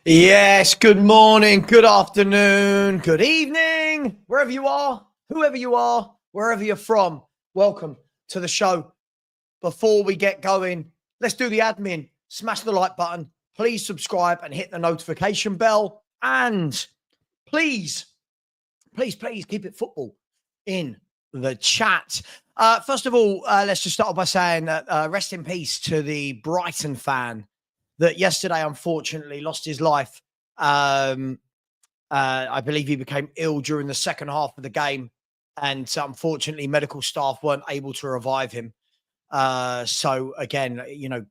Yes, good morning, good afternoon, good evening, wherever you are, whoever you are, wherever you're from. Welcome to the show. Before we get going, let's do the admin. Smash the like button. Please subscribe and hit the notification bell. And please, please keep it football in the chat. First of all, let's just start off by saying that rest in peace to the Brighton fan that yesterday, unfortunately, lost his life. I believe he became ill during the second half of the game, and unfortunately, medical staff weren't able to revive him. So again,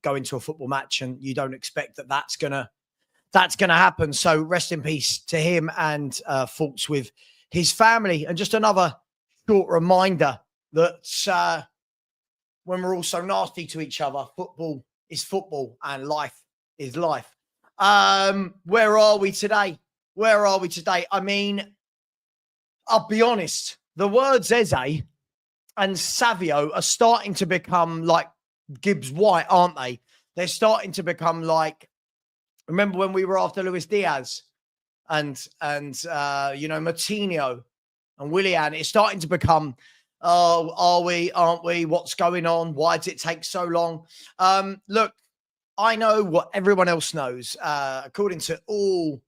going to a football match and you don't expect that that's gonna happen. So rest in peace to him and thoughts with his family. And just another short reminder that when we're all so nasty to each other, football is football and life is life. Where are we today? I mean, I'll be honest. The words Eze and Savio are starting to become like Gibbs White, aren't they? They're starting to become like, remember when we were after Luis Diaz and Martinho and Willian? It's starting to become, oh, are we, aren't we? What's going on? Why does it take so long? Look, I know what everyone else knows. According to all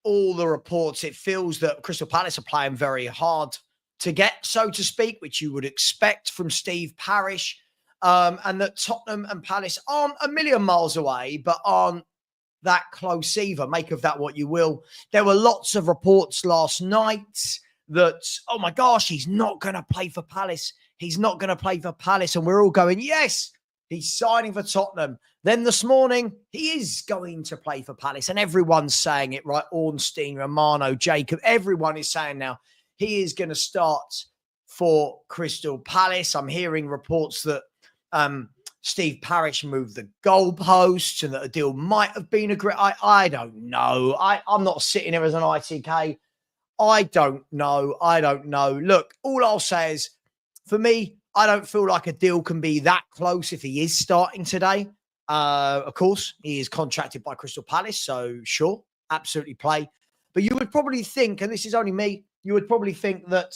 the reports, it feels that Crystal Palace are playing very hard to get, so to speak, which you would expect from Steve Parish, and that Tottenham and Palace aren't a million miles away, but aren't that close either. Make of that what you will. There were lots of reports last night that, oh my gosh, he's not going to play for Palace. He's not going to play for Palace. And we're all going, yes, he's signing for Tottenham. Then this morning, he is going to play for Palace. And everyone's saying it, right? Ornstein, Romano, Jacob, everyone is saying now he is going to start for Crystal Palace. I'm hearing reports that Steve Parish moved the goalposts and that a deal might have been agreed. I don't know. I'm not sitting here as an ITK. I don't know. Look, all I'll say is, for me, I don't feel like a deal can be that close if he is starting today. Of course, he is contracted by Crystal Palace, so sure, absolutely play. But you would probably think, and this is only me, you would probably think that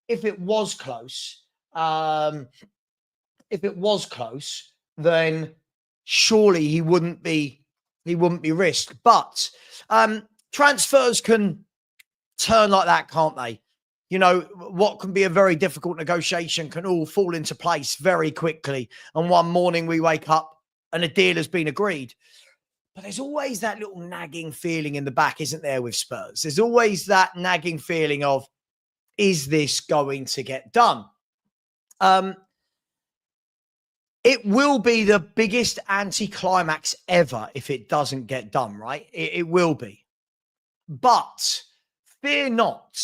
if it was close, then surely he wouldn't be risked. But transfers can turn like that, can't they? You know, what can be a very difficult negotiation can all fall into place very quickly. And one morning we wake up and a deal has been agreed. But there's always that little nagging feeling in the back, isn't there, with Spurs? There's always that nagging feeling of, is this going to get done? It will be the biggest anticlimax ever if it doesn't get done, right? It will be. But fear not,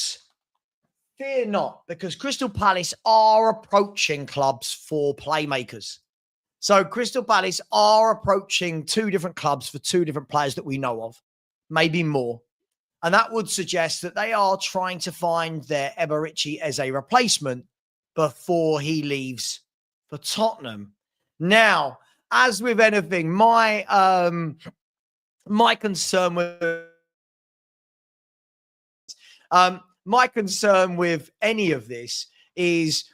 because Crystal Palace are approaching clubs for playmakers. So Crystal Palace are approaching two different clubs for two different players that we know of, maybe more. And that would suggest that they are trying to find their Eberici as a replacement before he leaves for Tottenham. Now, as with anything, my concern with any of this is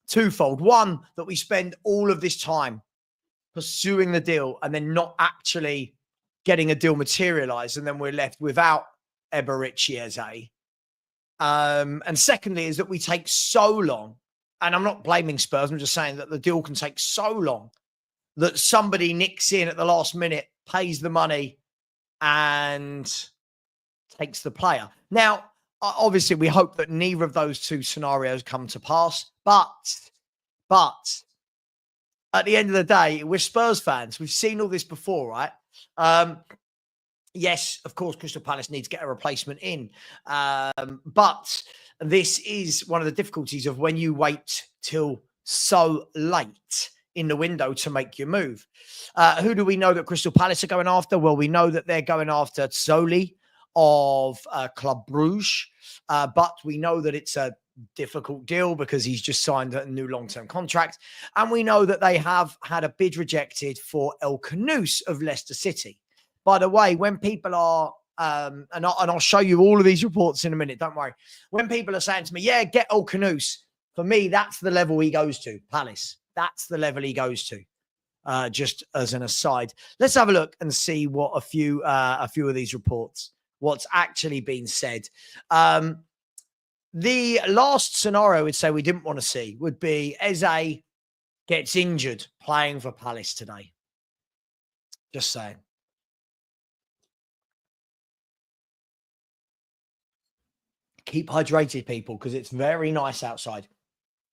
twofold. One, that we spend all of this time pursuing the deal and then not actually getting a deal materialized, and then we're left without Eberici Eze. And secondly, is that we take so long, and I'm not blaming Spurs, I'm just saying that the deal can take so long that somebody nicks in at the last minute, pays the money, and takes the player. Now, obviously, we hope that neither of those two scenarios come to pass. But at the end of the day, we're Spurs fans. We've seen all this before, right? Yes, of course, Crystal Palace needs to get a replacement in. But this is one of the difficulties of when you wait till so late in the window to make your move. Who do we know that Crystal Palace are going after? Well, we know that they're going after Zoli of Club Bruges. But we know that it's a difficult deal because he's just signed a new long-term contract. And we know that they have had a bid rejected for El Canouse of Leicester City. by the way, when people are, and I'll show you all of these reports in a minute, don't worry. When people are saying to me, yeah, get El Canoes, for me, that's the level he goes to, Palace. That's the level he goes to. Just as an aside, let's have a look and see what a few of these reports, what's actually been said. The last scenario we'd say we didn't want to see would be Eze gets injured playing for Palace today. Just saying. Keep hydrated, people, because it's very nice outside.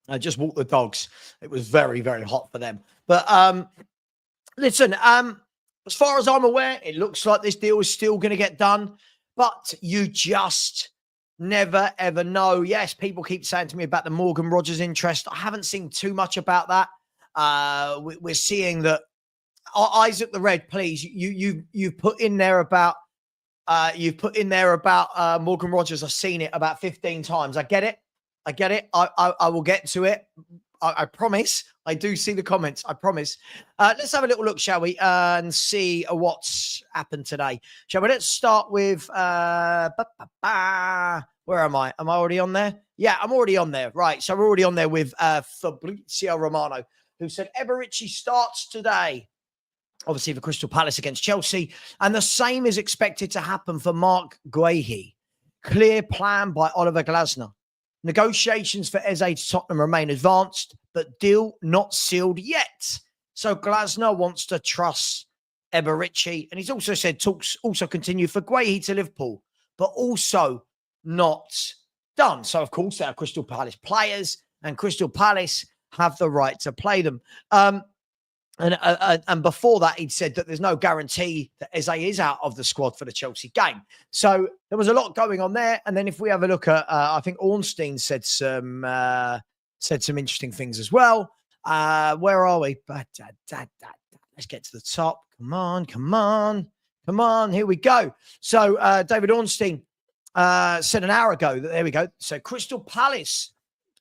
I just walked the dogs. It was very, very hot for them. But listen, as far as I'm aware, it looks like this deal is still going to get done. But you just never, ever know. Yes, people keep saying to me about the Morgan Rogers interest. I haven't seen too much about that. We're seeing that Isaac the Red, please, you've put in there about Morgan Rogers. I've seen it about 15 times. I get it. I will get to it. I promise. I do see the comments. I promise. Let's have a little look, shall we? And see what's happened today. Shall we? Let's start with where am I? Am I already on there? Yeah, I'm already on there. Right. So we're already on there with Fabrizio Romano, who said Eberici starts today. Obviously, for Crystal Palace against Chelsea. And the same is expected to happen for Mark Guehi. Clear plan by Oliver Glasner. Negotiations for Eze to Tottenham remain advanced, but deal not sealed yet. So Glasner wants to trust Eberici. And he's also said talks also continue for Guehi to Liverpool, but also not done. So, of course, they are Crystal Palace players, and Crystal Palace have the right to play them. And before that, he'd said that there's no guarantee that Eze is out of the squad for the Chelsea game. So there was a lot going on there. And then if we have a look at, I think Ornstein said some interesting things as well. Where are we? Let's get to the top. Come on. Here we go. So David Ornstein said an hour ago that there we go. So Crystal Palace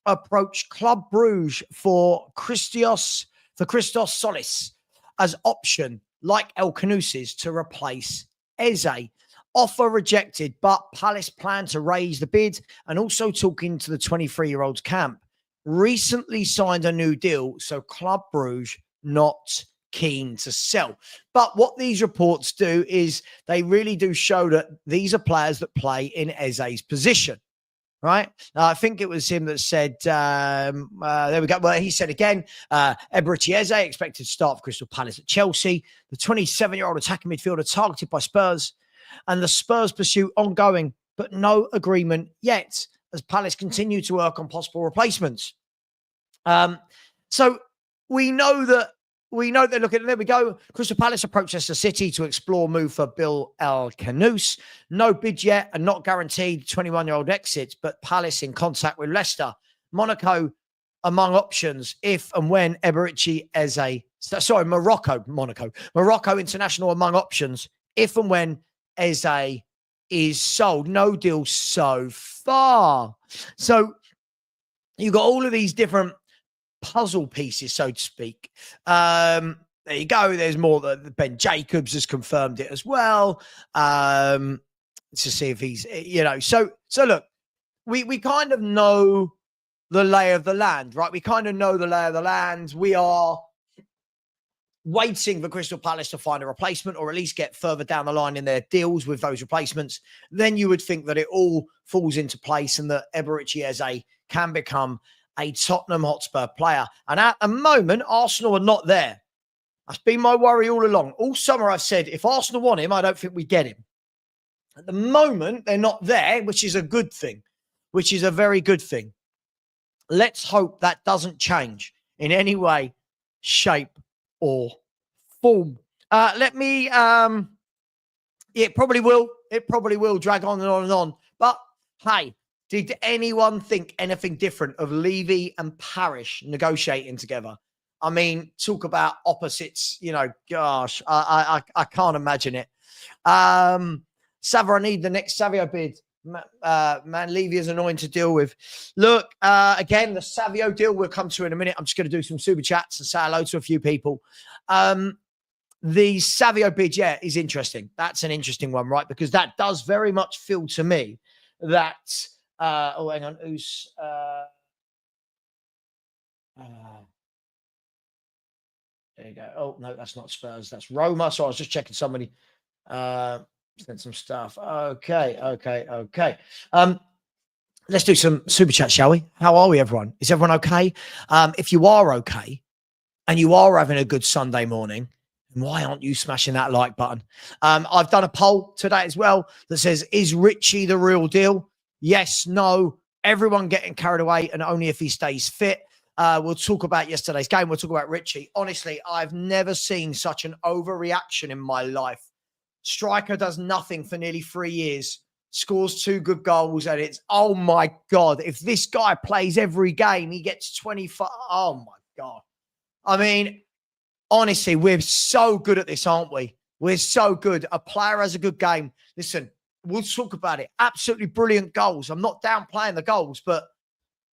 approached Club Brugge for Christos Solis as option, like El Canuses, to replace Eze. Offer rejected, but Palace plan to raise the bid and also talking to the 23-year-old's camp. Recently signed a new deal, so Club Brugge not keen to sell. But what these reports do is they really do show that these are players that play in Eze's position. Right. I think it was him that said, there we go. Well, he said again, Eberici Eze expected to start for Crystal Palace at Chelsea. The 27-year-old attacking midfielder targeted by Spurs, and the Spurs pursuit ongoing, but no agreement yet as Palace continue to work on possible replacements. So we know they're looking. There we go. Crystal Palace approached Leicester City to explore move for Bill El Canoes. No bid yet and not guaranteed 21-year-old exit, but Palace in contact with Leicester. Monaco among options if and when Eberici Eze. Sorry, Morocco international among options if and when Eze is sold. No deal so far. So you got all of these different puzzle pieces, so to speak. There you go. There's more that Ben Jacobs has confirmed it as well. To see if he's, so look, we kind of know the lay of the land, right? We kind of know the lay of the land. We are waiting for Crystal Palace to find a replacement or at least get further down the line in their deals with those replacements. Then you would think that it all falls into place and that Eberici Eze can become a Tottenham Hotspur player. And at the moment, Arsenal are not there. That's been my worry all along. All summer I've said, if Arsenal want him, I don't think we get him. At the moment, they're not there, which is a good thing, which is a very good thing. Let's hope that doesn't change in any way, shape, or form. It probably will. It probably will drag on and on and on. But hey, did anyone think anything different of Levy and Parish negotiating together? I mean, talk about opposites, gosh, I can't imagine it. Savva, I need the next Savio bid. Man, Levy is annoying to deal with. Look, again, the Savio deal we'll come to in a minute. I'm just going to do some super chats and say hello to a few people. the Savio bid, yeah, is interesting. That's an interesting one, right? Because that does very much feel to me that, oh, hang on, who's, there you go. Oh, no, that's not Spurs. That's Roma. So I was just checking somebody sent some stuff. Okay. Let's do some super chat, shall we? How are we, everyone? Is everyone okay? If you are okay and you are having a good Sunday morning, why aren't you smashing that like button? I've done a poll today as well that says, is Richie the real deal? Yes, no. Everyone getting carried away, and only if he stays fit. We'll talk about yesterday's game. We'll talk about Richie. Honestly, I've never seen such an overreaction in my life. Striker does nothing for nearly 3 years, scores 2 good goals, and it's, oh my God, if this guy plays every game, he gets 25. Oh my God. I mean, honestly, we're so good at this, aren't we? We're so good. A player has a good game. Listen, we'll talk about it. Absolutely brilliant goals. I'm not downplaying the goals, but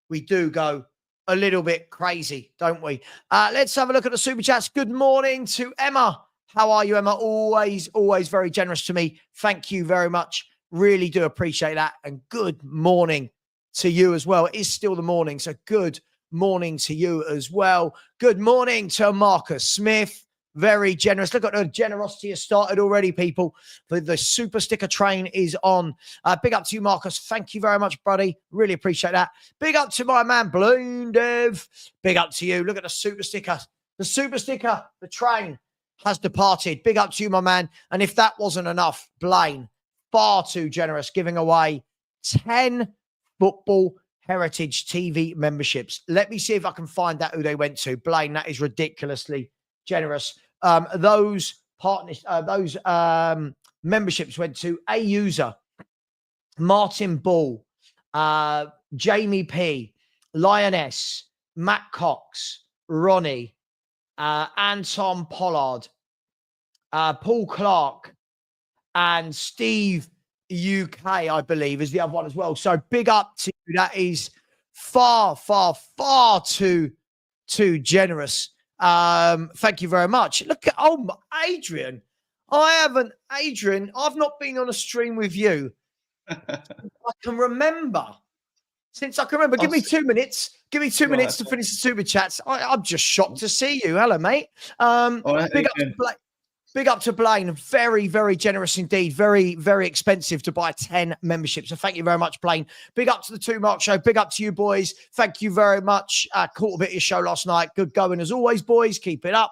we do go a little bit crazy, don't we? Let's have a look at the super chats. Good morning to Emma. How are you, Emma? Always very generous to me. Thank you very much. Really do appreciate that. And good morning to you as well. It is still the morning, so good morning to you as well. Good morning to Marcus Smith. Very generous. Look at the generosity has started already, people. The super sticker train is on. Big up to you, Marcus. Thank you very much, buddy. Really appreciate that. Big up to my man, Blaine Dev. Big up to you. Look at the super sticker. The super sticker, the train has departed. Big up to you, my man. And if that wasn't enough, Blaine, far too generous, giving away 10 football heritage TV memberships. Let me see if I can find out who they went to. Blaine, that is ridiculously generous. Those partners, those memberships went to A User, Martin Ball, Jamie P, Lioness, Matt Cox, Ronnie, Anton Pollard, Paul Clark, and Steve UK, I believe, is the other one as well. So big up to you. That is far too generous. Thank you very much. Look at Adrian. Adrian, I've not been on a stream with you. I can remember. Since I can remember. Give me 2 minutes. Give me 2 minutes to finish the super chats. I'm just shocked to see you. Hello, mate. Big up to Blaine. Very, very generous indeed. Very, very expensive to buy 10 memberships. So thank you very much, Blaine. Big up to the 2 Mark Show. Big up to you, boys. Thank you very much. Caught a bit of your show last night. Good going as always, boys. Keep it up.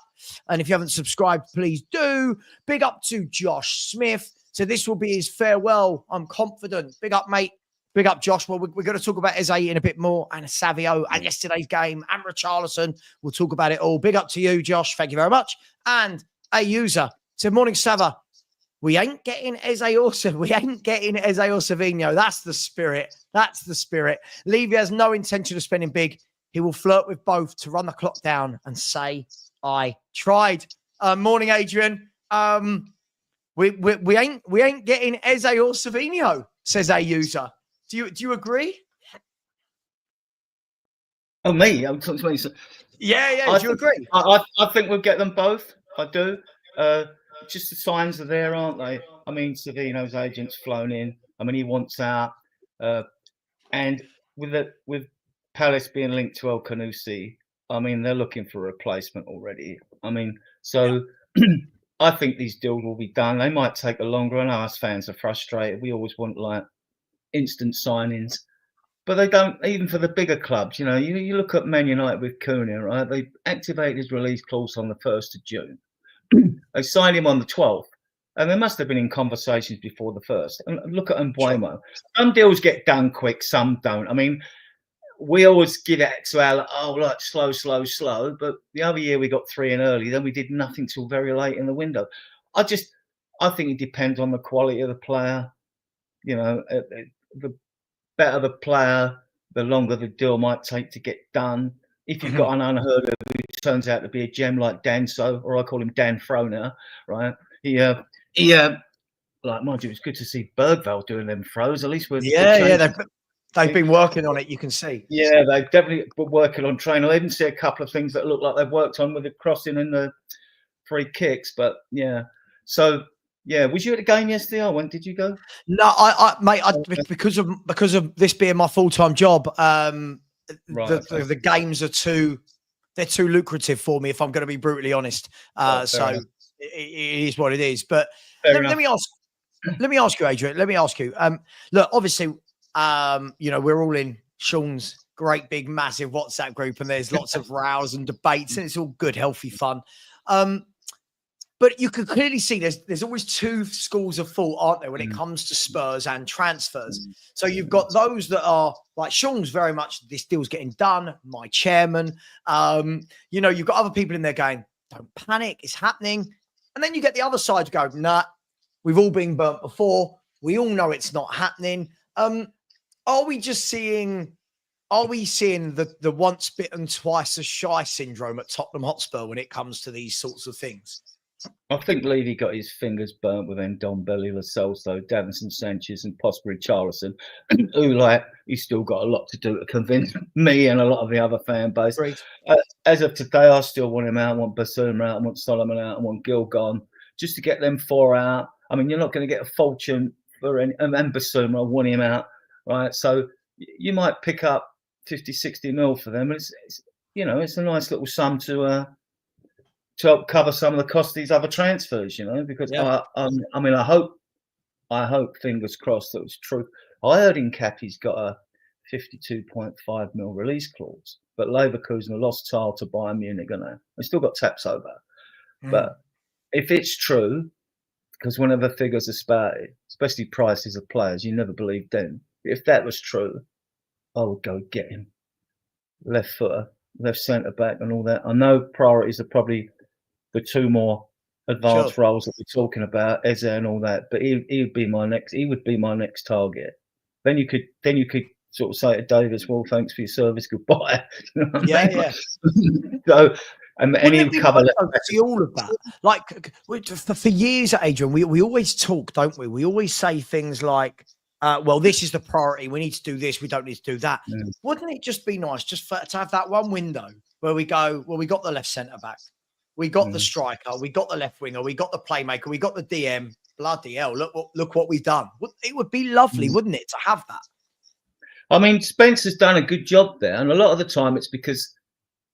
And if you haven't subscribed, please do. Big up to Josh Smith. So this will be his farewell. I'm confident. Big up, mate. Big up, Josh. Well, we're going to talk about Eze in a bit more, and Savio, and yesterday's game, and Richarlison. We'll talk about it all. Big up to you, Josh. Thank you very much. And a user said, morning, Savva. We ain't getting Eze or Savinho. That's the spirit. That's the spirit. Levy has no intention of spending big. He will flirt with both to run the clock down and say, I tried. Morning, Adrian. We ain't getting Eze or Savinho, says a user. Do you agree? Oh, me? I'm talking to me. Yeah. Do you agree? I think we'll get them both. I do. Just the signs are there, aren't they? I mean, Savino's agent's flown in. I mean, he wants out. And with Palace being linked to El Canusi, I mean, they're looking for a replacement already. I mean, so I think these deals will be done. They might take a longer. I know us fans are frustrated. We always want like instant signings, but they don't. Even for the bigger clubs, you know, you look at Man United with Cunha, right? They activated his release clause on the 1st of June. They signed him on the 12th, and they must have been in conversations before the 1st. And look at Mbuemo. Sure. Some deals get done quick, some don't. I mean, we always give it to our like slow. But the other year we got 3 in early, then we did nothing till very late in the window. I think it depends on the quality of the player. You know, the better the player, the longer the deal might take to get done. If you've got an unheard of, who turns out to be a gem like Danso, or I call him Dan Froner, right? He like, mind you, it's good to see Bergvall doing them throws. At least they've been working on it. You can see. Yeah, they've definitely been working on training. I even see a couple of things that look like they've worked on with the crossing and the free kicks. But yeah, so yeah, was you at the game yesterday? When did you go? No, mate, because of this being my full-time job, Right, okay. the games are they're too lucrative for me, if I'm going to be brutally honest. Right, So it is what it is. But fair let me ask you, Adrian. Let me ask you. Look, obviously, you know, we're all in Sean's great big massive WhatsApp group, and there's lots of rows and debates, and it's all good, healthy fun. But you can clearly see there's always two schools of thought, aren't there, when it comes to Spurs and transfers. So you've got those that are like Sean's very much, this deal's getting done, my chairman. You know, you've got other people in there going, don't panic, it's happening. And then you get the other side to go, nah, we've all been burnt before. We all know it's not happening. Are we seeing the once bitten, twice as shy syndrome at Tottenham Hotspur when it comes to these sorts of things? I think Levy got his fingers burnt with Ndombele, Lo Celso, Davinson Sanchez, and possibly Charlison, who, like, he's still got a lot to do to convince me and a lot of the other fan base. As of today, I still want him out. I want Basuma out. I want Solomon out. I want Gil gone, just to get them four out. I mean, you're not going to get a fortune for any, and Basuma, I want him out, right? So you might pick up 50, 60 mil for them. It's you know, it's a nice little sum to help cover some of the cost of these other transfers, you know, because I mean, I hope, fingers crossed, that was true. I heard Nkappi's got a 52.5 mil release clause, but Leverkusen lost Tal to Bayern Munich, and they still got taps over. But if it's true, because whenever figures are spouted, especially prices of players, you never believe them. If that was true, I would go get him. Left footer, left centre back, and all that. I know priorities are probably the two more advanced roles that we're talking about, Eze and all that, but he would be my next target. Then you could sort of say to Davis, well, thanks for your service, goodbye. You know what I mean? So and he would cover all of that. Like for years, Adrian, we always talk, don't we? We always say things like, well, this is the priority. We need to do this. We don't need to do that. Wouldn't it just be nice just to have that one window where we go, well, we got the left centre back, we got the striker, we got the left winger, we got the playmaker, we got the DM. Bloody hell! Look what we've done. It would be lovely, wouldn't it, to have that? I mean, Spencer's done a good job there, and a lot of the time it's because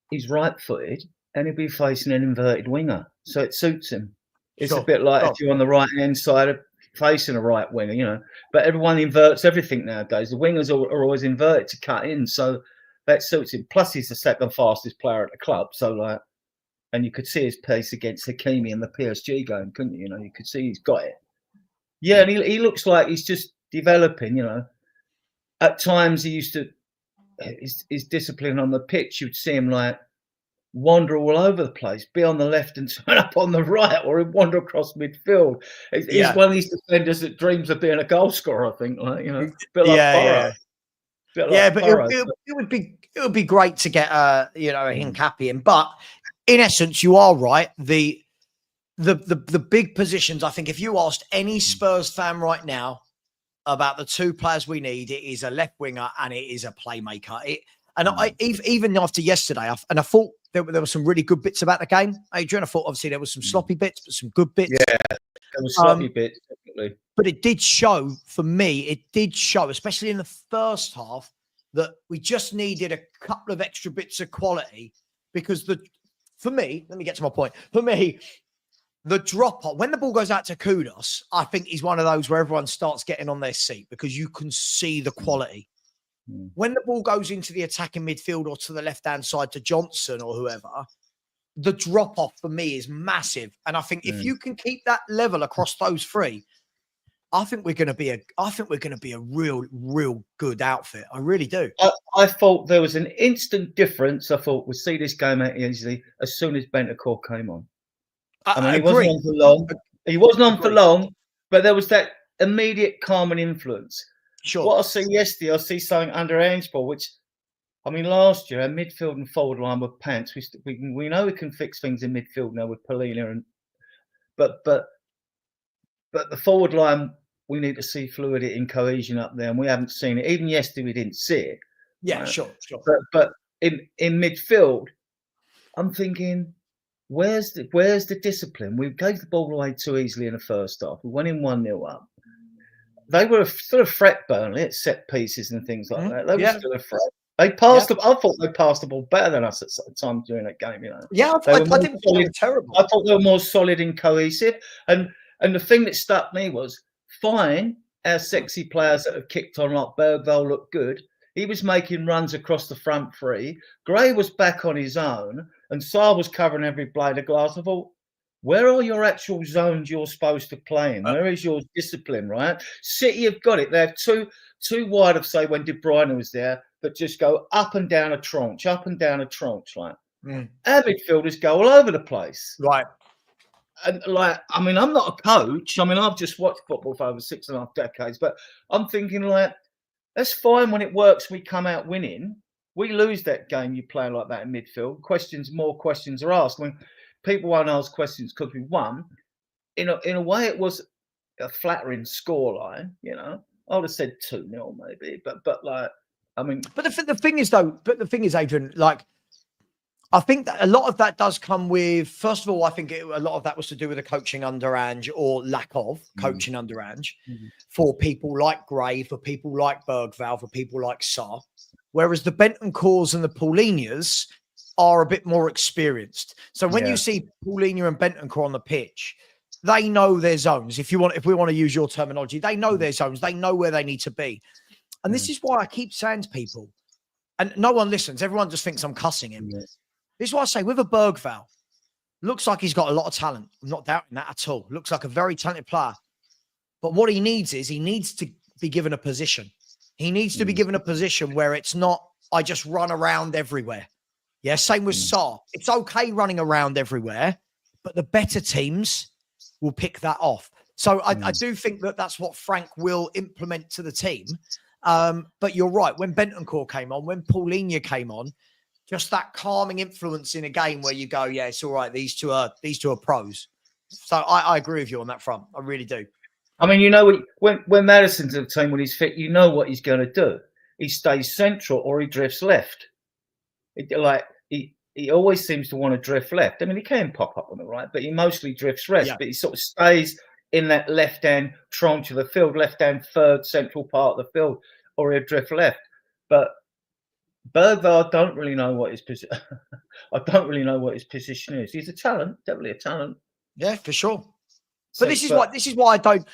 he's right-footed and he'll be facing an inverted winger, so it suits him. It's a bit like if you're on the right-hand side of facing a right winger, you know. But everyone inverts everything nowadays. The wingers are always inverted to cut in, so that suits him. Plus, he's the second fastest player at the club, so like. And you could see his pace against Hakimi in the PSG game, couldn't you? You know, you could see he's got it. Yeah, and he looks like he's just developing, you know. At times he used to, his discipline on the pitch, you'd see him like wander all over the place, be on the left and turn up on the right, or he'd wander across midfield. He's one of these defenders that dreams of being a goal scorer, I think, like, you know, a bit like Burrow. But it would be great to get you know, a Nkappi in. But in essence, you are right. The big positions, I think, if you asked any Spurs fan right now about the two players we need, it is a left winger and it is a playmaker. Even after yesterday, I thought there were some really good bits about the game, Adrian. I thought obviously there was some sloppy bits, but some good bits. Yeah, there was sloppy bits, definitely. But it did show, for me, especially in the first half, that we just needed a couple of extra bits of quality, because for me, let me get to my point. For me, the drop off, when the ball goes out to Kudos, I think he's one of those where everyone starts getting on their seat because you can see the quality. When the ball goes into the attacking midfield or to the left-hand side to Johnson or whoever, the drop off for me is massive. And I think if you can keep that level across those three, I think we're going to be a real good outfit. I really do. I thought there was an instant difference. I thought we'd see this game out easily as soon as Bentancur came on. I mean, he wasn't on for long. He wasn't on for long, but there was that immediate calming influence. Sure. What I see yesterday, I see something under Angepostecoglou, which, I mean, last year our midfield and forward line were pants. We know we can fix things in midfield now with Polina, but the forward line, we need to see fluidity and cohesion up there, and we haven't seen it. Even yesterday, we didn't see it. Yeah, right? sure. But in midfield, I'm thinking, where's the discipline? We gave the ball away too easily in the first half. We went in 1-0 up. They were still a threat, Burnley, at set pieces and things like that. They were still a threat. They passed them. I thought they passed the ball better than us at times during that game. You know. Yeah, They I were more didn't think they were terrible. I thought they were more solid and cohesive. And the thing that stuck me was, fine, our sexy players that have kicked on like Bergvall looked good. He was making runs across the front three. Gray was back on his own, and Savva was covering every blade of glass. I thought, where are your actual zones you're supposed to play in? Where is your discipline, right? City have got it. They have two wide of, say, when De Bruyne was there, that just go up and down a tranche, right? Our midfielders go all over the place. Right. And like, I mean, I'm not a coach. I mean, I've just watched football for over 6.5 decades, but I'm thinking like, that's fine when it works. We come out winning. We lose that game. You play like that in midfield. More questions are asked. I mean, people won't ask questions because we won. In a way, it was a flattering scoreline. You know, I would have said 2-0 maybe, but like, I mean, but the thing is, Adrian, like, I think that a lot of that does come with, first of all, I think a lot of that was to do with the coaching under Ange, or lack of coaching under Ange, for people like Gray, for people like Bergvall, for people like Sarr. Whereas the Bentancurs and the Paulinhas are a bit more experienced. So when you see Paulinho and Bentancur on the pitch, they know their zones. If we want to use your terminology, they know their zones. They know where they need to be. And this is why I keep saying to people, and no one listens, everyone just thinks I'm cussing him. This is why I say, with a Bergvall, looks like he's got a lot of talent. I'm not doubting that at all. Looks like a very talented player. But what he needs to be given a position. He needs to be given a position where it's not, I just run around everywhere. Yeah, same with Sarr. It's okay running around everywhere, but the better teams will pick that off. So I do think that that's what Frank will implement to the team. But you're right. When Bentancur came on, when Paulinho came on, just that calming influence in a game where you go, yeah, it's all right. These two are pros. So I agree with you on that front. I really do. I mean, you know, when Madison's in the team, when he's fit, you know what he's going to do. He stays central or he drifts left. He always seems to want to drift left. I mean, he can pop up on the right, but he mostly drifts left. But he sort of stays in that left-hand tranche of the field, left-hand third central part of the field, or he'll drift left. But Bergvall, I don't really know what his position. I don't really know what his position is. He's a talent, definitely a talent. Yeah, for sure. But this is why I don't,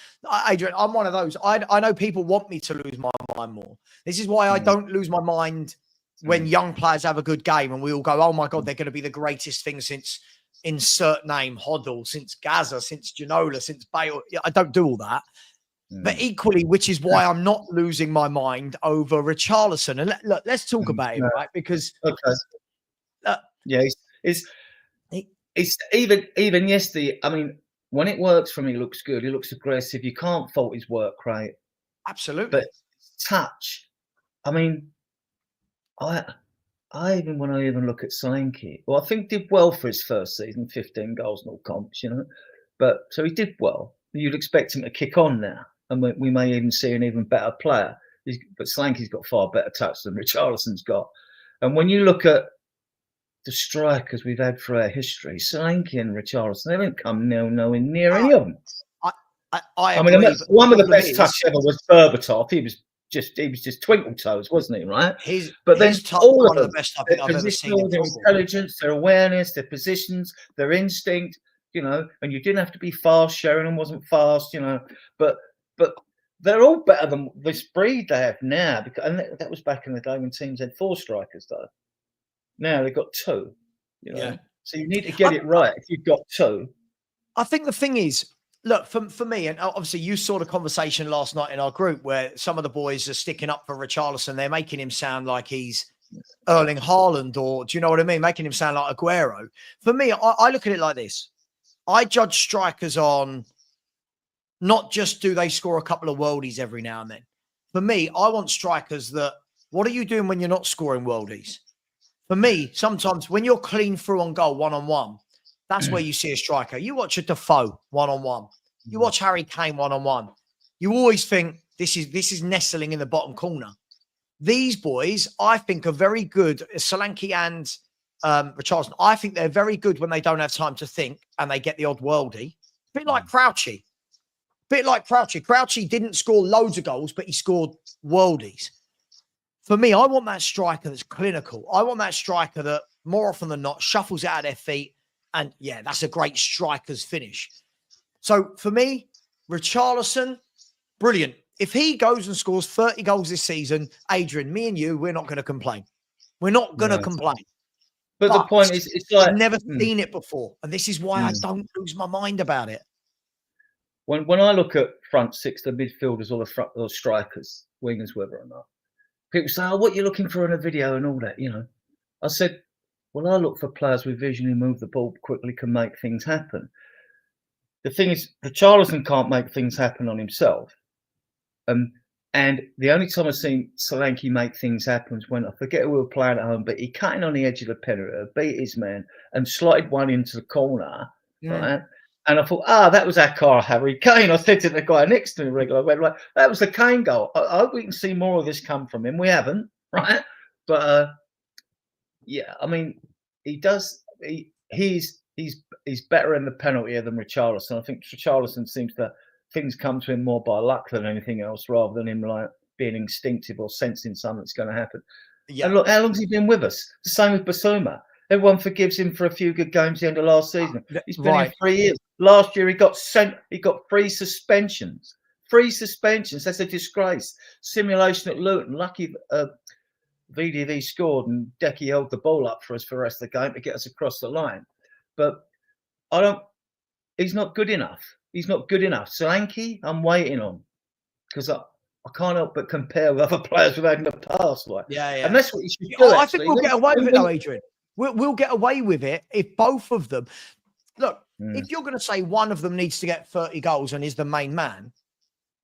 Adrian. I'm one of those. I know people want me to lose my mind more. This is why I don't lose my mind when young players have a good game and we all go, "Oh my God, they're going to be the greatest thing since insert name Hoddle, since Gaza, since Ginola, since Bale." I don't do all that. But equally, which is why I'm not losing my mind over Richarlison. And look, let's talk about him, right? Because it's even yesterday. I mean, when it works for him, he looks good. He looks aggressive. You can't fault his work rate. Absolutely. But touch, I mean, when I even look at Solanke, well, I think did well for his first season, 15 goals, no comps, you know. But so he did well. You'd expect him to kick on now, and we may even see an even better player. But Solanke's got far better touch than Richarlison's got. And when you look at the strikers we've had through our history, Solanke and Richarlison, they haven't come nowhere near any of them. I mean, one of the best touch ever was Berbatov. He was just twinkle toes, wasn't he? Right? But then all of them, the best I've ever seen. Their intelligence, their awareness, their positions, their instinct. You know, and you didn't have to be fast. Sheringham wasn't fast. You know, but they're all better than this breed they have now. And that was back in the day when teams had 4 strikers, though. Now they've got 2. You know, so you need to get it right. If you've got 2, I think the thing is, look, for me, and obviously you saw the conversation last night in our group where some of the boys are sticking up for Richarlison. They're making him sound like he's Erling Haaland, or do you know what I mean? Making him sound like Aguero. For me, I look at it like this. I judge strikers on not just do they score a couple of worldies every now and then. For me, I want strikers that, what are you doing when you're not scoring worldies? For me, sometimes when you're clean through on goal, one-on-one, that's where you see a striker. You watch a Defoe one-on-one. You watch Harry Kane one-on-one. You always think this is nestling in the bottom corner. These boys, I think, are very good. Solanke and Richarlison. I think they're very good when they don't have time to think and they get the odd worldie. A bit like Crouchy. Crouchy didn't score loads of goals, but he scored worldies. For me, I want that striker that's clinical. I want that striker that more often than not shuffles it out of their feet. And yeah, that's a great striker's finish. So for me, Richarlison, brilliant. If he goes and scores 30 goals this season, Adrian, me and you, we're not going to complain. We're not going to complain. But the point is, it's like I've never seen it before. And this is why I don't lose my mind about it. When I look at front six, the midfielders or the strikers, wingers, whether or not, people say, "Oh, what are you looking for in a video and all that?" You know, I said, "Well, I look for players with vision who move the ball quickly, can make things happen." The thing is, Richarlison can't make things happen on himself. And the only time I've seen Solanke make things happen was when, I forget who we were playing at home, but he cut in on the edge of the penalty, beat his man, and slotted one into the corner, right? And I thought, that was our car, Harry Kane. I said to the guy next to me, regular, that was the Kane goal. I hope we can see more of this come from him. We haven't, right? But yeah, I mean, he does. He's better in the penalty than Richarlison. I think Richarlison seems to things come to him more by luck than anything else, rather than him like being instinctive or sensing something that's going to happen. Yeah. And look, how long's he been with us? The same with Basuma. Everyone forgives him for a few good games at the end of last season. He's been here 3 years. Last year he got sent. He got 3 suspensions. 3 suspensions. That's a disgrace. Simulation at Luton. Lucky VDV scored and Decky held the ball up for us for the rest of the game to get us across the line. But he's not good enough. He's not good enough. Solanke, I'm waiting on, because I can't help but compare with other players we've had in the past. Like, and that's what you should do. I think we'll get away with it, though, Adrian. We'll get away with it if both of them. Look, if you're going to say one of them needs to get 30 goals and is the main man,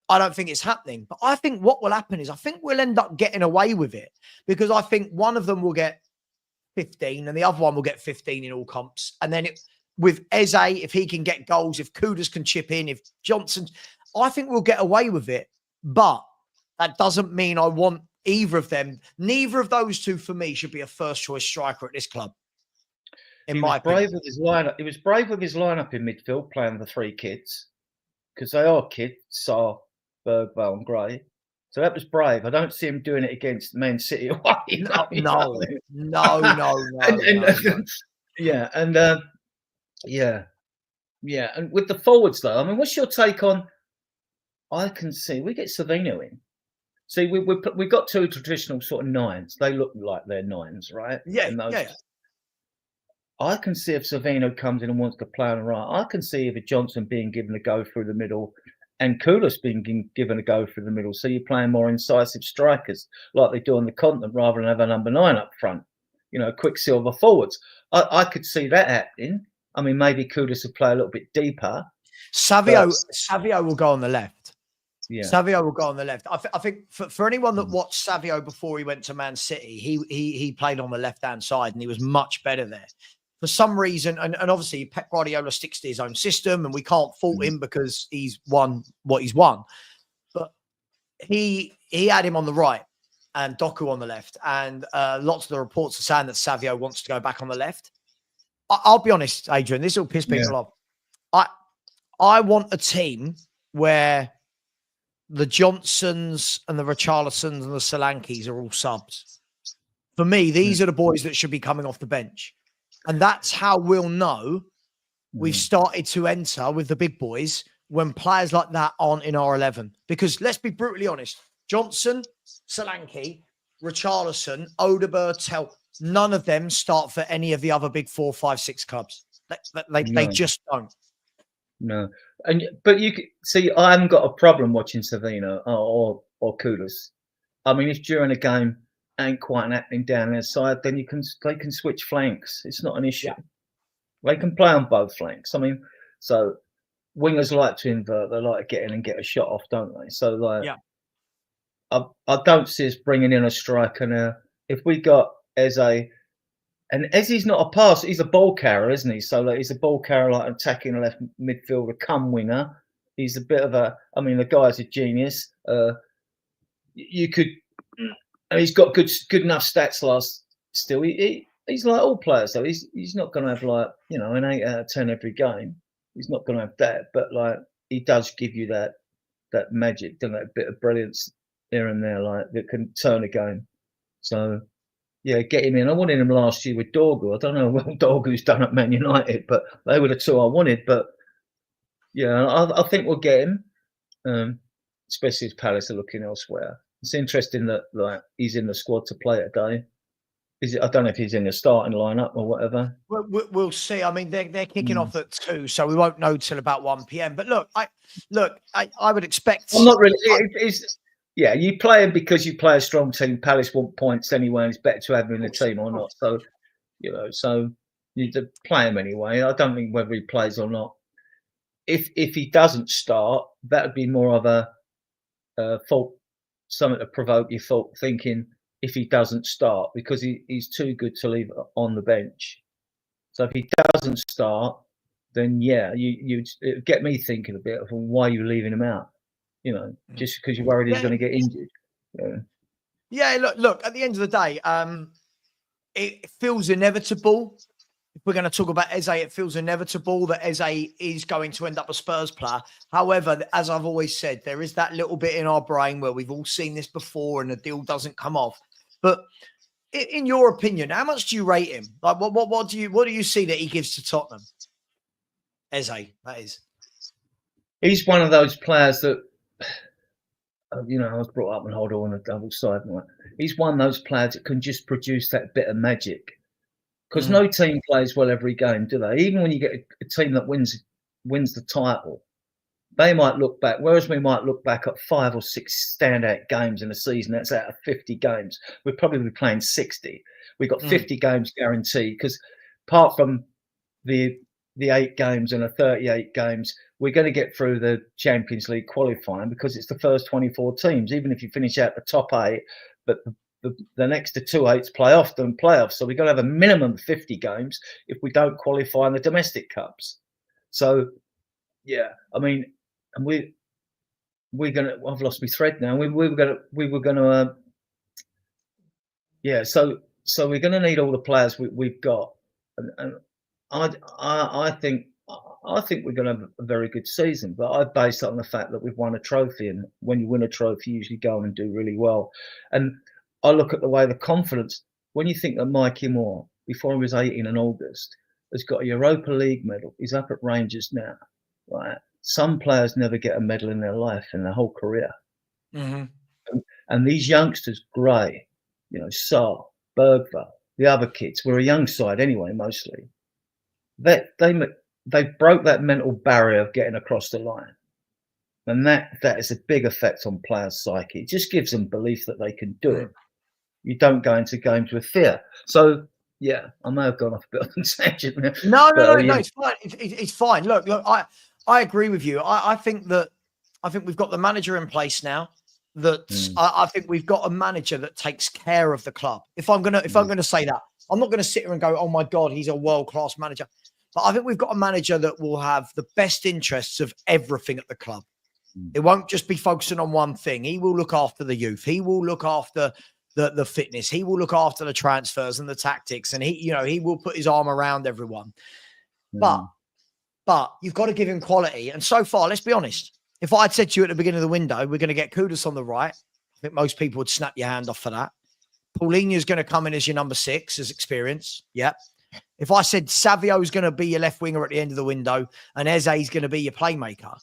I don't think it's happening. But I think what will happen is I think we'll end up getting away with it, because I think one of them will get 15 and the other one will get 15 in all comps. And then with Eze, if he can get goals, if Kudus can chip in, if Johnson, I think we'll get away with it. But that doesn't mean I want either of them. Neither of those two, for me, should be a first-choice striker at this club. He was brave with his lineup. He was brave with his lineup in midfield, playing the 3 kids, because they are kids, Sarr, Bergvall and Gray. So that was brave. I don't see him doing it against Man City away. No. Yeah, and yeah, and with the forwards though, I mean, what's your take on? I can see we get Savino in. See, we got 2 traditional sort of 9s. They look like they're 9s, right? Yeah, yeah. I can see if Savino comes in and wants to play on the right. I can see if Johnson being given a go through the middle, and Kudus being given a go through the middle. So you're playing more incisive strikers like they do on the continent, rather than have a number 9 up front. You know, quicksilver forwards. I could see that happening. I mean, maybe Kudus will play a little bit deeper. Savio will go on the left. Yeah, Savio will go on the left. I think for anyone that watched Savio before he went to Man City, he played on the left-hand side and he was much better there. For some reason, and obviously Pep Guardiola sticks to his own system and we can't fault him because he's won what he's won. But he had him on the right and Doku on the left. And lots of the reports are saying that Savio wants to go back on the left. I'll be honest, Adrian, this will piss people off. I want a team where the Johnsons and the Richarlisons and the Solankes are all subs. For me, these are the boys that should be coming off the bench. And that's how we'll know we've started to enter with the big boys, when players like that aren't in our 11. Because let's be brutally honest, Johnson, Solanke, Richarlison, Odegaard, Tell, none of them start for any of the other big 4, 5, 6 clubs. They just don't. No, but you see, I haven't got a problem watching Savino or Kudus. I mean, if during a game ain't quite happening down their side, then they can switch flanks. It's not an issue. Yeah. They can play on both flanks. I mean, so wingers like to invert. They like to get in and get a shot off, don't they? So like, I don't see us bringing in a striker now. If we got Eze, and Eze's not a passer, he's a ball carrier, isn't he? So like, he's a ball carrier, like attacking left midfielder, come winger. He's a bit of a, I mean, the guy's a genius. You could, and he's got good enough stats last. Still, he he's like all players, though. He's not going to have like, you know, an 8 out of 10 every game. He's not going to have that, but like he does give you that magic, doesn't it? A bit of brilliance here and there, like that can turn a game. So yeah, get him in. I wanted him last year with Dorgu. I don't know what Dorgu's done at Man United, but they were the two I wanted. But yeah, I think we'll get him, especially if Palace are looking elsewhere. It's interesting that like he's in the squad to play today. I don't know if he's in the starting lineup or whatever. We'll see. I mean, they're kicking off at 2, so we won't know till about 1 p.m. But look, I would expect. I'm not really. Yeah, you play him because you play a strong team. Palace want points anyway, and it's better to have him in the team or not. So, you know, so you need to play him anyway. I don't think whether he plays or not. If he doesn't start, that would be more of a fault, something to provoke your thought thinking. If he doesn't start, because he's too good to leave on the bench. So if he doesn't start, then yeah, you get me thinking a bit of why you're leaving him out. You know, just because you're worried he's going to get injured. Yeah. Look. At the end of the day, it feels inevitable. If we're going to talk about Eze, it feels inevitable that Eze is going to end up a Spurs player. However, as I've always said, there is that little bit in our brain where we've all seen this before and the deal doesn't come off. But in your opinion, how much do you rate him? Like, what do you see that he gives to Tottenham? Eze, that is. He's one of those players that, you know, I was brought up and hold on a double side. He's one of those players that can just produce that bit of magic. Because no team plays well every game, do they? Even when you get a team that wins the title, they might look back, whereas we might look back at 5 or 6 standout games in a season. That's out of 50 games. We'd probably be playing 60. We've got 50 games guaranteed because apart from the 8 games and the 38 games, we're going to get through the Champions League qualifying because it's the first 24 teams. Even if you finish out the top 8, but the next to 2 8s playoffs. So we've got to have a minimum of 50 games if we don't qualify in the domestic cups. So yeah, I mean, and we're gonna. I've lost my thread now. We were gonna. Yeah, so we're gonna need all the players we've got, and I think we're gonna have a very good season. But I base it on the fact that we've won a trophy, and when you win a trophy, you usually go on and do really well. And I look at the way the confidence. When you think that Mikey Moore, before he was 18 in August, has got a Europa League medal. He's up at Rangers now, right? Some players never get a medal in their life, in their whole career. And these youngsters, Gray, you know, Saar, Bergvall, the other kids, we're a young side anyway, mostly. They broke that mental barrier of getting across the line. And that is a big effect on players' psyche. It just gives them belief that they can do it. You don't go into games with fear. So, yeah, I may have gone off a bit on a tangent there. No, it's fine. It's fine. Look, I agree with you. I think we've got the manager in place now. I think we've got a manager that takes care of the club. If I'm gonna say that, I'm not gonna sit here and go, "Oh my God, he's a world-class manager." But I think we've got a manager that will have the best interests of everything at the club. It won't just be focusing on one thing. He will look after the youth. He will look after the fitness. He will look after the transfers and the tactics, and he will put his arm around everyone. But you've got to give him quality. And so far, let's be honest. If I had said to you at the beginning of the window, we're going to get Kudus on the right, I think most people would snap your hand off for that. Paulinho's going to come in as your number 6 as experience. Yep. If I said Savio is going to be your left winger at the end of the window and Eze is going to be your playmaker,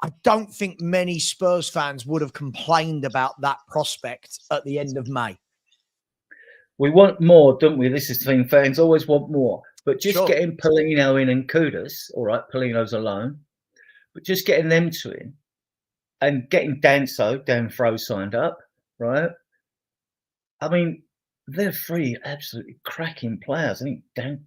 I don't think many Spurs fans would have complained about that prospect at the end of May. We want more, don't we? This is the thing. Fans always want more. But just getting Paulinho in and Kudus, all right, Paulinho's alone, but just getting them to him and getting Dan Fro signed up, right? I mean, they're 3 absolutely cracking players. I think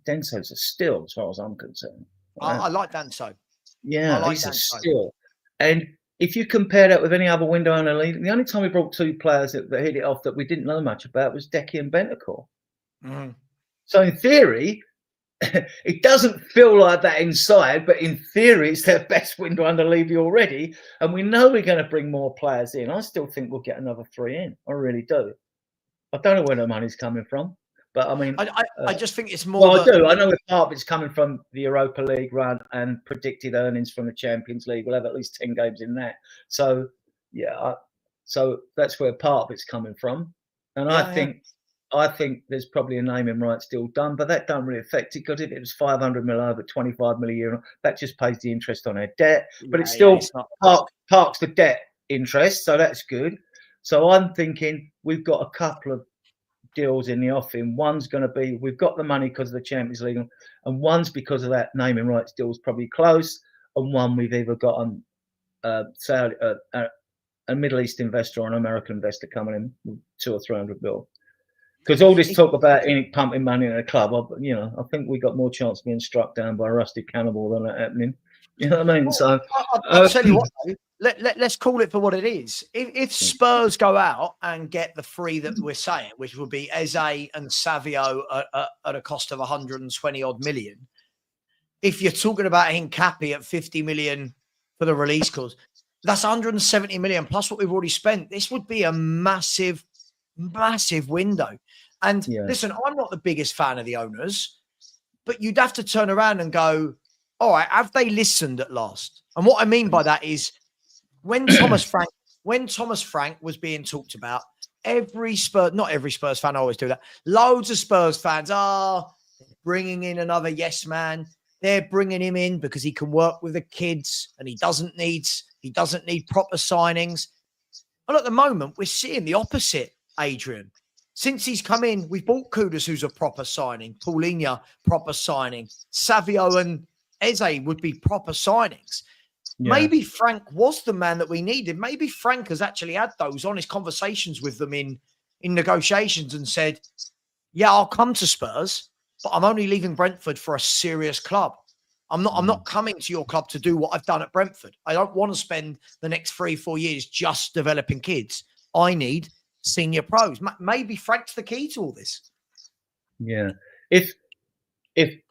Danso's a steal as far as I'm concerned. Right? I like Danso. Yeah, he's a steal. And if you compare that with any other window in the league, the only time we brought 2 players that hit it off that we didn't know much about was Decky and Bentancur. So in theory, it doesn't feel like that inside, but in theory, it's their best window under Levy already. And we know we're going to bring more players in. I still think we'll get another 3 in. I really do. I don't know where the money's coming from, But I mean, I just think it's more. Well, I do. I know that part of it's coming from the Europa League run and predicted earnings from the Champions League. We'll have at least 10 games in that. So yeah, so that's where part of it's coming from. And I think there's probably a naming rights deal done, but that don't really affect it, because if it was 500 mil over 25 million euro, that just pays the interest on our debt. But it still parks the debt interest, so that's good. So I'm thinking we've got a couple of deals in the offing. One's going to be, we've got the money because of the Champions League, and one's because of that naming rights deal's probably close, and one we've either got on a Middle East investor or an American investor coming in with 200 or 300 mil. Because all this talk about pumping money in a club, I think we got more chance of being struck down by a rusty cannibal than that happening. You know what I mean? So I'll tell you what, though, let's call it for what it is. If Spurs go out and get the three that we're saying, which would be Eze and Savio at a cost of 120 odd million, if you're talking about Hincapi at 50 million for the release clause, that's 170 million plus what we've already spent. This would be a massive window. And listen, I'm not the biggest fan of the owners, but you'd have to turn around and go, all right, have they listened at last? And what I mean by that is when Thomas Frank was being talked about, not every Spurs fan, I always do that. Loads of Spurs fans are bringing in another yes man. They're bringing him in because he can work with the kids and he doesn't need proper signings. Well, at the moment, we're seeing the opposite, Adrian. Since he's come in, we've bought Kudus, who's a proper signing. Paulinho, proper signing. Savio and Eze would be proper signings. Yeah. Maybe Frank was the man that we needed. Maybe Frank has actually had those honest conversations with them in negotiations and said, yeah, I'll come to Spurs, but I'm only leaving Brentford for a serious club. I'm not coming to your club to do what I've done at Brentford. I don't want to spend the next 3-4 years just developing kids. I need senior pros. Maybe Frank's the key to all this. Yeah.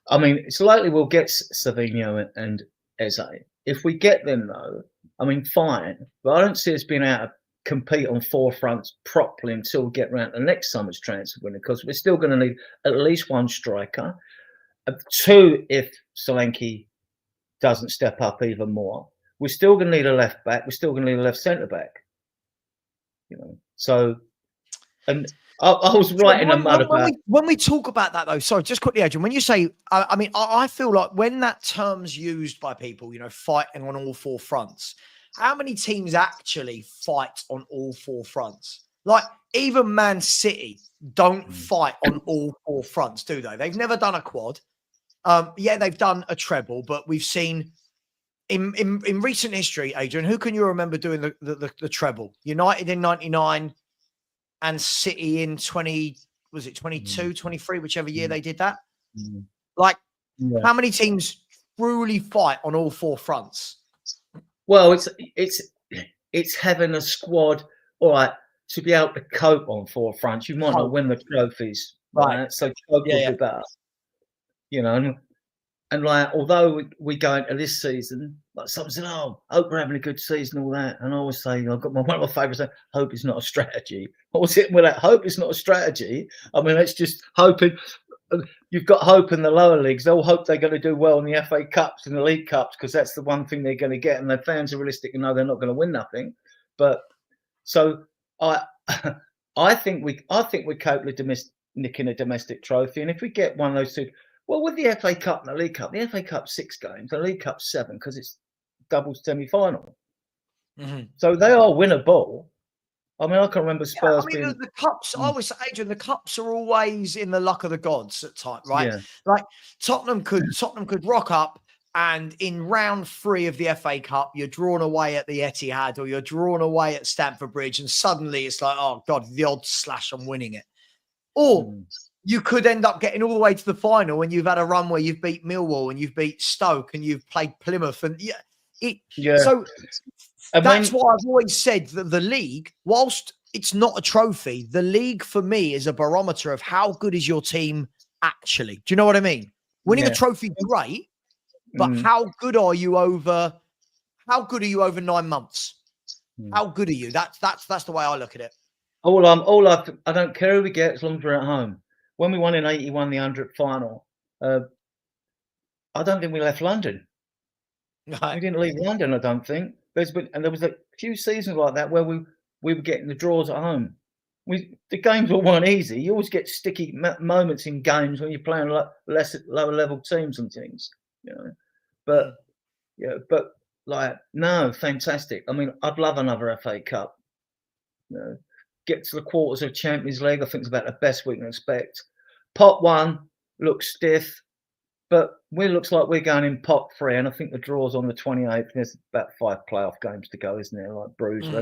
I mean, it's likely we'll get Savinho and Eze. If we get them, though, I mean, fine. But I don't see us being able to compete on four fronts properly until we get around to next summer's transfer window, because we're still going to need at least one striker. Two, if Solanke doesn't step up even more. We're still going to need a left back. We're still going to need a left centre back. So, and I was right in the mud about... When we talk about that, though, sorry, just quickly, Adrian, when you say, I mean, I feel like when that term's used by people, fighting on all four fronts, how many teams actually fight on all four fronts? Like, even Man City don't fight on all four fronts, do they? They've never done a quad. Yeah, they've done a treble, but we've seen in recent history, Adrian, who can you remember doing the treble? United in 99 and City in 22, 23, whichever year they did that. Like, how many teams truly fight on all four fronts? Well, it's having a squad, all right, to be able to cope on four fronts. You might not win the trophies, right? So cope will be better. And like, although we go into this season, like someone said, "Oh, hope we're having a good season," all that, and I always say, I've got one of my favourites saying, "Hope is not a strategy." I was hitting with that. Hope is not a strategy. I mean, it's just hoping. You've got hope in the lower leagues. They'll hope they're going to do well in the FA Cups and the League Cups, because that's the one thing they're going to get, and their fans are realistic and know they're not going to win nothing. But so I think we're capable of nicking a domestic trophy, and if we get one of those two. Well, with the FA Cup and the League Cup, the FA Cup 6 games, the League Cup 7, because it's double semi-final. So they are winnable. I mean, I can remember Spurs being... the cups, I always say, Adrian, the cups are always in the luck of the gods at times, right? Yeah. Like Tottenham could rock up, and in round 3 of the FA Cup, you're drawn away at the Etihad or you're drawn away at Stamford Bridge, and suddenly it's like, oh God, the odds slash on winning it. Or you could end up getting all the way to the final and you've had a run where you've beat Millwall and you've beat Stoke and you've played Plymouth. And so that's why I've always said that the league, whilst it's not a trophy, the league for me is a barometer of how good is your team actually. Do you know what I mean? Winning a trophy, great, but how good are you over 9 months? How good are you? That's the way I look at it. I don't care who we get as long as we're at home. when we won in 81, the 100th final, I don't think we left London. Right. We didn't leave London, I don't think. And there was a few seasons like that where we were getting the draws at home. The games all weren't easy. You always get sticky moments in games when you're playing lower level teams and things, you know. But like, no, fantastic. I mean, I'd love another FA Cup. You know, get to the quarters of Champions League. I think it's about the best we can expect. Pot 1 looks stiff. But it looks like we're going in pot 3, and I think the draw's on the 28th. There's about 5 playoff games to go, isn't there? Like Bruges,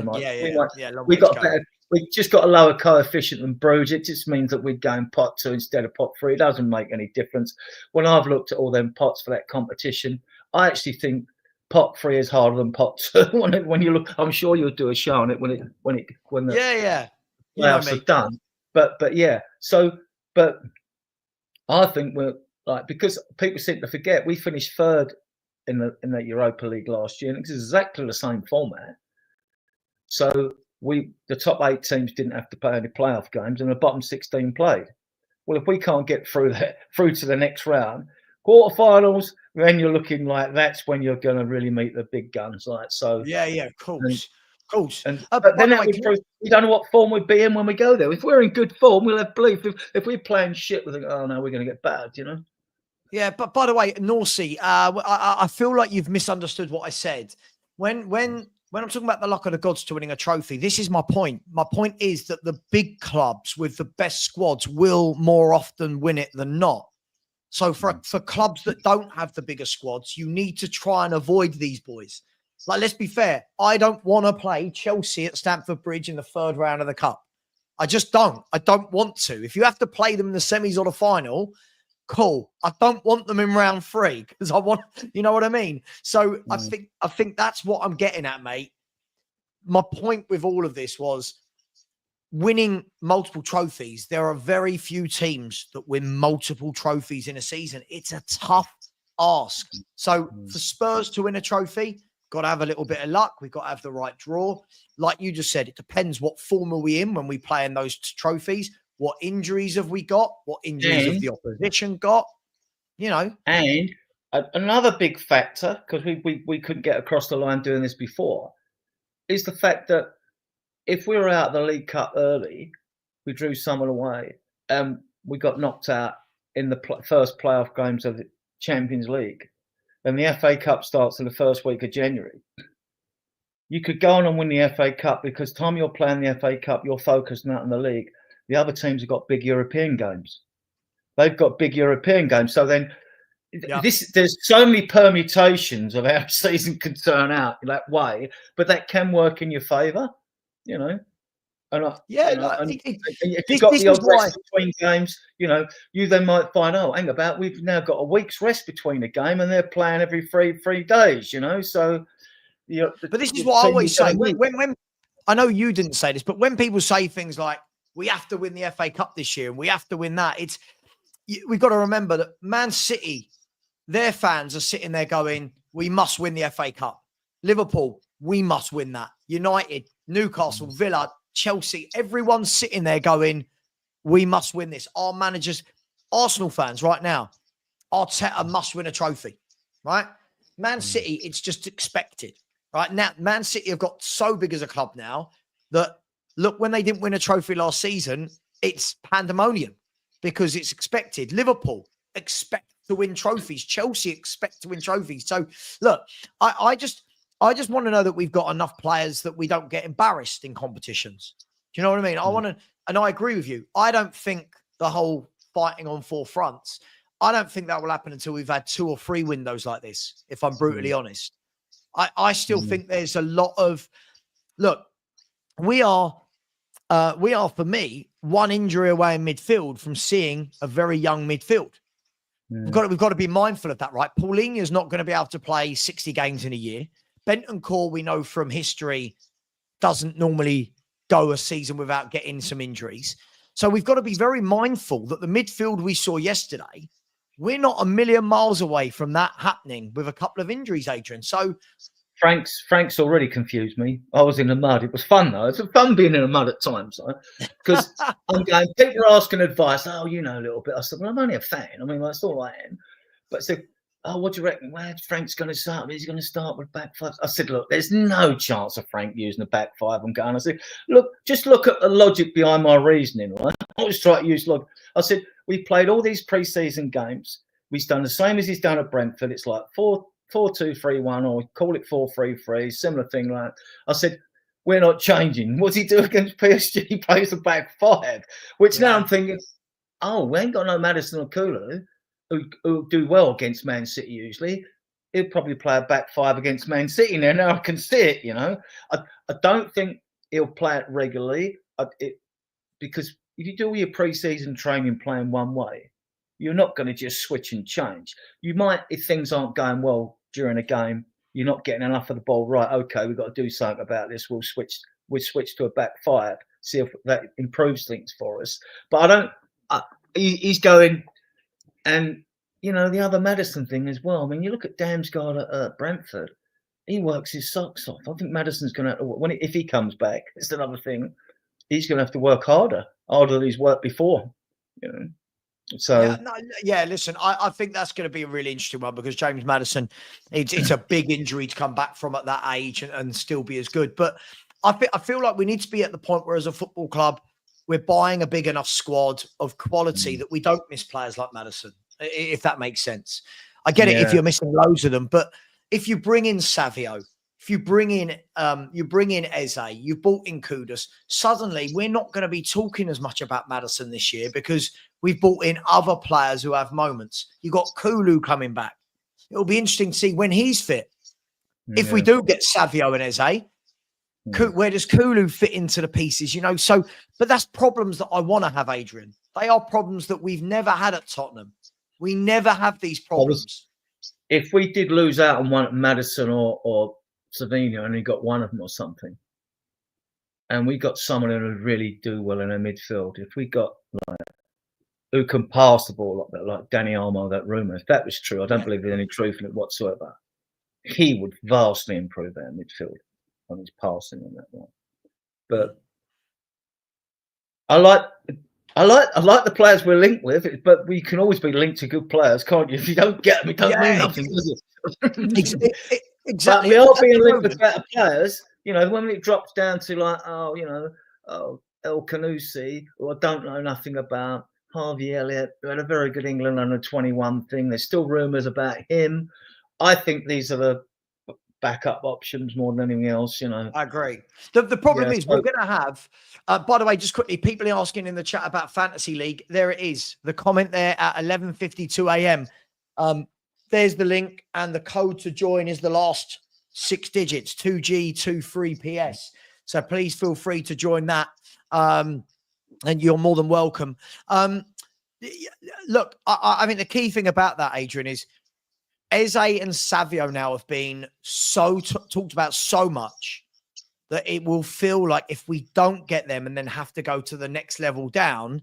we just got a lower coefficient than Bruges. It just means that we're going pot 2 instead of pot 3. It doesn't make any difference. When I've looked at all them pots for that competition, I actually think pot 3 is harder than pot 2. when you look, I'm sure you'll do a show on it when the playoffs are done. But yeah, but I think we're. Like, because people seem to forget, we finished 3rd in the Europa League last year, and it's exactly the same format. So the top 8 teams didn't have to play any playoff games, and the bottom 16 played. Well, if we can't get through to the next round, quarterfinals, then you're looking like that's when you're going to really meet the big guns. Like, so yeah, of course. But then we don't know what form we'd be in when we go there. If we're in good form, we'll have belief. If we're playing shit, we think, oh no, we're going to get bad, you know. Yeah, but by the way, Norsey, I feel like you've misunderstood what I said. When I'm talking about the luck of the gods to winning a trophy, this is my point. My point is that the big clubs with the best squads will more often win it than not. So for clubs that don't have the bigger squads, you need to try and avoid these boys. Like, let's be fair. I don't want to play Chelsea at Stamford Bridge in the 3rd round of the Cup. I just don't. I don't want to. If you have to play them in the semis or the final, cool. I don't want them in round 3 because I want, you know what I mean? So I think that's what I'm getting at, mate. My point with all of this was winning multiple trophies. There are very few teams that win multiple trophies in a season. It's a tough ask. So for Spurs to win a trophy, got to have a little bit of luck. We've got to have the right draw. Like you just said, it depends what form are we in when we play in those trophies. What injuries have we got? What injuries have the opposition got? You know. And another big factor, because we couldn't get across the line doing this before, is the fact that if we were out of the League Cup early, we drew someone away, and we got knocked out in the first playoff games of the Champions League, and the FA Cup starts in the first week of January. You could go on and win the FA Cup because time you're playing the FA Cup, you're focused not on the league. The other teams have got big European games. They've got big European games. So then there's so many permutations of how the season can turn out in that way, but that can work in your favour, you know. And if you've got the odd rest between games, you know, you then might find, oh, hang about, we've now got a week's rest between a game and they're playing every three days, you know. So, but this is what I always say. When I know you didn't say this, but when people say things like, we have to win the FA Cup this year and we have to win that, we've got to remember that Man City, their fans are sitting there going, we must win the FA Cup. Liverpool, we must win that. United, Newcastle, Villa, Chelsea, everyone's sitting there going, we must win this. Our managers, Arsenal fans right now, Arteta must win a trophy, right? Man City, it's just expected, right? Now, Man City have got so big as a club now that, look, when they didn't win a trophy last season, it's pandemonium because it's expected. Liverpool expect to win trophies. Chelsea expect to win trophies. So, look, I just want to know that we've got enough players that we don't get embarrassed in competitions. Do you know what I mean? I want to, and I agree with you. I don't think the whole fighting on 4 fronts, I don't think that will happen until we've had 2 or 3 windows like this, if I'm brutally honest. I still think there's a lot of, look, we are, for me, 1 injury away in midfield from seeing a very young midfield. We've got to be mindful of that, right? Paulinho is not going to be able to play 60 games in a year. Bentancur, we know from history, doesn't normally go a season without getting some injuries. So we've got to be very mindful that the midfield we saw yesterday, we're not a million miles away from that happening with a couple of injuries, Adrian. So Frank's already confused me. I was in the mud. It was fun though. It's fun being in the mud at times, because I'm going. People are asking advice. Oh, you know a little bit. I said, well, I'm only a fan. I mean, that's all I am. But I said, oh, what do you reckon? Where's Frank's going to start? He's going to start with back five. I said, look, there's no chance of Frank using the back five. I'm going. I said, look, just look at the logic behind my reasoning. Right? I always try to use logic. I said, we played all these pre-season games. We've done the same as he's done at Brentford. It's like 4-2-3-1, or we call it 4-3-3, similar thing like that. I said, we're not changing. What's he do against PSG? He plays the back five, which now I'm thinking, oh, we ain't got no Maddison or Kulu who do well against Man City usually. He'll probably play a back five against Man City now I can see it, you know. I don't think he'll play it regularly because if you do all your pre-season training playing one way, you're not going to just switch and change. You might, if things aren't going well during a game, you're not getting enough of the ball right. Okay, we've got to do something about this. We'll switch to a back five, see if that improves things for us. But I don't. He's going, and you know the other Maddison thing as well. I mean, you look at Damsgaard at Brentford. He works his socks off. I think Maddison's going to if he comes back. It's another thing. He's going to have to work harder than he's worked before. You know. So listen, I think that's going to be a really interesting one because James Maddison, it's a big injury to come back from at that age and still be as good. But I feel like we need to be at the point where, as a football club, we're buying a big enough squad of quality that we don't miss players like Maddison, if that makes sense. I get it if you're missing loads of them, but if you bring in Savio, if you bring in Eze, you bought in Kudus, suddenly we're not going to be talking as much about Maddison this year because we've bought in other players who have moments. You got Kulu coming back. It'll be interesting to see when he's fit. If we do get Savio and Eze, where does Kulu fit into the pieces? You know, so but that's problems that I want to have, Adrian. They are problems that we've never had at Tottenham. We never have these problems. If we did lose out on one Maddison or Savino and he got one of them or something, and we got someone who would really do well in our midfield, if we got who can pass the ball like Danny Almo, that rumour, if that was true, I don't believe there's any truth in it whatsoever, he would vastly improve our midfield on his passing and that one. But I like the players we're linked with, but we can always be linked to good players, can't you? If you don't get them, it don't mean nothing, does it? Exactly. But we are being linked with better players. You know, when it drops down to like, El Canusi, who I don't know nothing about, Harvey Elliott, who had a very good England under 21 thing. There's still rumours about him. I think these are the backup options more than anything else, you know. I agree. The problem is we're going to have, by the way, just quickly, people are asking in the chat about Fantasy League. There it is. The comment there at 11:52 a.m. There's the link, and the code to join is the last 6 digits, 2G23PS. So please feel free to join that. And you're more than welcome. Look, I mean, the key thing about that, Adrian, is Eze and Savio now have been so talked about so much that it will feel like if we don't get them and then have to go to the next level down,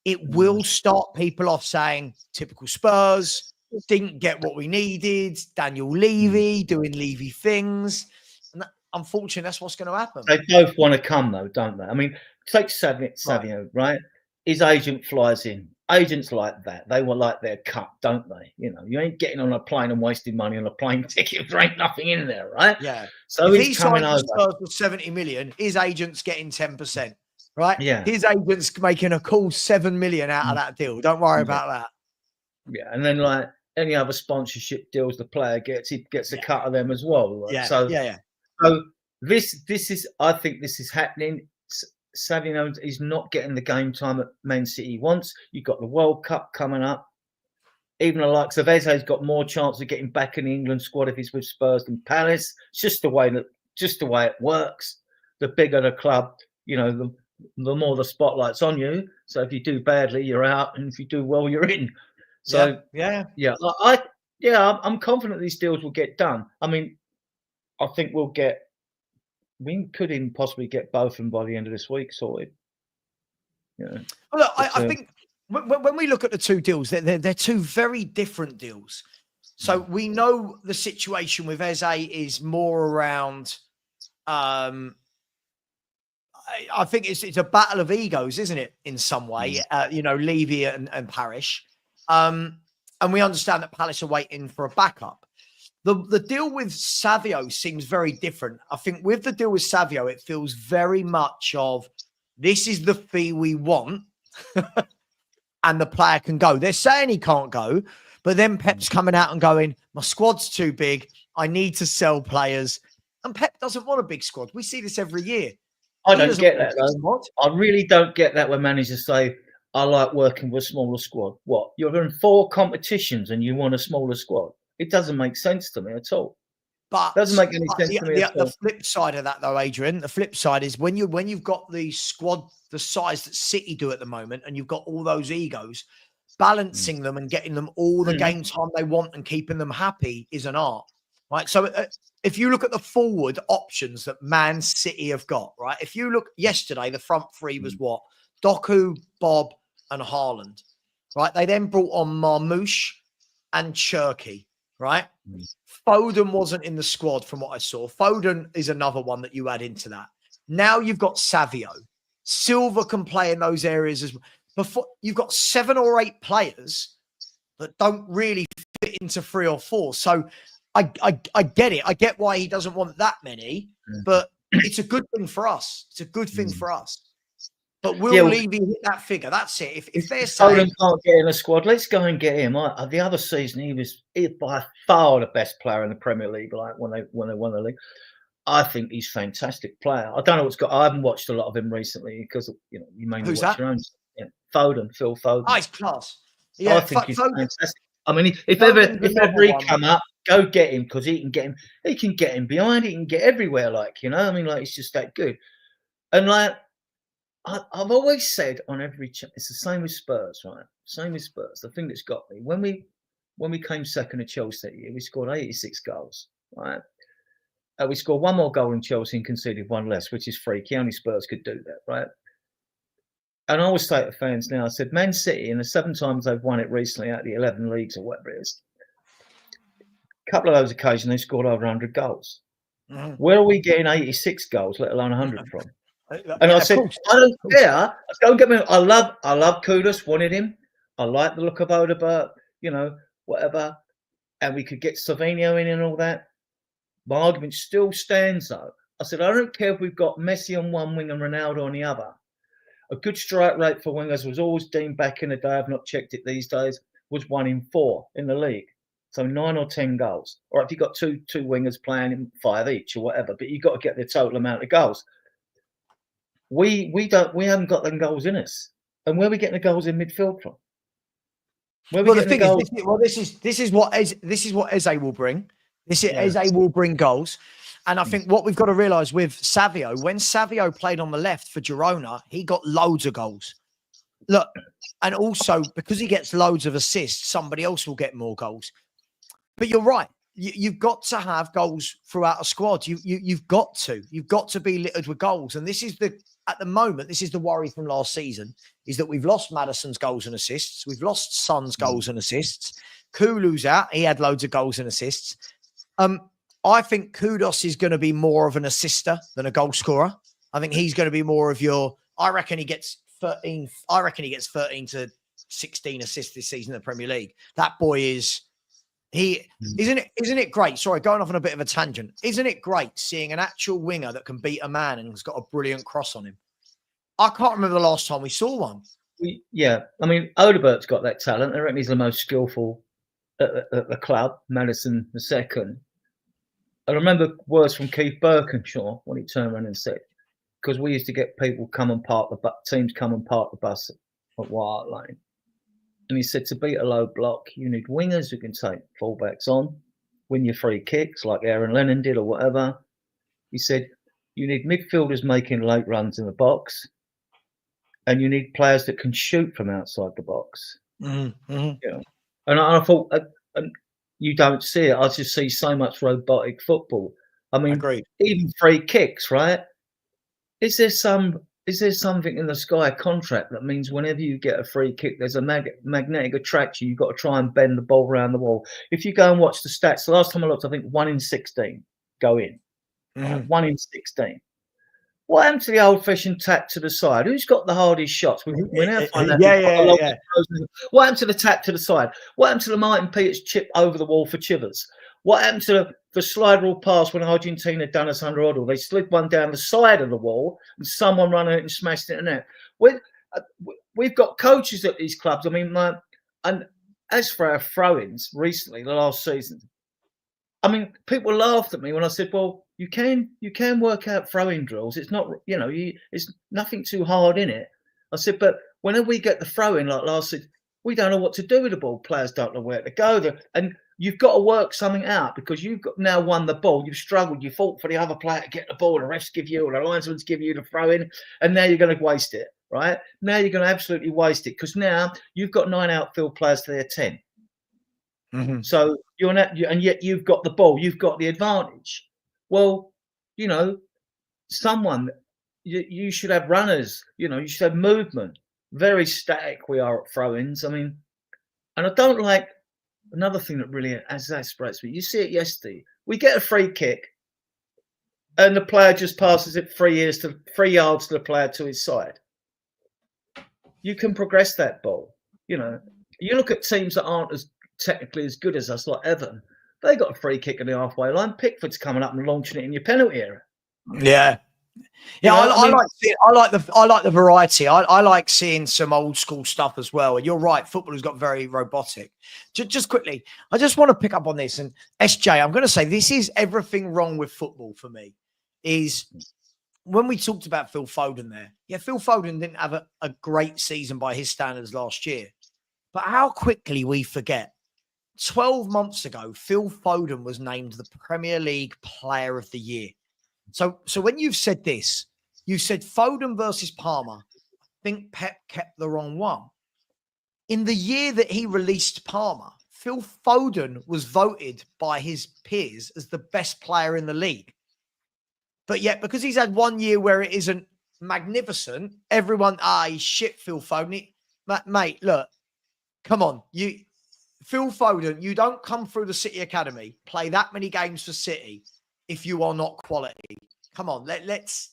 it will start people off saying, typical Spurs, didn't get what we needed, Daniel Levy doing Levy things. And unfortunately, that's what's going to happen. They both want to come, though, don't they? I mean, take Savio, right? His agent flies in. Agents like that. They want like their cut, don't they? You know, you ain't getting on a plane and wasting money on a plane ticket. There ain't nothing in there, right? Yeah. So if he's coming over. Spurs for 70 million, his agent's getting 10%, right? Yeah. His agent's making a cool 7 million out of that deal. Don't worry about that. Yeah, and then like any other sponsorship deals the player gets, he gets a cut of them as well. Right? Yeah. So this is, I think this is happening. Savino is not getting the game time that Man City wants. You've got the World Cup coming up. Even the likes of Eze's got more chance of getting back in the England squad if he's with Spurs than Palace. It's just the way it works. The bigger the club, you know, the more the spotlight's on you. So if you do badly, you're out, and if you do well, you're in. So I'm confident these deals will get done. I mean, I think we could even possibly get both of them by the end of this week sorted. Yeah. Well, look, I think when we look at the two deals, they're two very different deals. So we know the situation with Eze is more around. I think it's a battle of egos, isn't it? In some way, Levy and Parish, and we understand that Palace are waiting for a backup. The deal with Savio seems very different. I think with the deal with Savio, it feels very much of this is the fee we want, and the player can go. They're saying he can't go, but then Pep's coming out and going, my squad's too big. I need to sell players. And Pep doesn't want a big squad. We see this every year. I don't get that, though. I really don't get that when managers say, I like working with a smaller squad. What? You're in 4 competitions and you want a smaller squad? It doesn't make sense to me at all. But doesn't make any sense to me at all. The flip side of that, though, Adrian, the flip side is when you've got the squad the size that City do at the moment, and you've got all those egos, balancing them and getting them all the game time they want and keeping them happy is an art, right? So if you look at the forward options that Man City have got, right? If you look yesterday, the front three was what? Doku, Bob, and Haaland, right? They then brought on Marmoush and Cherky, right? Foden wasn't in the squad from what I saw. Foden is another one that you add into that. Now you've got Savio. Silva can play in those areas as well. Before, you've got 7 or 8 players that don't really fit into 3 or 4. So I get it. I get why he doesn't want that many, but it's a good thing for us. It's a good thing for us. But will Levy hit that figure? That's it. If they're saying Foden can't get in a squad, let's go and get him. The other season, he was by far the best player in the Premier League. Like when they won the league, I think he's a fantastic player. I don't know what's got. I haven't watched a lot of him recently because you mainly watch your own. Yeah, Foden, Phil Foden. Oh, he's class. Yeah, I think he's fantastic. I mean, if ever he come up, go get him because he can get him. He can get him behind. He can get everywhere. I mean, he's just that good. And I've always said on every it's the same with Spurs, right? Same with Spurs. The thing that's got me when we came second to Chelsea, we scored 86 goals, right? We scored 1 more goal in Chelsea and conceded 1 less, which is freaky. Only Spurs could do that, right? And I always say to fans now, I said, Man City, in the 7 times they've won it recently out of the 11 leagues or whatever it is, a couple of those occasions they scored over 100 goals. Where are we getting 86 goals, let alone 100 from? And I said, I don't care. Don't get me. I love Kudus. Wanted him. I like the look of Odegaard. Whatever. And we could get Savinho in and all that. My argument still stands though. I said, I don't care if we've got Messi on one wing and Ronaldo on the other. A good strike rate for wingers was always deemed back in the day. I've not checked it these days. Was 1 in 4 in the league. So 9 or 10 goals. Or if you've got two wingers playing 5 each or whatever, but you've got to get the total amount of goals. We haven't got them goals in us. And where are we getting the goals in midfield from? This is what Eze will bring. Eze will bring goals. And I think what we've got to realise with Savio, when Savio played on the left for Girona, he got loads of goals. Look, and also because he gets loads of assists, somebody else will get more goals. But you're right. You've got to have goals throughout a squad. You've got to be littered with goals. And at the moment, this is the worry from last season, is that we've lost Maddison's goals and assists. We've lost Son's goals and assists. Kulu's out. He had loads of goals and assists. I think Kudus is going to be more of an assister than a goal scorer. I think he's going to be more of I reckon he gets 13 to 16 assists this season in the Premier League. That boy isn't it great? Sorry, going off on a bit of a tangent. Isn't it great seeing an actual winger that can beat a man and has got a brilliant cross on him? I can't remember the last time we saw one. Yeah, I mean, Odegaard's got that talent. I reckon he's the most skillful at the club. Maddison the second. I remember words from Keith Birkinshaw when he turned around and said, because we used to get people teams come and park the bus at White Lane. And he said, to beat a low block, you need wingers who can take fullbacks on, win your free kicks like Aaron Lennon did or whatever. He said, you need midfielders making late runs in the box, and you need players that can shoot from outside the box. And I thought, you don't see it. I just see so much robotic football. I mean, even free kicks, right? Is there some is there something in the Sky contract that means whenever you get a free kick, there's a magnetic attraction? You've got to try and bend the ball around the wall. If you go and watch the stats, the last time I looked, I think 1 in 16 go in. Right? 1 in 16. What happened to the old-fashioned tap to the side? Who's got the hardest shots? We now find out. Yeah. What happened to the tap to the side? What happened to the Martin Peters chip over the wall for Chivers? What happened to the slide rule pass when Argentina done us under Oddle? They slid one down the side of the wall and someone ran it and smashed it in there. We've got coaches at these clubs. I mean, and as for our throw-ins recently, the last season, I mean, people laughed at me when I said, well, you can work out throwing drills. It's not, it's nothing too hard in it. I said, but whenever we get the throw-in like last season, we don't know what to do with the ball. Players don't know where to go. And you've got to work something out because you've now won the ball. You've struggled. You fought for the other player to get the ball. The refs give you, or the linesman's give you the throw-in, and now you're going to waste it, right? Now you're going to absolutely waste it because now you've got 9 outfield players to their 10. Mm-hmm. So you're not, and yet you've got the ball, you've got the advantage. Well, someone you should have runners. You should have movement. Very static we are at throw-ins. I mean, and I don't like another thing that really exasperates me. You see it yesterday. We get a free kick, and the player just passes it 3 yards to the player to his side. You can progress that ball. You look at teams that aren't as technically as good as us, like Everton. They got a free kick in the halfway line. Pickford's coming up and launching it in your penalty area. Yeah. I like the variety. I like seeing some old school stuff as well. And you're right, football has got very robotic. Just quickly, I just want to pick up on this. And SJ, I'm going to say this is everything wrong with football for me. Is when we talked about Phil Foden there. Yeah, Phil Foden didn't have a great season by his standards last year. But how quickly we forget. 12 months ago, Phil Foden was named the Premier League Player of the Year. So when you've said this, you said Foden versus Palmer. I think Pep kept the wrong one. In the year that he released Palmer, Phil Foden was voted by his peers as the best player in the league. But yet, because he's had 1 year where it isn't magnificent, everyone, he's shit, Phil Foden. Mate, look, come on. Phil Foden, you don't come through the City Academy, play that many games for City if you are not quality. Come on, let's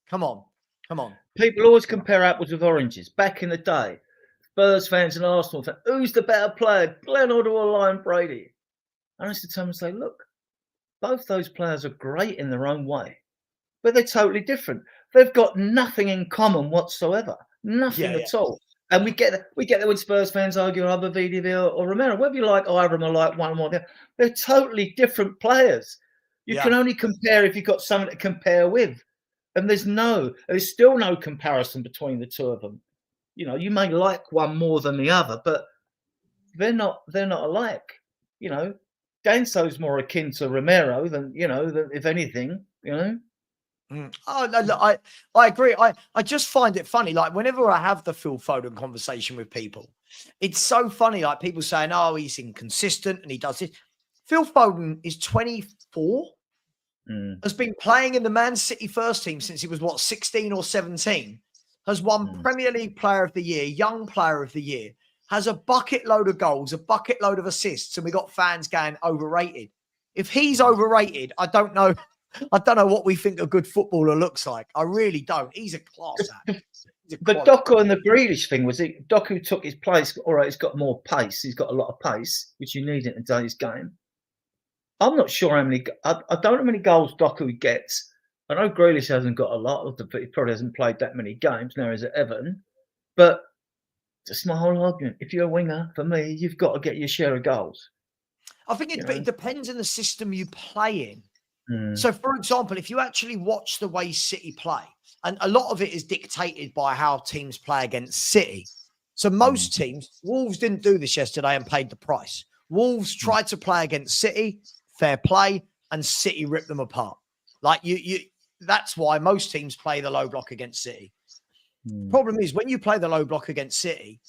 come on. People always compare apples with oranges. Back in the day, Spurs fans and Arsenal fans, who's the better player, Glenn or Lion Brady? And I used to tell them and say, look, both those players are great in their own way, but they're totally different. They've got nothing in common whatsoever, nothing at all. And we get that when Spurs fans argue either VDV or Romero, whether you like either of them or like one or the other, they're totally different players. You can only compare if you've got something to compare with. And there's still no comparison between the two of them. You may like one more than the other, but they're not alike. Danso's more akin to Romero than if anything, Oh, no, look, I agree. I just find it funny. Like whenever I have the Phil Foden conversation with people, it's so funny. Like people saying, "Oh, he's inconsistent and he does this." Phil Foden is 24. Has been playing in the Man City first team since he was 16 or 17. Has won Premier League Player of the Year, Young Player of the Year. Has a bucket load of goals, a bucket load of assists, and we got fans going overrated. If he's overrated, I don't know what we think a good footballer looks like. I really don't. He's a class act. The Doku and the Grealish thing was it. Doku took his place. All right, he's got more pace. He's got a lot of pace, which you need in today's game. I'm not sure how many. I don't know how many goals Doku gets. I know Grealish hasn't got a lot. He probably hasn't played that many games now as at Everton. But that's my whole argument. If you're a winger, for me, you've got to get your share of goals. I think it depends on the system you play in. So, for example, if you actually watch the way City play, and a lot of it is dictated by how teams play against City. So most teams, Wolves didn't do this yesterday and paid the price. Wolves tried to play against City, fair play, and City ripped them apart. Like that's why most teams play the low block against City. Problem is, when you play the low block against City,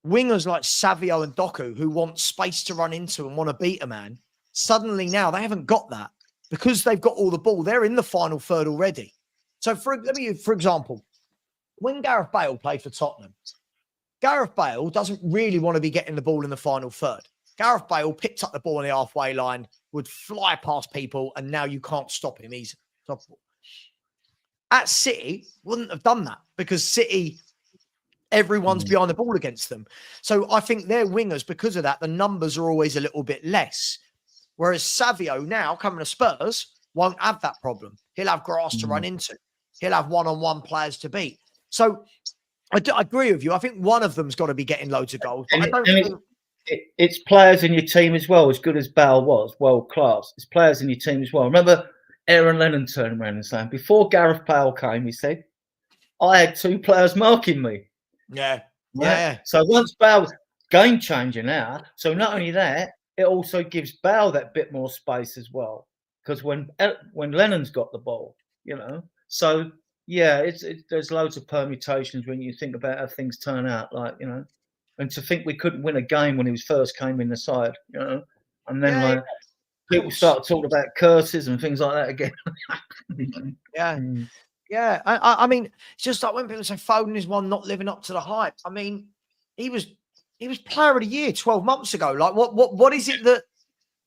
wingers like Savio and Doku, who want space to run into and want to beat a man, suddenly now they haven't got that. Because they've got all the ball, they're in the final third already. So, for example, when Gareth Bale played for Tottenham, Gareth Bale doesn't really want to be getting the ball in the final third. Gareth Bale picked up the ball on the halfway line, would fly past people, and now you can't stop him. He's unstoppable. At City, wouldn't have done that because City, everyone's behind the ball against them. So I think their wingers, because of that, the numbers are always a little bit less. Whereas Savio now, coming to Spurs, won't have that problem. He'll have grass to run into. He'll have one-on-one players to beat. So I agree with you. I think one of them's got to be getting loads of goals. But I don't think... It's players in your team as well, as good as Bale was, world class. It's players in your team as well. Remember Aaron Lennon turning around and saying, before Gareth Bale came, he said, I had 2 players marking me. Yeah. Right? Yeah. So once Bale, game changer now. So not only that, it also gives Bale that bit more space as well. Because when Lennon's got the ball, So yeah, there's loads of permutations when you think about how things turn out, and to think we couldn't win a game when he was first came in the side, and then people start talking about curses and things like that again. Yeah. I mean, it's just like when people say Foden is one not living up to the hype. I mean, he was player of the year 12 months ago. Like, what is it that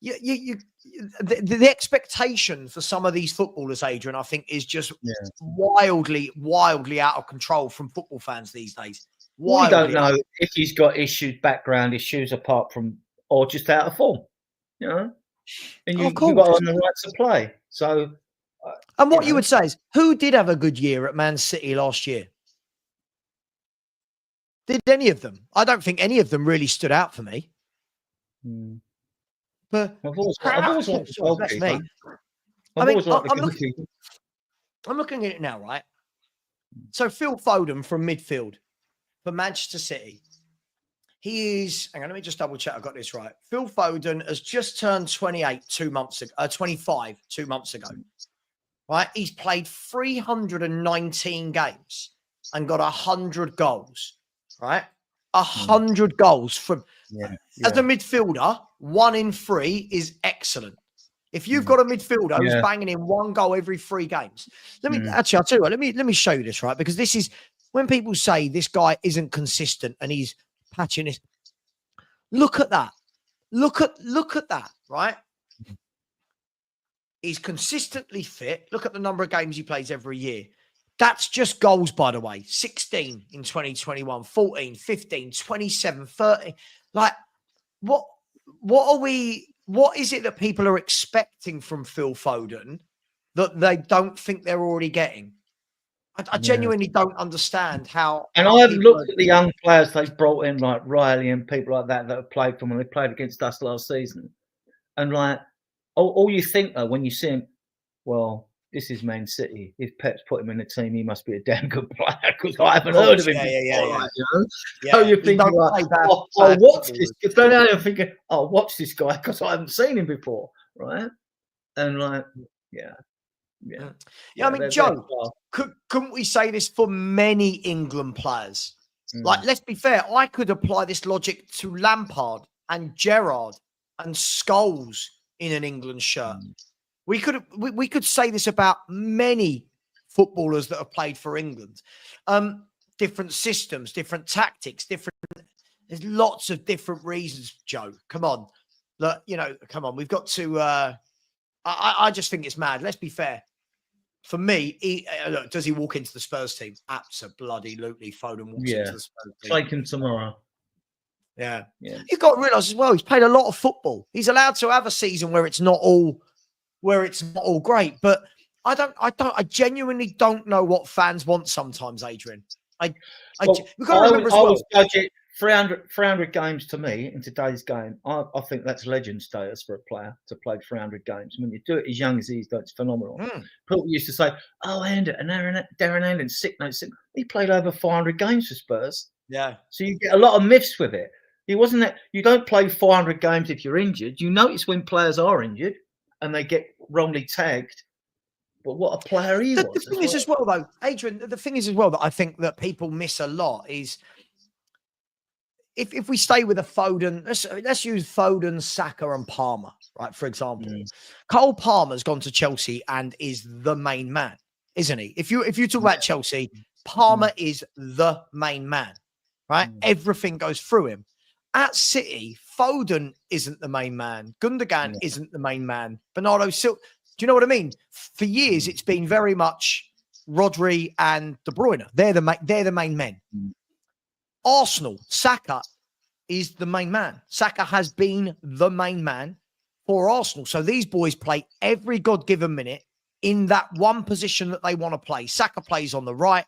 the expectation for some of these footballers, Adrian, I think is just wildly out of control from football fans these days. We don't know if he's got background issues apart from, or just out of form, and you've got on the right to play. So, and what you would say is, who did have a good year at Man City last year? Did any of them? I don't think any of them really stood out for me. But I've always liked the that's me. I'm looking at it now, right? So Phil Foden from midfield for Manchester City. He is, hang on, let me just double check I got this right. Phil Foden has just turned 25 2 months ago. Right? He's played 319 games and got 100 goals. Right? 100 goals from as a midfielder, 1 in 3 is excellent. If you've got a midfielder who's banging in 1 goal every 3 games, actually, I'll tell you what, let me show you this, right? Because this is when people say this guy isn't consistent and he's patching this. Look at that. Look at that, right? He's consistently fit. Look at the number of games he plays every year. That's just goals, by the way. 16 in 2021, 14, 15, 27, 30. Like, what is it that people are expecting from Phil Foden that they don't think they're already getting? I genuinely don't understand how. And I've looked at the young players they've brought in, like Riley and people like that have played for them. They played against us last season. And like, all you think though, when you see him, well, this is Man City. If Pep's put him in the team, he must be a damn good player because I haven't heard of him before. So you're thinking, like, watch this. I'm thinking, watch this guy because I haven't seen him before, right? And like, I mean, Joe, couldn't we say this for many England players? Like, let's be fair. I could apply this logic to Lampard and Gerrard and Scholes in an England shirt. We could say this about many footballers that have played for England. Different systems, different tactics, there's lots of different reasons, Joe. Come on. Look, come on. We've got to, I just think it's mad. Let's be fair. For me, look, does he walk into the Spurs team? Absolutely. Foden walks into the Spurs team. Take him tomorrow. Yeah. You've got to realise as well, he's played a lot of football. He's allowed to have a season where it's not all great. But I genuinely don't know what fans want sometimes, Adrian. We've got to remember as well. Budget 300 games to me in today's game. I think that's legend status for a player to play 300 games. When you do it as young as he's done, it's phenomenal. People used to say, Darren Anderson, sick note. He played over 400 games for Spurs. Yeah. So you get a lot of myths with it. It wasn't that you don't play 400 games if you're injured. You notice when players are injured and they get wrongly tagged. But what a player he was. The thing is as well, though, Adrian, the thing is as well that I think that people miss a lot is if we stay with a Foden, let's use Foden, Saka and Palmer, right, for example. Cole Palmer's gone to Chelsea and is the main man, isn't he? If you talk about Chelsea, Palmer is the main man, right? Everything goes through him. At City, Foden isn't the main man. Gundogan isn't the main man. Bernardo Silva. Do you know what I mean? For years, it's been very much Rodri and De Bruyne. They're the main men. Arsenal, Saka is the main man. Saka has been the main man for Arsenal. So these boys play every God-given minute in that one position that they want to play. Saka plays on the right.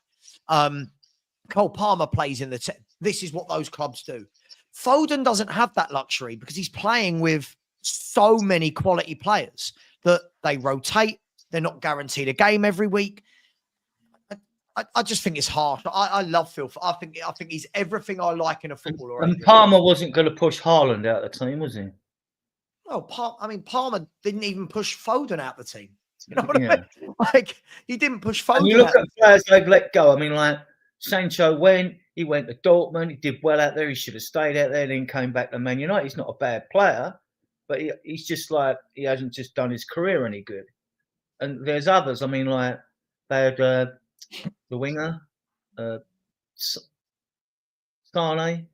Cole Palmer plays in the... This is what those clubs do. Foden doesn't have that luxury because he's playing with so many quality players that they rotate. They're not guaranteed a game every week. I just think it's harsh. I love Phil. I think he's everything I like in a footballer. And Palmer wasn't going to push Haaland out of the team, was he? Well, Palmer didn't even push Foden out the team. You know what I mean? Like, he didn't push Foden. And you look at players they've let go. I mean, like Sancho he went to Dortmund. He did well out there. He should have stayed out there. Then came back to Man United. He's not a bad player, but he's just like, he hasn't just done his career any good. And there's others. I mean, like they had the winger, Sane.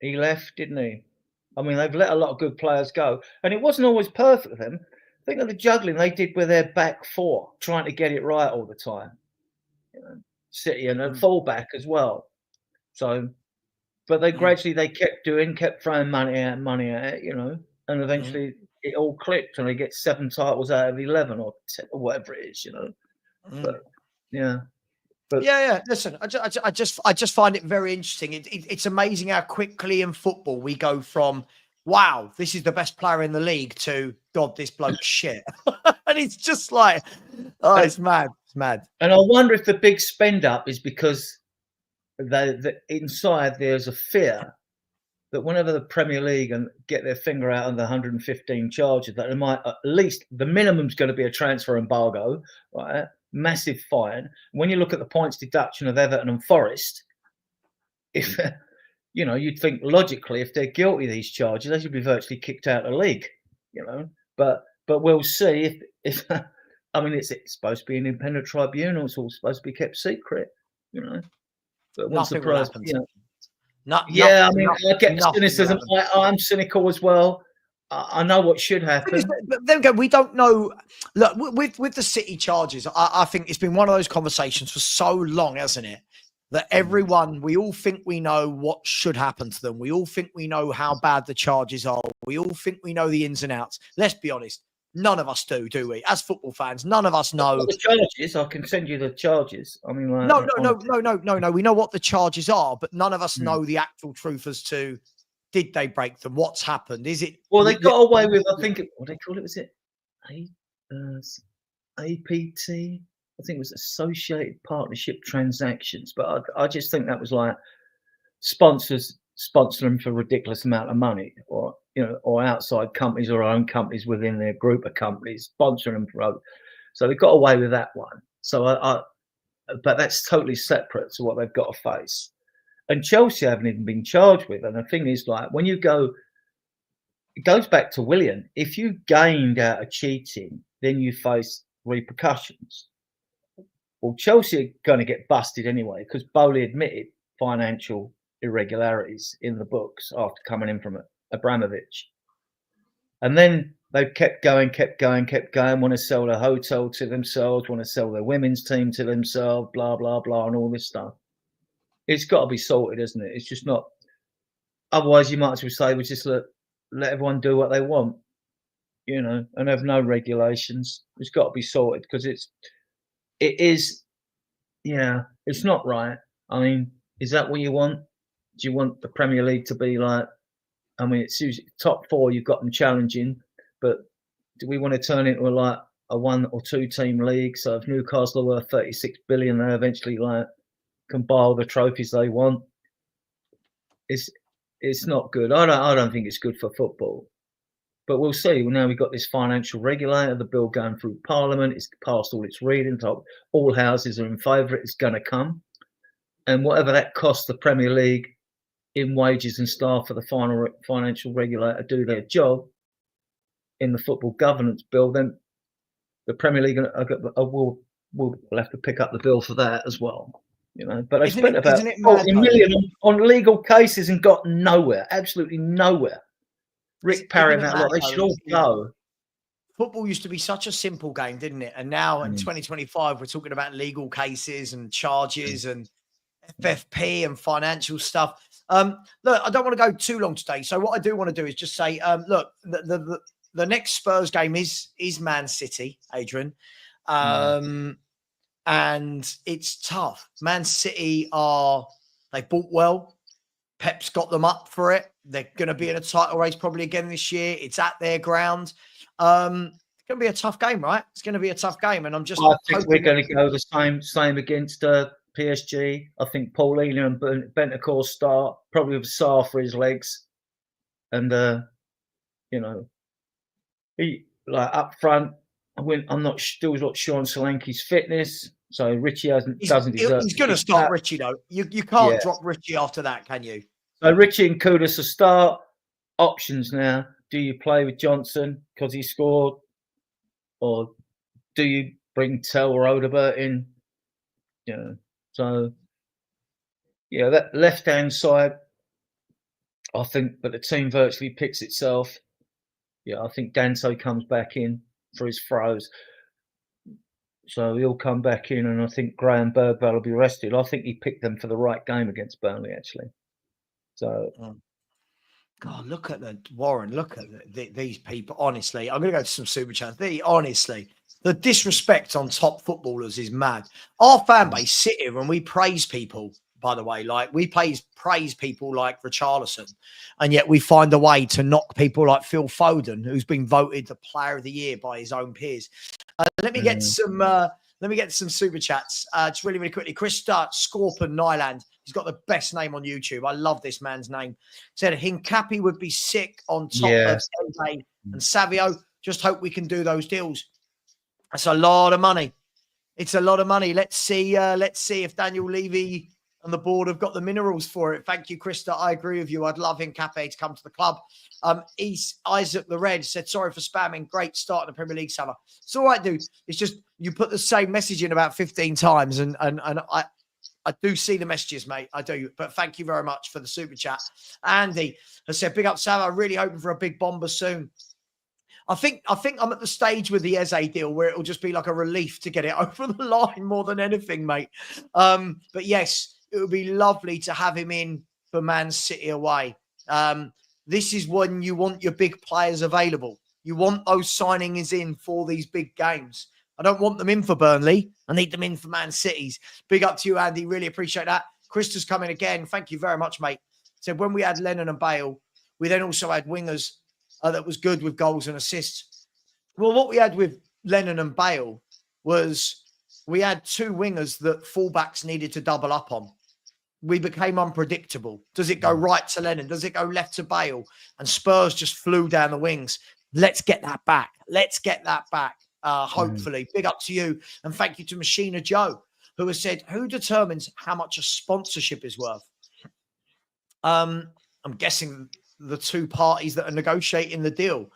He left, didn't he? I mean, they've let a lot of good players go, and it wasn't always perfect for them. Think of the juggling they did with their back four, trying to get it right all the time. You know, City and a fullback as well. So, but they gradually kept throwing money out, you know, and eventually it all clicked, and they get 7 titles out of 11 or 10, or whatever it is, you know. But yeah. But yeah. Listen, I just find it very interesting. It's amazing how quickly in football we go from, wow, this is the best player in the league, to, God, this bloke's shit. And it's just like, oh, it's mad. It's mad. And I wonder if the big spend up is because inside there's a fear that whenever the Premier League and get their finger out on the 115 charges, that they might, at least the minimum's going to be a transfer embargo, right? Massive fine. When you look at the points deduction of Everton and Forest, if you know, you'd think logically, if they're guilty of these charges, they should be virtually kicked out of the league. You know, but we'll see if I mean, it's supposed to be an independent tribunal. It's all supposed to be kept secret. You know, but one surprise. You know, I mean, I get cynicism. I'm cynical as well. I know what should happen. But then again, we don't know. Look, with the City charges, I think it's been one of those conversations for so long, hasn't it? That we all think we know what should happen to them. We all think we know how bad the charges are. We all think we know the ins and outs. Let's be honest. None of us do we? As football fans, none of us know. The charges, I can send you the charges. I mean, like, no. We know what the charges are, but none of us know the actual truth as to, did they break them? What's happened? Is it? Well, they got away with, I think, what they call it? Was it APT? I think it was Associated Partnership Transactions. But I just think that was like sponsors sponsor them for a ridiculous amount of money, or or outside companies or own companies within their group of companies sponsoring them for. So they got away with that one. So but that's totally separate to what they've got to face. And Chelsea haven't even been charged with. And the thing is, like, when you go, it goes back to Willian. If you gained out of cheating, then you face repercussions. Well, Chelsea are going to get busted anyway, because Bowley admitted financial irregularities in the books after coming in from Abramovich. And then they kept going, want to sell their hotel to themselves, want to sell their women's team to themselves, blah, blah, blah, and all this stuff. It's got to be sorted, isn't it? It's just not. Otherwise, you might as well say, we just let everyone do what they want, and have no regulations. It's got to be sorted, because it is, it's not right. I mean, is that what you want? Do you want the Premier League to be like, I mean, it's usually top four, you've got them challenging, but do we want to turn it into like a 1 or 2 team league? So if Newcastle are worth 36 billion, they eventually can buy all the trophies they want. It's not good. I don't think it's good for football. But we'll see. Now we've got this financial regulator, the bill going through Parliament. It's passed all its reading. All houses are in favour. It's going to come. And whatever that costs the Premier League in wages and staff for the financial regulator do their job in the football governance bill, then the Premier League will have to pick up the bill for that as well. But they spent about isn't it mad, 40 million on legal cases and got nowhere, absolutely nowhere. Rick Parry and that lot, they should all go. Football used to be such a simple game, didn't it? And now in 2025, we're talking about legal cases and charges and FFP and financial stuff. Look, I don't want to go too long today. So what I do want to do is just say, look, the next Spurs game is Man City, Adrian. And it's tough. Man City they bought well. Pep's got them up for it. They're going to be in a title race probably again this year. It's at their ground. It's going to be a tough game, right? It's going to be a tough game. And I think we're going to go the same against PSG. I think Paulinho and Bentancur start, probably with Sarr for his legs. And, he up front, I'm not still not sure on Solanke's fitness. So Richie doesn't deserve. He's going to start Richie though. You can't drop Richie after that, can you? So Richie and Kudus will start. Options now. Do you play with Johnson because he scored, or do you bring Tell or Odebert in? So that left hand side, I think, but the team virtually picks itself. I think Dante comes back in for his throws. So he'll come back in, and I think Graham Bergvall will be rested. I think he picked them for the right game against Burnley, actually. So, God, look at Warren. Look at these people. Honestly, I'm going to go to some super chats. Honestly, the disrespect on top footballers is mad. Our fan base sit here and we praise people. By the way, like we praise people like Richarlison, and yet we find a way to knock people like Phil Foden, who's been voted the Player of the Year by his own peers. Let me get some super chats. Just really, really quickly. Chris Scorpion Nyland. He's got the best name on YouTube. I love this man's name. Said Hincapi would be sick on top of Savva and Savio. Just hope we can do those deals. That's a lot of money. It's a lot of money. Let's see if Daniel Levy and the board have got the minerals for it. Thank you, Krista. I agree with you. I'd love Hincapi to come to the club. Isaac the Red said, sorry for spamming. Great start in the Premier League summer. It's all right, dude. It's just you put the same message in about 15 times, and I do see the messages, mate. I do. But thank you very much for the super chat. Andy has said, big up, Savva. Really hoping for a big bomber soon. I think I'm at the stage with the Eze deal where it'll just be like a relief to get it over the line more than anything, mate. But yes, it would be lovely to have him in for Man City away. This is when you want your big players available. You want those signings in for these big games. I don't want them in for Burnley. I need them in for Man City's. Big up to you, Andy. Really appreciate that. Krista's coming again. Thank you very much, mate. So when we had Lennon and Bale, we then also had wingers that was good with goals and assists. Well, what we had with Lennon and Bale was we had two wingers that fullbacks needed to double up on. We became unpredictable. Does it go right to Lennon? Does it go left to Bale? And Spurs just flew down the wings. Let's get that back. Let's get that back. Hopefully. Big up to you. And thank you to Machina Joe, who has said, who determines how much a sponsorship is worth? I'm guessing the two parties that are negotiating the deal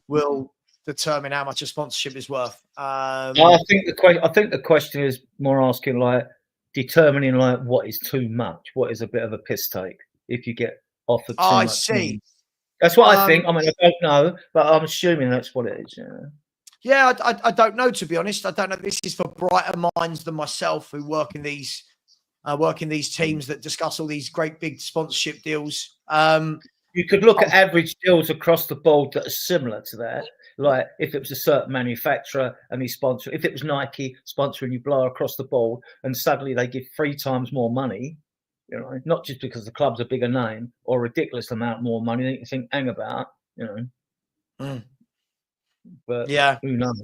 will determine how much a sponsorship is worth. I think the question is more asking like determining like what is too much, what is a bit of a piss take if you get offered too much. I see. Money. That's what I think. I mean, I don't know, but I'm assuming that's what it is. Yeah, I don't know, to be honest. I don't know. This is for brighter minds than myself who work in these teams that discuss all these great big sponsorship deals. You could look at average deals across the board that are similar to that. Like if it was a certain manufacturer and he sponsor, if it was Nike sponsoring you blow across the board and suddenly they give 3 times more money, not just because the club's a bigger name or a ridiculous amount more money than you think, hang about, But yeah, who knows?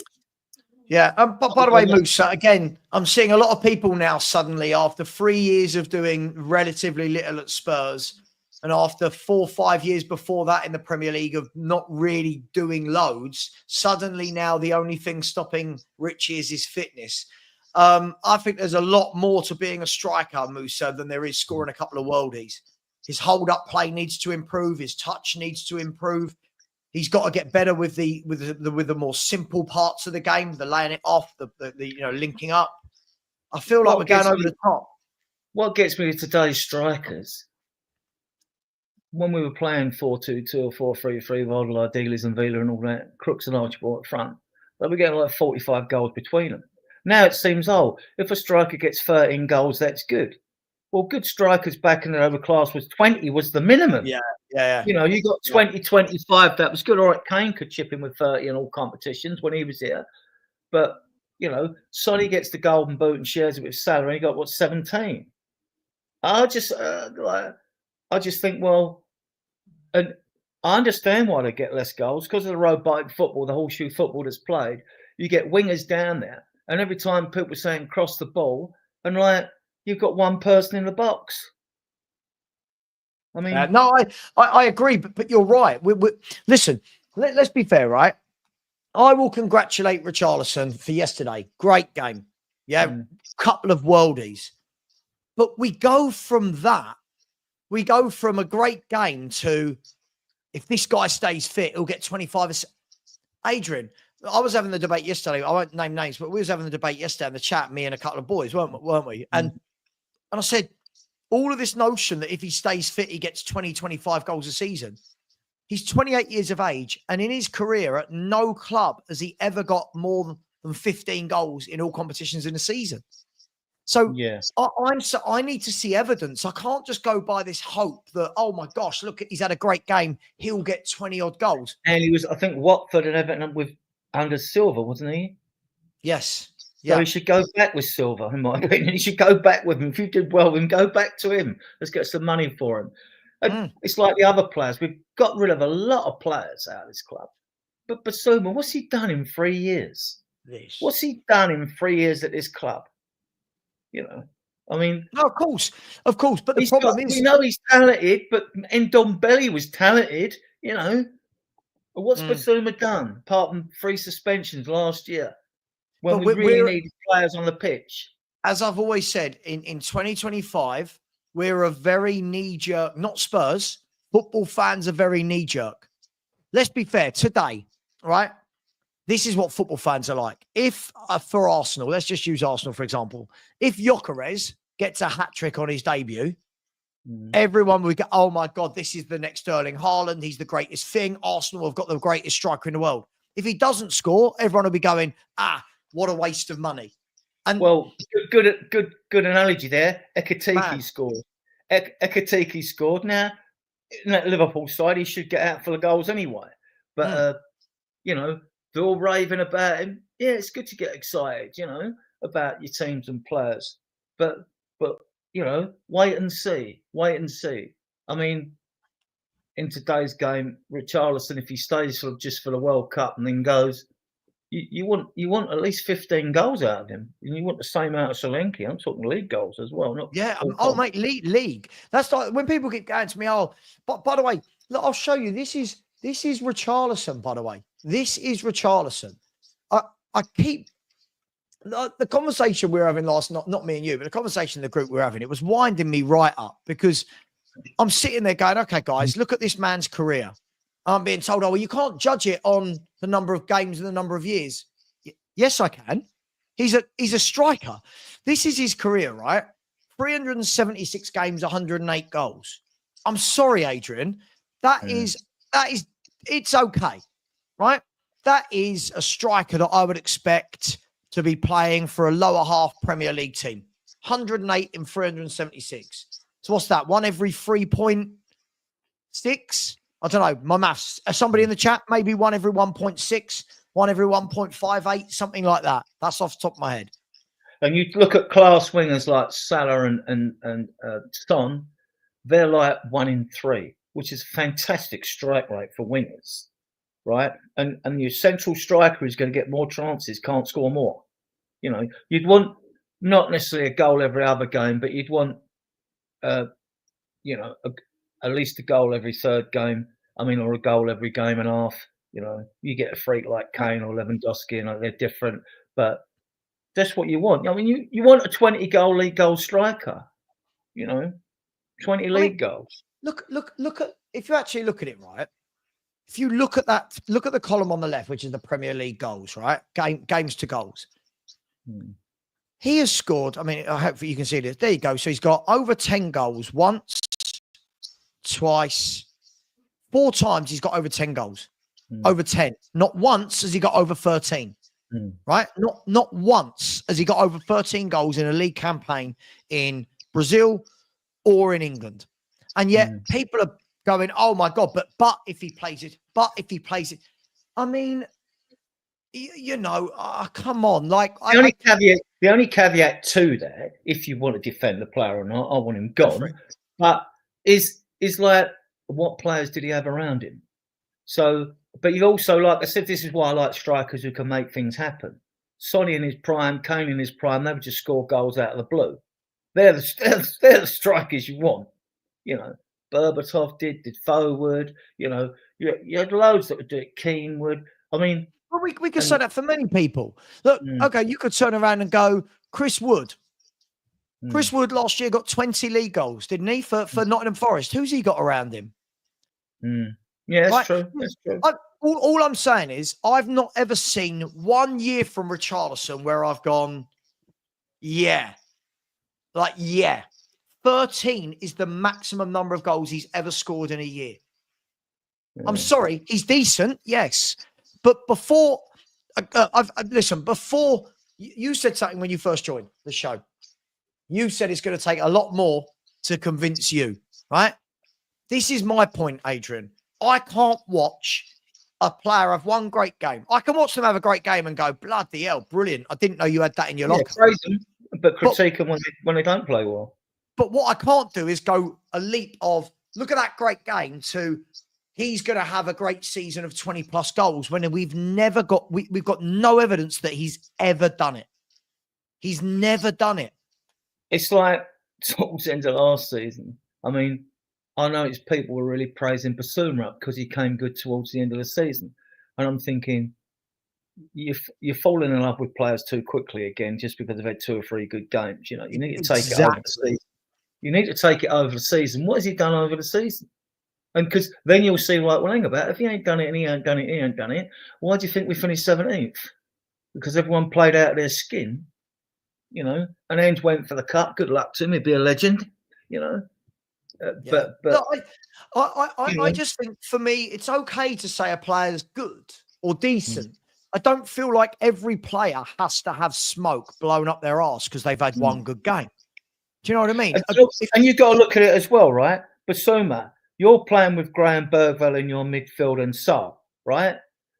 Yeah. But by the way, Moose, again, I'm seeing a lot of people now suddenly after 3 years of doing relatively little at Spurs and after 4 or 5 years before that in the Premier League of not really doing loads, suddenly now the only thing stopping Richie is his fitness. I think there's a lot more to being a striker, Musa, than there is scoring a couple of worldies. His hold-up play needs to improve. His touch needs to improve. He's got to get better with the more simple parts of the game, the laying it off, the linking up. I feel like we're going over the top. what gets me with today's strikers, when we were playing 4-2-2 or 4-3-3 with old Dealers and Villa and all that, Crooks and Archibald up front, they were getting like 45 goals between them. Now it seems, if a striker gets 13 goals, that's good. Well, good strikers back in the overclass was 20 was the minimum. Yeah. You know, you got 20, 25, that was good. All right, Kane could chip in with 30 in all competitions when he was here. But, you know, Sonny gets the golden boot and shares it with Salah, and he got, 17? I just think, well, and I understand why they get less goals because of the robotic football, the horseshoe football that's played. You get wingers down there, and every time people are saying cross the ball, and like you've got one person in the box. I mean, no, I agree, but you're right. Listen, let's be fair, right? I will congratulate Richarlison for yesterday. Great game. Yeah, couple of worldies. But we go from that. We go from a great game to, if this guy stays fit, he'll get 25. Adrian, I was having the debate yesterday. I won't name names, but we was having the debate yesterday in the chat, me and a couple of boys, weren't we? And I said, all of this notion that if he stays fit, he gets 20, 25 goals a season. He's 28 years of age, and in his career at no club has he ever got more than 15 goals in all competitions in a season. So I need to see evidence. I can't just go by this hope that, oh my gosh, look, he's had a great game, he'll get 20 odd goals. And he was, I think, Watford and Everton with under Silva, wasn't he? Yes. So he should go back with Silva, in my opinion. He should go back with him. If you did well with him, go back to him. Let's get some money for him. And it's like the other players. We've got rid of a lot of players out of this club. But Basuma, what's he done in 3 years? What's he done in 3 years at this club? You know, I mean, no, of course. But the problem is, we know he's talented, but Ndombele was talented. You know, what's Basuma done apart from 3 suspensions last year when we really needed players on the pitch? As I've always said, in 2025, we're a very knee-jerk. Not Spurs. Football fans are very knee-jerk. Let's be fair. Today, right? This is what football fans are like. If, for Arsenal, let's just use Arsenal, for example. If Gyökeres gets a hat-trick on his debut, everyone will go, oh, my God, this is the next Erling Haaland. He's the greatest thing. Arsenal have got the greatest striker in the world. If he doesn't score, everyone will be going, what a waste of money. And well, good analogy there. Ekitike scored. Ekitike scored. Now, in that Liverpool side, he should get out full of goals anyway. But, you know, they're all raving about him. Yeah, it's good to get excited, you know, about your teams and players. But you know, wait and see. I mean, in today's game, Richarlison, if he stays just for the World Cup and then goes, you want at least 15 goals out of him. And you want the same out of Solanke. I'm talking league goals as well. Mate, league. That's like when people get going to me. But by the way, look, I'll show you. This is Richarlison, by the way. This is Richarlison. I keep the conversation we were having last, not me and you, but the conversation in the group we were having, it was winding me right up because I'm sitting there going, okay, guys, look at this man's career. I'm being told, oh, well, you can't judge it on the number of games and the number of years. Yes, I can. He's a striker. This is his career, right? 376 games, 108 goals. I'm sorry, Adrian. It's okay, right? That is a striker that I would expect to be playing for a lower half Premier League team. 108 in 376. So what's that? One every 3.6? I don't know. My maths. Somebody in the chat, maybe one every 1.6, one every 1.58, something like that. That's off the top of my head. And you look at class wingers like Salah and Son, they're like 1 in 3, which is a fantastic strike rate for wingers, right? And your central striker is going to get more chances, can't score more. You know, you'd want not necessarily a goal every other game, but you'd want, you know, at least a goal every third game. I mean, or a goal every game and a half. You know, you get a freak like Kane or Lewandowski, and they're different, but that's what you want. I mean, you want a 20-goal league goal striker. You know, 20 league goals. Look at, if you actually look at it, right? If you look at that, look at the column on the left, which is the Premier League goals, right? Games to goals. He has scored. I mean, I hope you can see this. There you go. So he's got over 10 goals once, twice, 4 times. He's got over 10 goals. Over 10. Not once has he got over 13. Right? Not once has he got over 13 goals in a league campaign in Brazil or in England. And yet people are going, oh my God, but if he plays it, I mean, you know, come on. Like the only caveat to that, if you want to defend the player or not, I want him gone. But is like, what players did he have around him? So, but you also, like I said, this is why I like strikers who can make things happen. Sonny in his prime, Kane in his prime, they would just score goals out of the blue. They're the strikers you want. You know, Berbatov did forward. You know, you had loads that would do it. Keane would. I mean, well, we could say that for many people. Look, okay, you could turn around and go, Chris Wood. Chris Wood last year got 20 league goals, didn't he? For Nottingham Forest. Who's he got around him? Yeah, that's true. That's true. All I'm saying is I've not ever seen 1 year from Richarlison where I've gone, yeah. 13 is the maximum number of goals he's ever scored in a year. I'm sorry, he's decent, yes. But before, before you said something when you first joined the show. You said it's going to take a lot more to convince you, right? This is my point, Adrian. I can't watch a player have one great game. I can watch them have a great game and go, bloody hell, brilliant. I didn't know you had that in your locker. Praise them, but critique them when they don't play well. But what I can't do is go a leap of, look at that great game, to he's going to have a great season of 20 plus goals when we've got no evidence that he's ever done it. He's never done it. It's like towards the end of last season. I mean, I noticed people were really praising Basuma because he came good towards the end of the season. And I'm thinking, you're falling in love with players too quickly again just because they've had 2 or 3 good games. You know, you need to take it over the season. You need to take it over the season. What has he done over the season? And because then you'll see, like, well, hang about, if he ain't done it and he ain't done it, why do you think we finished 17th? Because everyone played out of their skin, you know, and Ange went for the cup. Good luck to him. He'd be a legend, you know. But I just think, for me, it's okay to say a player's good or decent. I don't feel like every player has to have smoke blown up their arse because they've had one good game. Do you know what I mean? And you've got to look at it as well, right? Basuma, you're playing with Graham Bergvall in your midfield and Saul, right?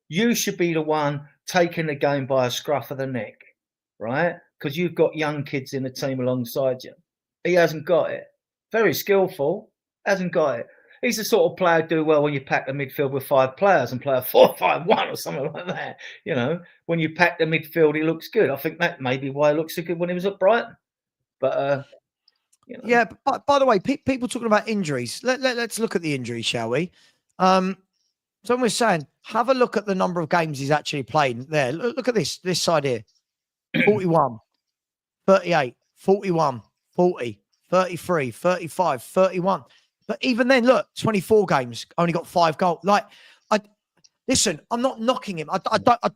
You should be the one taking the game by a scruff of the neck, right? Because you've got young kids in the team alongside you. He hasn't got it. Very skillful, hasn't got it. He's the sort of player do well when you pack the midfield with 5 players and play a 4-5-1 or something like that. You know, when you pack the midfield, he looks good. I think that may be why he looks so good when he was at Brighton. But you know. Yeah, but by the way, people talking about injuries. Let's look at the injuries, shall we? So we're saying, have a look at the number of games he's actually played there. Look at this side here. 41, 38, 41, 40, 33, 35, 31. But even then, look, 24 games, only got 5 goals. Like, listen, I'm not knocking him. I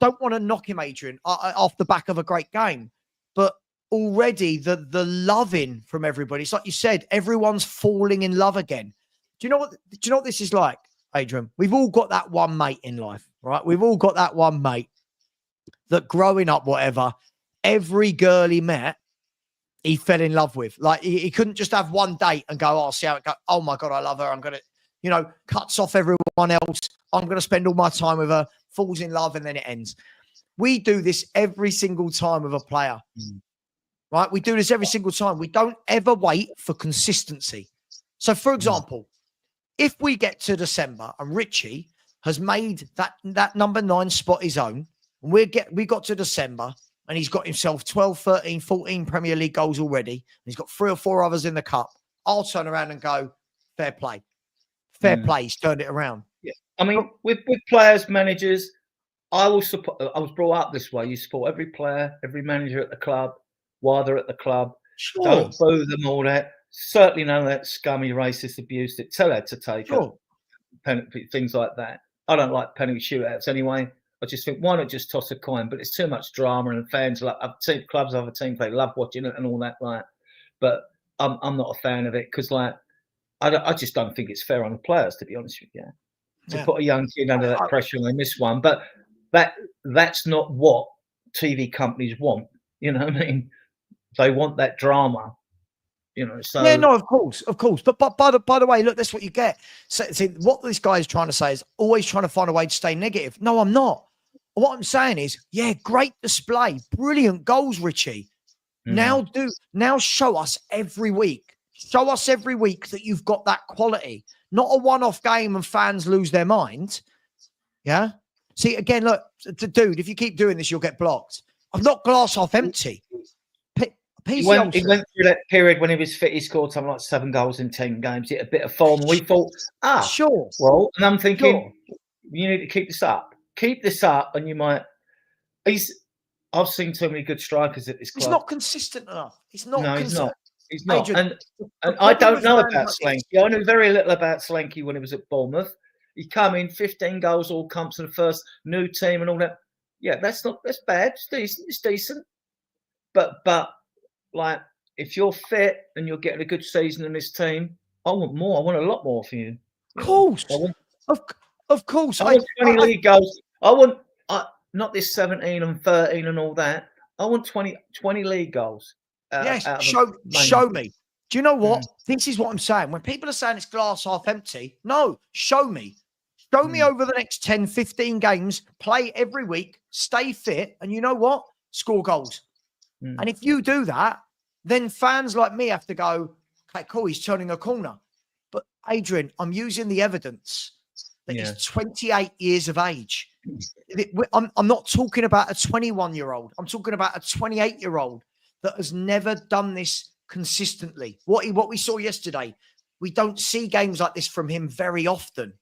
don't want to knock him, Adrian, off the back of a great game. But already the loving from everybody, it's like you said, everyone's falling in love again. Do you know what this is like, Adrian? We've all got that one mate in life, right? We've all got that one mate that growing up, whatever, every girl he met, he fell in love with. Like, he couldn't just have one date and go, oh, see how it goes. Oh my God, I love her. I'm going to, you know, cuts off everyone else. I'm going to spend all my time with her, falls in love, and then it ends. We do this every single time with a player, right? We do this every single time. We don't ever wait for consistency. So, for example, if we get to December and Richie has made that number 9 spot his own, and we got to December and he's got himself 12, 13, 14 Premier League goals already, and he's got 3 or 4 others in the cup, I'll turn around and go, fair play. Fair play. He's turned it around. Yeah. I mean, with players, managers, I will support. I was brought up this way. You support every player, every manager at the club while they're at the club. Sure. Don't boo them, all that. Certainly none of that scummy racist abuse that Tel had to take. Sure. Things like that. I don't like penalty shootouts anyway. I just think, why not just toss a coin? But it's too much drama, and fans like clubs, other teams, they love watching it and all that. Like, but I'm not a fan of it because, like, I just don't think it's fair on the players, to be honest with you, to put a young kid under that pressure and they miss one. But that's not what TV companies want. You know what I mean? They want that drama. You know, so yeah, no, of course. But by the way, look, that's what you get. So, see, what this guy is trying to say is always trying to find a way to stay negative. No, I'm not. What I'm saying is, yeah, great display, brilliant goals, Richie. Now show us every week. Show us every week that you've got that quality, not a one-off game and fans lose their mind. Yeah. See, again, look, dude, if you keep doing this, you'll get blocked. I'm not glass half empty. He went through that period when he was fit. He scored something like 7 goals in 10 games. Hit a bit of form. We thought, sure. Well, and I'm thinking, you need to keep this up. Keep this up, and you might. I've seen too many good strikers at this club. He's not consistent enough. He's not. No, he's not. He's not. Adrian, and I don't know about Slanky. I knew very little about Slanky when he was at Bournemouth. He come in, 15 goals, all comps in the first, new team and all that. Yeah, that's bad. It's decent. But like, if you're fit and you're getting a good season in this team, I want more. I want a lot more for you. Of course. Of course. I want 20 league goals. I want not this 17 and 13 and all that. I want 20 league goals. Yes, show me. Do you know what? This is what I'm saying. When people are saying it's glass half empty, no, show me. Show me over the next 10, 15 games, play every week, stay fit, and you know what? Score goals. And if you do that, then fans like me have to go, okay, cool, he's turning a corner. But Adrian, I'm using the evidence that he's 28 years of age. I'm not talking about a 21-year-old. I'm talking about a 28-year-old that has never done this consistently. What we saw yesterday, we don't see games like this from him very often.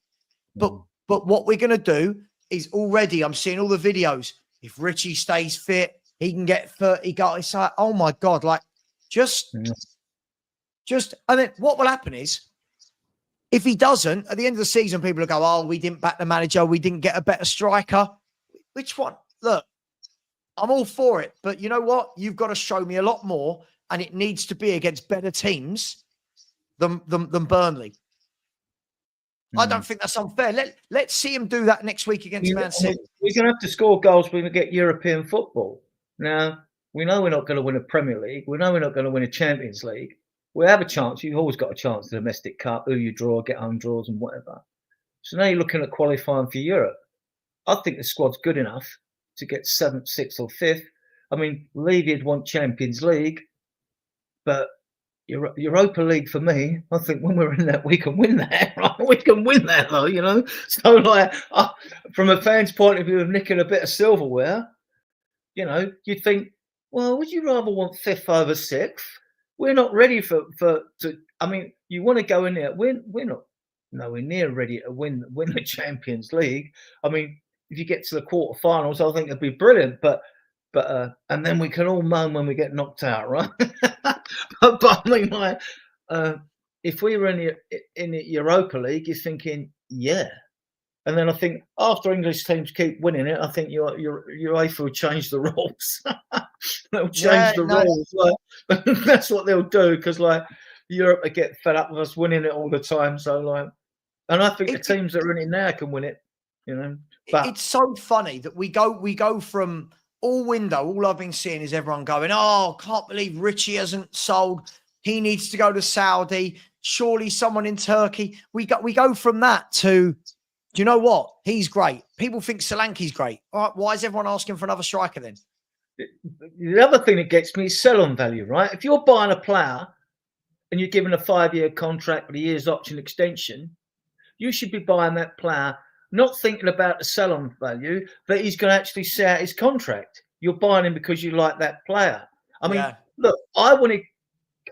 But what we're going to do is already, I'm seeing all the videos. If Richie stays fit, he can get 30 goals. It's like, oh my God, like just, and then what will happen is, if he doesn't, at the end of the season, people will go, oh, we didn't back the manager. We didn't get a better striker. Which one? Look, I'm all for it. But you know what? You've got to show me a lot more. And it needs to be against better teams than Burnley. I don't think that's unfair. Let's see him do that next week against Man City. We're going to have to score goals when we get European football. Now, we know we're not going to win a Premier League. We know we're not going to win a Champions League. We have a chance. You've always got a chance. The domestic cup, who you draw, get home draws and whatever. So now you're looking at qualifying for Europe. I think the squad's good enough to get 7th, 6th or 5th. I mean, Levy'd want Champions League, but Europa League for me, I think when we're in that, we can win that, right? We can win that, though, you know? So, like, from a fan's point of view of nicking a bit of silverware, you know, you'd think, well, would you rather want 5th over 6th? We're not ready to. I mean, you want to go in there. We're not nowhere near ready to win the Champions League. I mean, if you get to the quarterfinals, I think it'd be brilliant. But and then we can all moan when we get knocked out, right? but I mean, like, if we were in the Europa League, you're thinking, yeah. And then I think after English teams keep winning it, I think your UEFA will change the rules. They'll change the rules. Like, that's what they'll do, because like Europe will get fed up with us winning it all the time. So like, and I think the teams that are in it now can win it. You know, but it's so funny that we go from all window. All I've been seeing is everyone going, "Oh, can't believe Richie hasn't sold. He needs to go to Saudi. Surely someone in Turkey." We go from that to, do you know what? He's great. People think Solanke's great. All right, why is everyone asking for another striker then? The other thing that gets me is sell-on value, right? If you're buying a player and you're given a 5-year contract with a year's option extension, you should be buying that player not thinking about the sell-on value, that he's going to actually see out his contract. You're buying him because you like that player. I mean, look, I wanted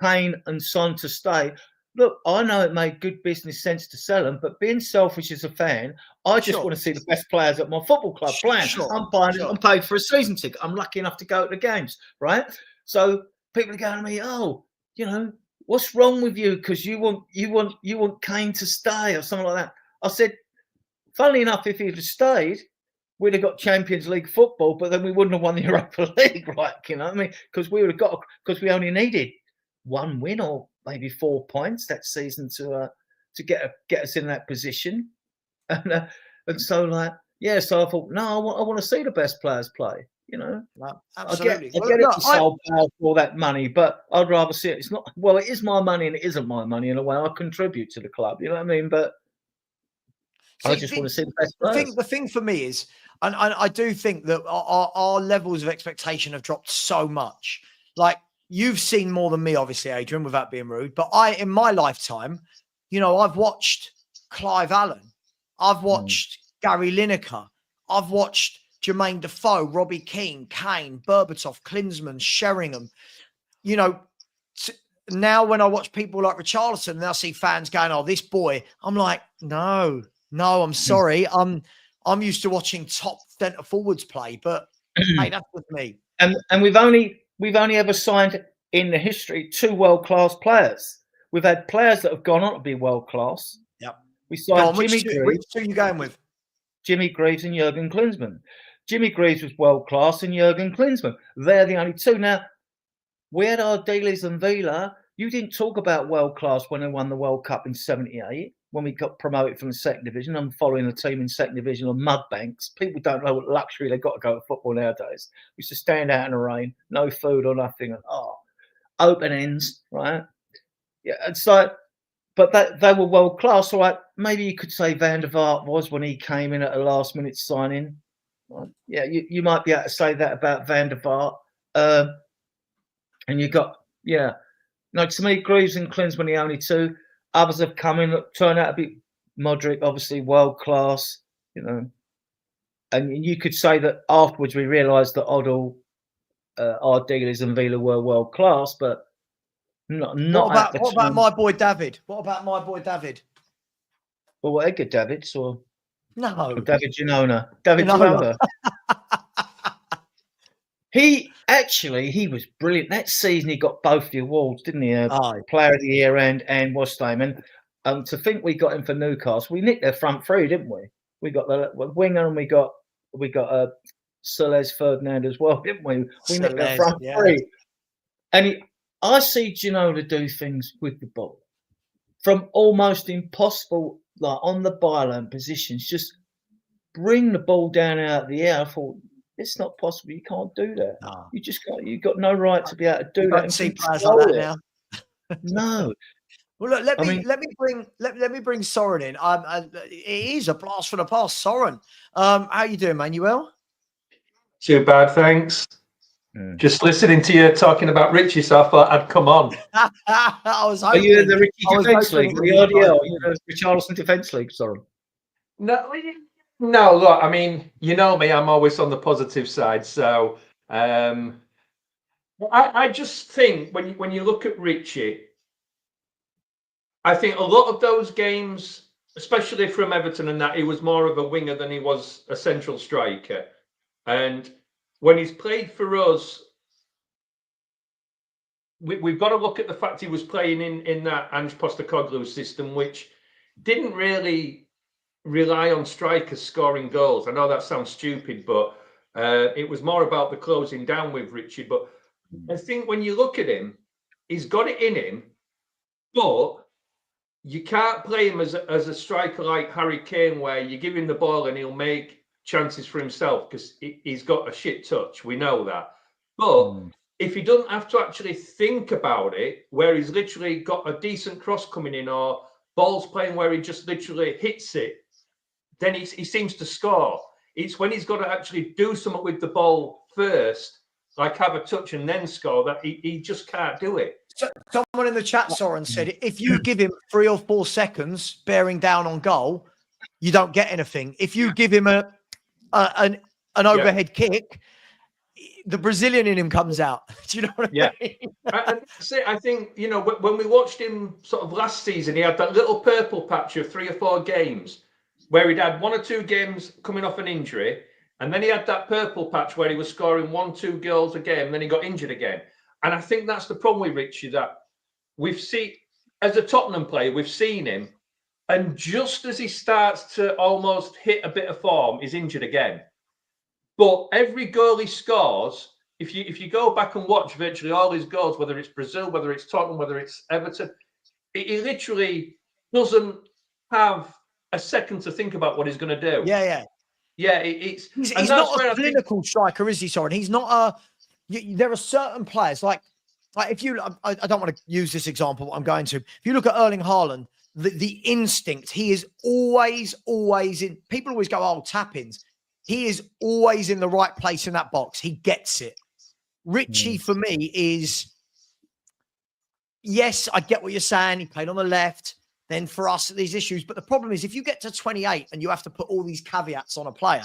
Kane and Son to stay. Look, I know it made good business sense to sell them, but being selfish as a fan, I just want to see the best players at my football club playing. I'm buying it. I'm paid for a season ticket. I'm lucky enough to go to the games, right? So people are going to me, oh, you know, what's wrong with you? Because you want Kane to stay or something like that. I said, funnily enough, if he'd have stayed, we'd have got Champions League football, but then we wouldn't have won the Europa League, right? You know what I mean? Because we would have got, because we only needed one win or maybe 4 points that season to get us in that position. And so like, yeah, so I thought, no, I want to see the best players play. You know, No, absolutely. I get it. You sold for all that money, but I'd rather see it. It's not, well, it is my money and it isn't my money in a way. I contribute to the club. You know what I mean? But I just want to see the best players. The thing for me is, and I do think that our levels of expectation have dropped so much. Like, you've seen more than me, obviously, Adrian, without being rude. But in my lifetime, you know, I've watched Clive Allen. I've watched Gary Lineker. I've watched Jermaine Defoe, Robbie Keane, Kane, Berbatov, Klinsmann, Sheringham. You know, now when I watch people like Richarlison and I see fans going, oh, this boy, I'm like, no, I'm sorry. I'm used to watching top centre forwards play, but hey, that's with me. And we've only ever signed in the history 2 world-class players. We've had players that have gone on to be world-class. Yep. We signed Which two are you going with? Jimmy Greaves and Jurgen Klinsmann. Jimmy Greaves was world-class and Jurgen Klinsmann. They're the only 2. Now, we had our Dealers and Villa. You didn't talk about world-class when they won the World Cup in '78, when we got promoted from the 2nd division. I'm following the team in 2nd division on mud banks. People don't know what luxury they've got to go to football nowadays. We used to stand out in the rain, no food or nothing. Open ends, right? Yeah, it's like, but they were world class. So like, maybe you could say Van der Vaart was when he came in at a last minute signing. Right? Yeah, you might be able to say that about Van der Vaart. And you got, to me, Greaves and Klinsmann the only 2. Others have come in, turned out to be Modric, obviously world class, you know. And you could say that afterwards we realised that Odell, our Dealers and Villa were world class, but not what about my boy David? What about my boy David? Well, what, Edgar Davids or no? Or David Ginola. David Ginola. He was brilliant. That season he got both the awards, didn't he? Player of the Year and what's name. And to think we got him for Newcastle, we nicked their front 3, didn't we? We got the winger and we got Soles Ferdinand as well, didn't we? We nicked their front 3. And I see Ginola do things with the ball from almost impossible, like on the byline positions, just bring the ball down out of the air. I thought, it's not possible. You can't do that. No. You've got no right to be able to do that. Don't see players like that now. No. Well, look, let me bring Soren in. It is a blast from the past, Soren. How you doing, man? You well? Too bad, thanks. Just listening to you talking about Richie, so I thought I'd come on. I was hoping. Are you in the Richie Defence League? The RDL? You know, the Richarlison Defence League, Soren? No, look, I mean, you know me, I'm always on the positive side. So I just think when you look at Richie, I think a lot of those games, especially from Everton and that, he was more of a winger than he was a central striker. And when he's played for us, we've got to look at the fact he was playing in that Ange-Postecoglou system, which didn't really rely on strikers scoring goals. I know that sounds stupid, but it was more about the closing down with Richie. But I think when you look at him, he's got it in him, but you can't play him as a striker like Harry Kane, where you give him the ball and he'll make chances for himself because he's got a shit touch. We know that. But if he doesn't have to actually think about it, where he's literally got a decent cross coming in or balls playing where he just literally hits it, then he seems to score. It's when he's got to actually do something with the ball first, like have a touch and then score, that he just can't do it. So, someone in the chat, Soren, said if you give him 3 or 4 seconds bearing down on goal, you don't get anything. If you give him an overhead kick, the Brazilian in him comes out. Do you know what I mean? I think, you know, when we watched him sort of last season, he had that little purple patch of 3 or 4 games where he'd had 1 or 2 games coming off an injury, and then he had that purple patch where he was scoring 1-2 goals a game, and then he got injured again. And I think that's the problem with Richie, that we've seen, as a Tottenham player, we've seen him, and just as he starts to almost hit a bit of form, he's injured again. But every goal he scores, if you go back and watch virtually all his goals, whether it's Brazil, whether it's Tottenham, whether it's Everton, he literally doesn't have a second to think about what he's going to do. Yeah. It's he's not a clinical striker, is he, Soren? He's not a. There are certain players like if you. I don't want to use this example, but I'm going to. If you look at Erling Haaland, the instinct, he is always in. People always go, "Oh, tap-ins." He is always in the right place in that box. He gets it. Richie, for me, is. Yes, I get what you're saying. He played on the left. Then for us, these issues. But the problem is, if you get to 28 and you have to put all these caveats on a player,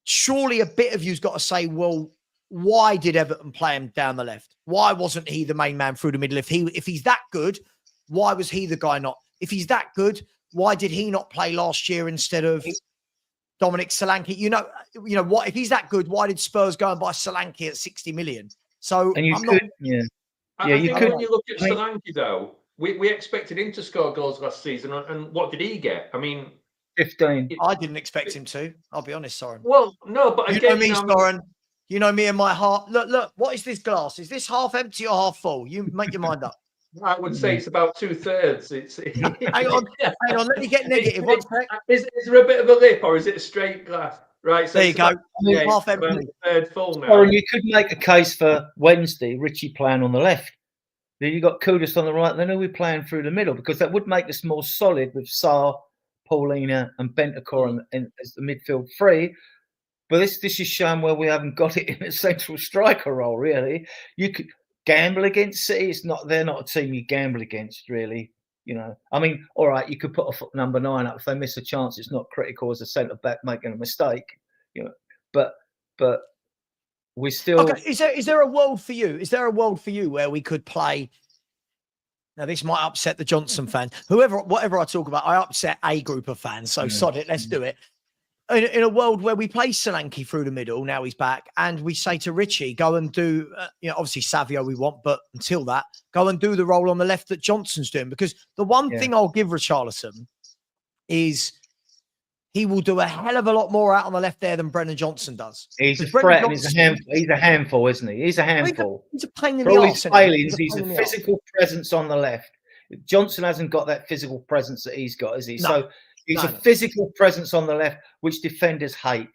surely a bit of you's got to say, well, why did Everton play him down the left? Why wasn't he the main man through the middle? If he's that good, why was he the guy not? If he's that good, why did he not play last year instead of Dominic Solanke? You know what? If he's that good, why did Spurs go and buy Solanke at 60 million? So and you I'm could, not. I think when you look at Solanke, though, we expected him to score goals last season, and what did he get? I mean, 15. I didn't expect him to. I'll be honest, Soren. Well, no, but again, you know me, Soren. You know me and my heart. Look. What is this glass? Is this half empty or half full? You make your mind up. I would say it's about 2/3. It's hang on. Let me get negative. Is there a bit of a lip, or is it a straight glass? Right. So there you go. Half empty. Third full now. Or you could make a case for Wednesday, Richie playing on the left. Then you got Kudus on the right. Then who are we playing through the middle? Because that would make us more solid with Sarr, Paulina, and Bentancur as the midfield three. But this is showing where we haven't got it in a central striker role. Really, you could gamble against City. They're not a team you gamble against, really. I mean, all right, you could put a number 9 up if they miss a chance. It's not critical as a centre back making a mistake, But we still. Okay. Is there a world for you? Is there a world for you where we could play? Now this might upset the Johnson fan. Whatever I talk about, I upset a group of fans. So sod it. Let's do it. In a world where we play Solanke through the middle, now he's back, and we say to Richie, go and do, obviously Savio we want, but until that, go and do the role on the left that Johnson's doing. Because the one thing I'll give Richarlison is he will do a hell of a lot more out on the left there than Brennan Johnson does. He's a threat and he's a handful, isn't he? He's a handful. He's a pain in For the all arse. his failings, he's a physical presence on the left. Johnson hasn't got that physical presence that he's got, is he? No. So he's a physical presence on the left, which defenders hate.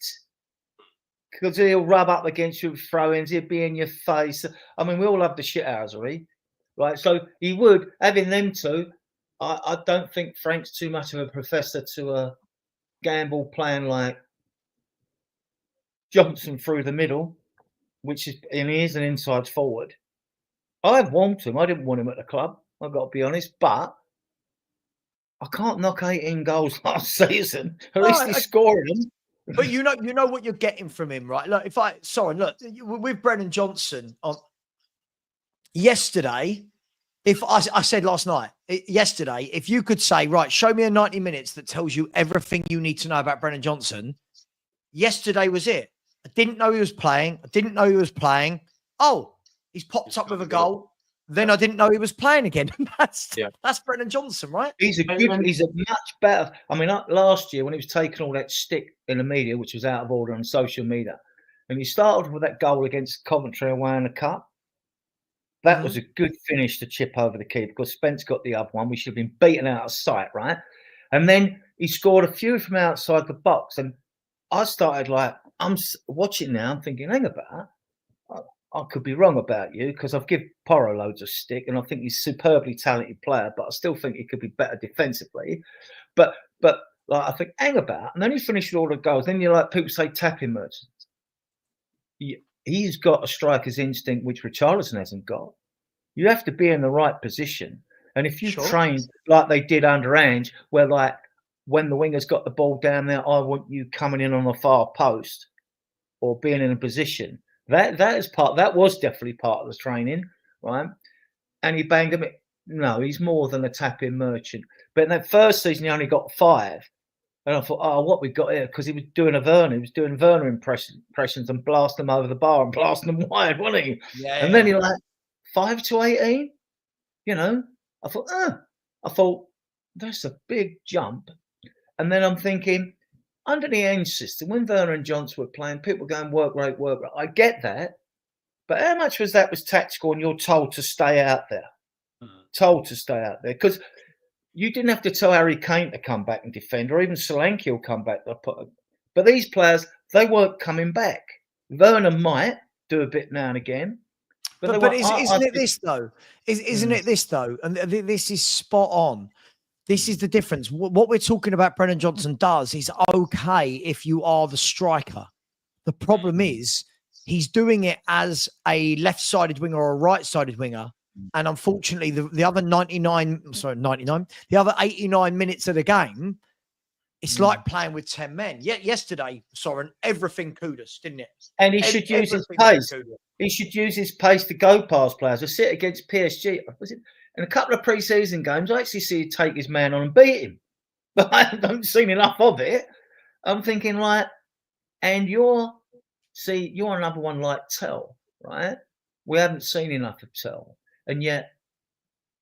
Because he'll rub up against you with throw-ins, he'll be in your face. I mean, we all love the shithousery, right? So he would, having them two, I don't think Frank's too much of a professor to gamble playing like Johnson through the middle, and he is an inside forward. I'd want him. I didn't want him at the club, I've got to be honest, but I can't knock 18 goals last season. At least he's scoring them. But you know what you're getting from him, right? Look, look, with Brennan Johnson on yesterday, if I said last night, yesterday, if you could say, right, show me a 90 minutes that tells you everything you need to know about Brennan Johnson, yesterday was it. I didn't know he was playing. Oh, he's popped up with a goal. Then I didn't know he was playing again. That's Brennan Johnson, right? He's a much better. I mean, last year when he was taking all that stick in the media, which was out of order on social media, and he started with that goal against Coventry away in the cup. That was a good finish to chip over the keeper because Spence got the other one. We should have been beaten out of sight, right? And then he scored a few from outside the box. And I started I'm watching now. I'm thinking, hang about. I could be wrong about you because I've given Porro loads of stick and I think he's a superbly talented player, but I still think he could be better defensively. But I think, hang about. And then he finished with all the goals. Then people say tapping merchants. He's got a striker's instinct, which Richarlison hasn't got. You have to be in the right position. And if you train like they did under Ange, where when the winger's got the ball down there, I want you coming in on the far post or being in a position. That was definitely part of the training, right? And he banged him. No, he's more than a tapping merchant. But in that first season, he only got 5. And I thought, what we got here? Because he was doing Werner. He was doing Werner impressions and blasting them over the bar and blasting them wide, wasn't he? Yeah. And then he 5 to 18. I thought that's a big jump. And then I'm thinking, under the Ange system, when Werner and Johnson were playing, people were going work rate, work rate. I get that. But how much was tactical and you're told to stay out there? Told to stay out there. Because you didn't have to tell Harry Kane to come back and defend, or even Solanke will come back. But these players, they weren't coming back. Werner might do a bit now and again. But isn't it this though? Isn't it this though? And this is spot on. This is the difference. What we're talking about Brennan Johnson does is okay if you are the striker. The problem is he's doing it as a left-sided winger or a right-sided winger. And unfortunately, the other 99, the other 89 minutes of the game, it's like playing with 10 men. Yesterday, Soren, everything Kudus, didn't it? And he should use his pace. He should use his pace to go past players. I sit against PSG. Was it in a couple of pre-season games? I actually see him take his man on and beat him, but I haven't seen enough of it. I'm thinking, right, and you're another one like Tell, right? We haven't seen enough of Tell, and yet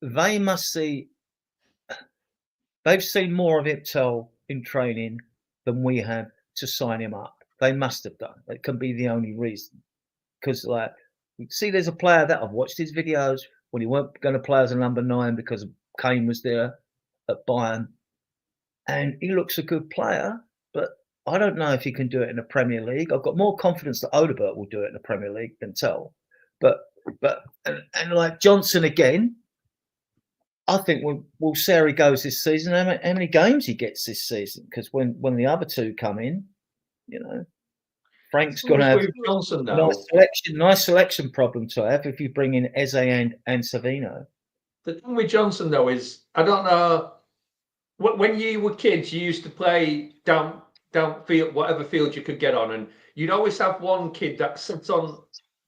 they must see. They've seen more of it, Tell, in training than we have to sign him up. They must have done. It can be the only reason. Because, like, see, there's a player that I've watched his videos when he weren't going to play as a number 9 because Kane was there at Bayern. And he looks a good player, but I don't know if he can do it in the Premier League. I've got more confidence that Odegaard will do it in the Premier League than Tell. But like Johnson again, I think we'll see how he goes this season. How many games he gets this season? Because when the other two come in, you know, Frank's going to have Johnson nice selection problem to have if you bring in Eze and Savino. The thing with Johnson though is I don't know. When you were kids, you used to play down field, whatever field you could get on, and you'd always have one kid that sits on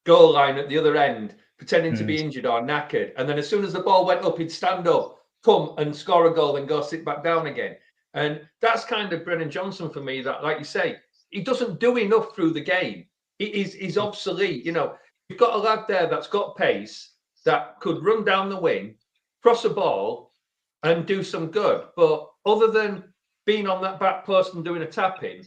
goal line at the other end, pretending to be injured or knackered. And then as soon as the ball went up, he'd stand up, come and score a goal, and go sit back down again. And that's kind of Brennan Johnson for me, that, like you say, he doesn't do enough through the game. He's obsolete. You know, you've got a lad there that's got pace, that could run down the wing, cross a ball, and do some good. But other than being on that back post and doing a tap-in,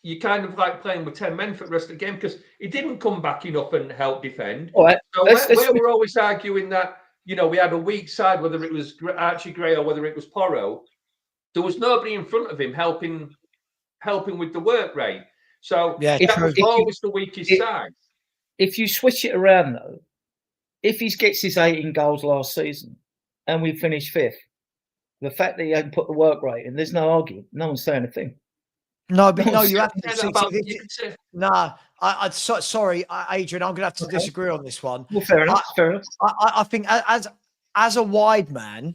you kind of like playing with 10 men for the rest of the game, because he didn't come back enough and help defend. All right. So where we're always arguing that, you know, we had a weak side, whether it was Archie Gray or whether it was Porro, there was nobody in front of him helping with the work rate. So that was always the weakest side. If you switch it around, though, if he gets his 18 goals last season and we finish 5th, the fact that he hadn't put the work rate in, there's no argument. No one's saying a thing. No, but no, you have to. Nah, sorry, Adrian, I'm going to have to disagree on this one. Well, fair enough. I think as a wide man,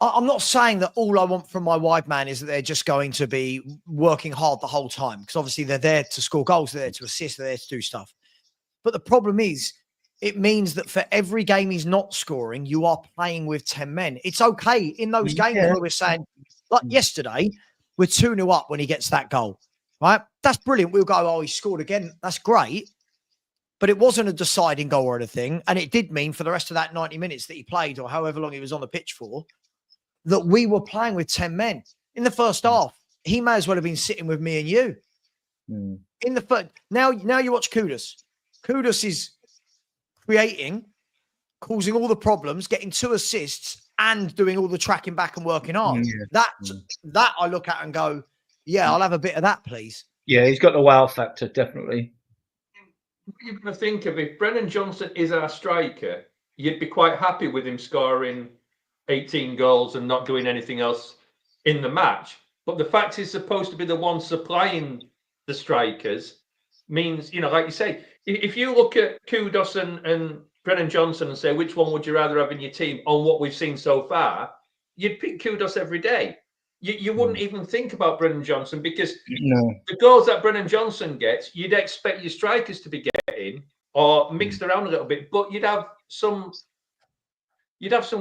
I'm not saying that all I want from my wide man is that they're just going to be working hard the whole time, because obviously they're there to score goals, they're there to assist, they're there to do stuff. But the problem is, it means that for every game he's not scoring, you are playing with 10 men. It's okay in those games where we're saying, like yesterday, we're 2-0 up when he gets that goal, right? That's brilliant. We'll go, oh, he scored again. That's great. But it wasn't a deciding goal or anything. And it did mean for the rest of that 90 minutes that he played, or however long he was on the pitch for, that we were playing with 10 men. In the first half, he may as well have been sitting with me and you. In the first, now you watch Kudus. Kudus is creating, causing all the problems, getting 2 assists, and doing all the tracking back and working hard. That I look at and go, yeah, I'll have a bit of that, please. Yeah, he's got the wow factor, definitely. You're going to think of, if Brennan Johnson is our striker, you'd be quite happy with him scoring 18 goals and not doing anything else in the match. But the fact he's supposed to be the one supplying the strikers means, you know, like you say, if you look at Kudus and Brennan Johnson and say, which one would you rather have in your team on what we've seen so far, you'd pick Kudus every day. You wouldn't even think about Brennan Johnson, because the goals that Brennan Johnson gets, you'd expect your strikers to be getting or mixed around a little bit, but you'd have some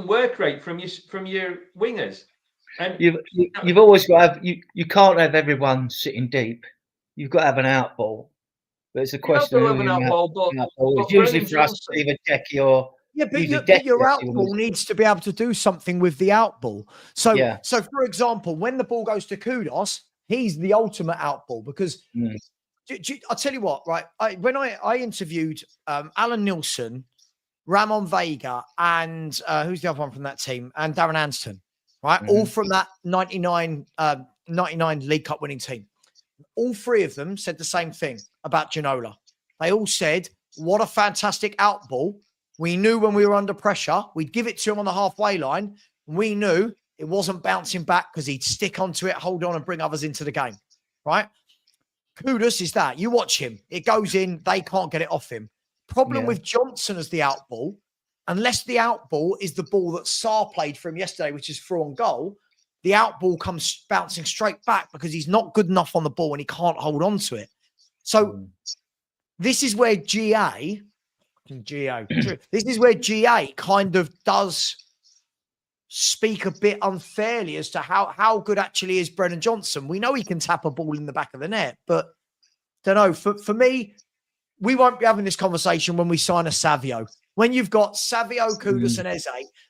work rate from your wingers. And you've always got to have, you can't have everyone sitting deep. You've got to have an out ball. But it's a question of an out ball. It's usually for us, either Jackie or but your out ball needs to be able to do something with the out ball. So for example, when the ball goes to Kudus, he's the ultimate outball because I'll tell you what, right? When I interviewed Alan Nilsson, Ramon Vega, and who's the other one from that team? And Darren Anston, right? All from that 99 League Cup winning team. All three of them said the same thing about Ginola. They all said, what a fantastic outball. We knew when we were under pressure, we'd give it to him on the halfway line. We knew it wasn't bouncing back because he'd stick onto it, hold on, and bring others into the game, right? Kudus is that. You watch him. It goes in. They can't get it off him. Problem with Johnson as the outball, unless the outball is the ball that Sarr played for him yesterday, which is through on goal, the outball comes bouncing straight back because he's not good enough on the ball and he can't hold on to it. So this is where GA kind of does speak a bit unfairly as to how good actually is Brennan Johnson. We know he can tap a ball in the back of the net, but don't know. For me, we won't be having this conversation when we sign a Savio. When you've got Savio, Kudus, and Eze,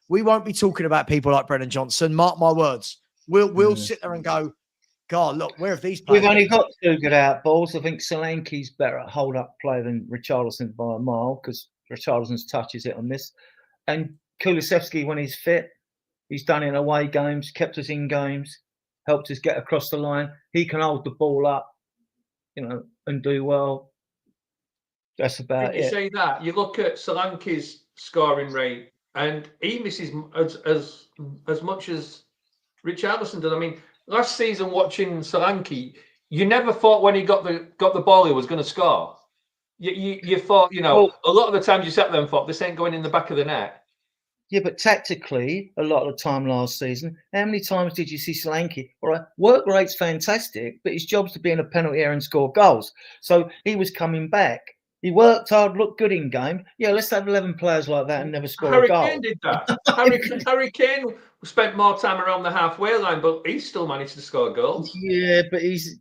we won't be talking about people like Brennan Johnson. Mark my words. We'll sit there and go, God, look, where have these players? We've only got 2 good out balls. I think Solanke's better at hold-up play than Richarlison by a mile because Richarlison's touches it on this. And Kulusevski, when he's fit, he's done in away games, kept us in games, helped us get across the line. He can hold the ball up, and do well. That's about it. You say that. You look at Solanke's scoring rate, and he misses as much as Richarlison did. I mean, last season watching Solanke, you never thought when he got the ball he was going to score. You thought, a lot of the times you sat there and thought this ain't going in the back of the net. Yeah, but tactically, a lot of the time last season, how many times did you see Solanke? All right, work rate's fantastic, but his job's to be in a penalty area and score goals. So he was coming back. He worked hard, looked good in game. Yeah, let's have 11 players like that and never score a goal. Harry Kane did that. Harry Kane spent more time around the halfway line, but he still managed to score goals. Yeah, but he's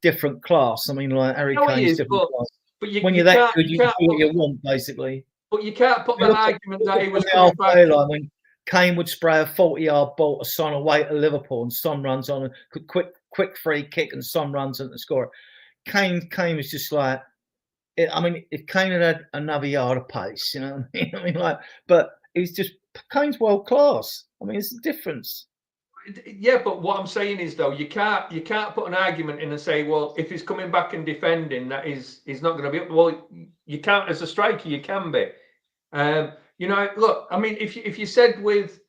different class. I mean, like Harry Kane's different class. But when you're that good, you can do what you want, basically. But you can't put that argument that he was coming back. Line, when Kane would spray a 40-yard ball to Son away to Liverpool, and Son runs on a quick free kick, and Son runs on to score it. Kane was just like, if Kane had another yard of pace, you know what I mean? But Kane's world class. I mean, it's a difference. Yeah, but what I'm saying is, though, you can't put an argument in and say, well, if he's coming back and defending, that he's not going to be up. Well, you can't as a striker, you can be. Look, I mean, if you said with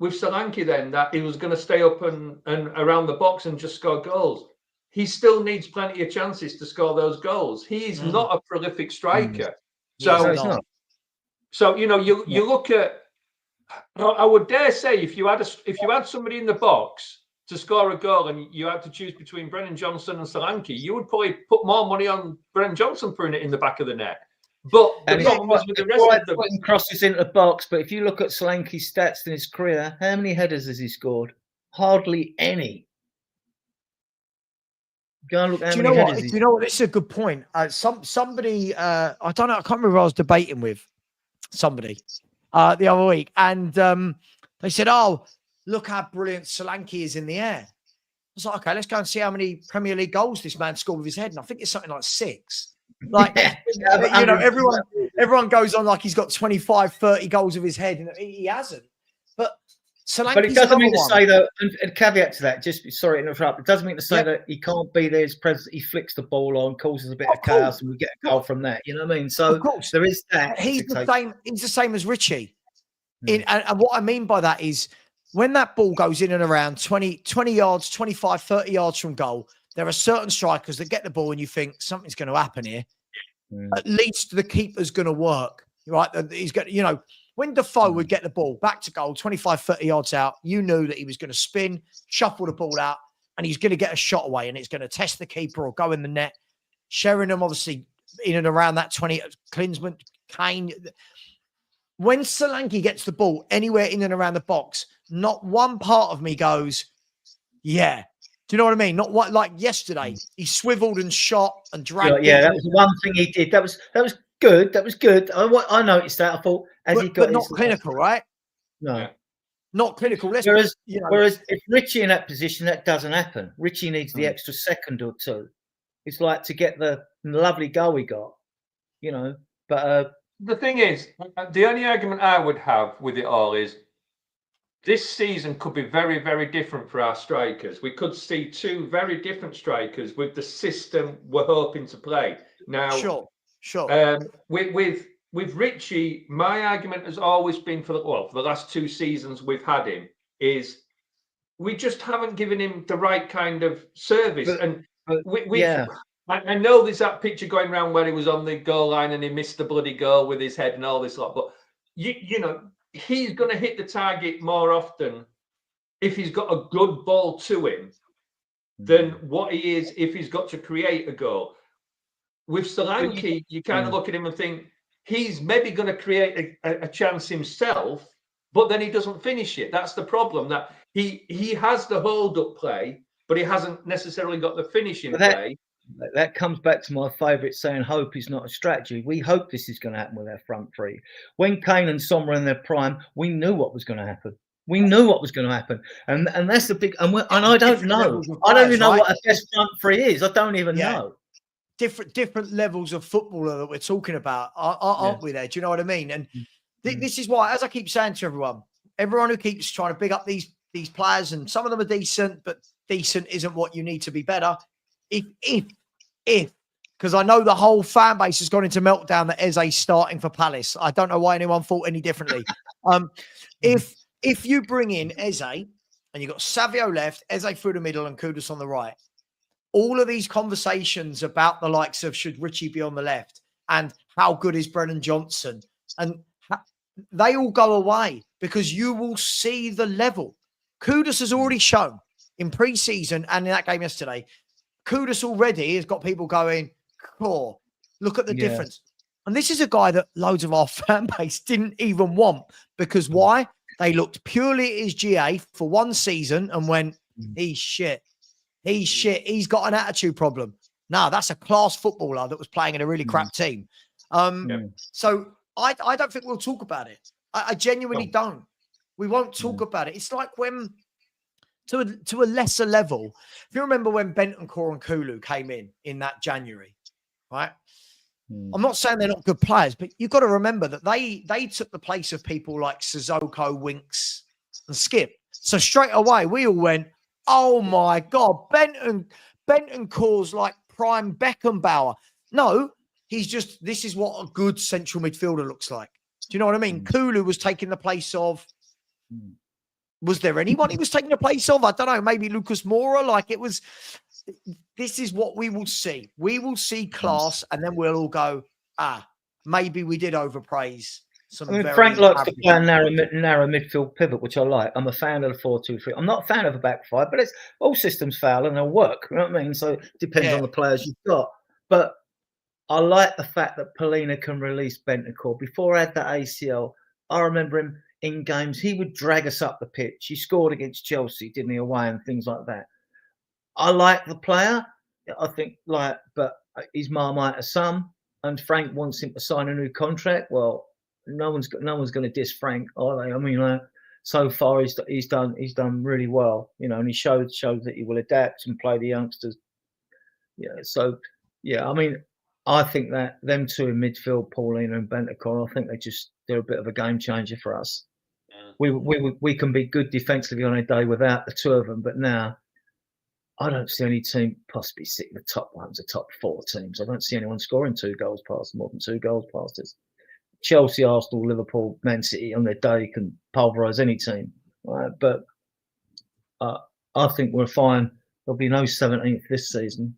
Solanke then that he was going to stay up and around the box and just score goals, he still needs plenty of chances to score those goals. He's not a prolific striker. So you look at. I would dare say if you had somebody in the box to score a goal and you had to choose between Brennan Johnson and Solanke, you would probably put more money on Brennan Johnson putting it in the back of the net. But the problem is with the rest of them putting crosses into the box. But if you look at Solanke's stats in his career, how many headers has he scored? Hardly any. Go and look at how many headers. Do you know what? This is a good point. Somebody, I don't know. I can't remember who I was debating with. Somebody. The other week, and they said, "Oh, look how brilliant Solanke is in the air." I was like, "Okay, let's go and see how many Premier League goals this man scored with his head." And I think it's something like 6. Like, everyone goes on like he's got 25, 30 goals with his head, and he hasn't. But Solanke's but it doesn't mean to say that. And caveat to that, just sorry to interrupt. It doesn't mean to say that he can't be there as present. He flicks the ball on, causes a bit of chaos, and we get a goal from that. You know what I mean? So of course there is that. He's the same. He's the same as Richie. And what I mean by that is when that ball goes in and around 20 yards, 25, 30 yards from goal, there are certain strikers that get the ball and you think something's going to happen here. At least the keeper's going to work, right? He's got, when Defoe would get the ball back to goal, 25, 30 yards out, you knew that he was going to spin, shuffle the ball out, and he's going to get a shot away and it's going to test the keeper or go in the net. Sheringham, obviously, in and around that 20, Klinsmann, Kane. When Solanke gets the ball anywhere in and around the box, not one part of me goes, yeah. Do you know what I mean? Not what like yesterday. He swiveled and shot and dragged. Yeah, that was one thing he did. That was good. That was good. I noticed that. I thought, but not clinical, right? No. not clinical. Whereas if Richie in that position, that doesn't happen. Richie needs the extra second or two. It's like to get the lovely goal we got, But the thing is, the only argument I would have with it all is this season could be very, very different for our strikers. We could see two very different strikers with the system we're hoping to play. Now, sure. With Richie, my argument has always been for the last 2 seasons we've had him is we just haven't given him the right kind of service. I know there's that picture going around where he was on the goal line and he missed the bloody goal with his head and all this lot. But he's going to hit the target more often if he's got a good ball to him than what he is if he's got to create a goal. With Solanke, you kind of look at him and think he's maybe going to create a chance himself, but then he doesn't finish it. That's the problem, that he has the hold-up play, but he hasn't necessarily got the finishing play. That comes back to my favourite saying, hope is not a strategy. We hope this is going to happen with our front three. When Kane and Son were in their prime, we knew what was going to happen. We knew what was going to happen. And that's the big... And I don't know. I don't even know what a best front three is. I don't even know. Different levels of footballer that we're talking about, aren't we there? Do you know what I mean? And this is why, as I keep saying to everyone who keeps trying to big up these players, and some of them are decent, but decent isn't what you need to be better. If, because I know the whole fan base has gone into meltdown that Eze's starting for Palace. I don't know why anyone thought any differently. If you bring in Eze and you've got Savio left, Eze through the middle and Kudus on the right, all of these conversations about the likes of should Richie be on the left and how good is Brennan Johnson, and they all go away because you will see the level. Kudus has already shown in pre-season and in that game yesterday. Kudus already has got people going, cool, look at the difference. And this is a guy that loads of our fan base didn't even want, because why? They looked purely at his GA for 1 season and went, he's shit. He's shit. He's got an attitude problem. No, that's a class footballer that was playing in a really crap team. So I don't think we'll talk about it. I genuinely don't. We won't talk about it. It's like when... To a lesser level, if you remember when Bentancur and Kulu came in that January, right? I'm not saying they're not good players, but you've got to remember that they took the place of people like Sissoko, Winks, and Skip. So straight away, we all went, oh my God, Bentancur's like prime Beckenbauer. No, this is what a good central midfielder looks like. Do you know what I mean? Kulu was taking the place of... Was there anyone he was taking the place of? I don't know. Maybe Lucas Moura. This is what we will see. We will see class, and then we'll all go, maybe we did overpraise some. Frank likes to play a narrow midfield pivot, which I like. I'm a fan of the 4-2-3. I'm not a fan of a back five, but it's all systems fail and they'll work. You know what I mean? So it depends on the players you've got. But I like the fact that Polina can release Bentancur. Before I had that ACL, I remember him in games, he would drag us up the pitch. He scored against Chelsea, didn't he, away and things like that. I like the player. I think, but he's Marmite of some, and Frank wants him to sign a new contract. Well, no one's going to diss Frank, are they? I mean, so far he's done really well, and he showed that he will adapt and play the youngsters. I mean, I think that them two in midfield, Paulina and Bentancur, I think they're a bit of a game changer for us. We can be good defensively on a day without the two of them, but now I don't see any team possibly sitting the top ones, the top 4 teams. I don't see anyone scoring more than 2 goals past us. Chelsea, Arsenal, Liverpool, Man City on their day can pulverise any team, right? But I think we're fine. There'll be no 17th this season.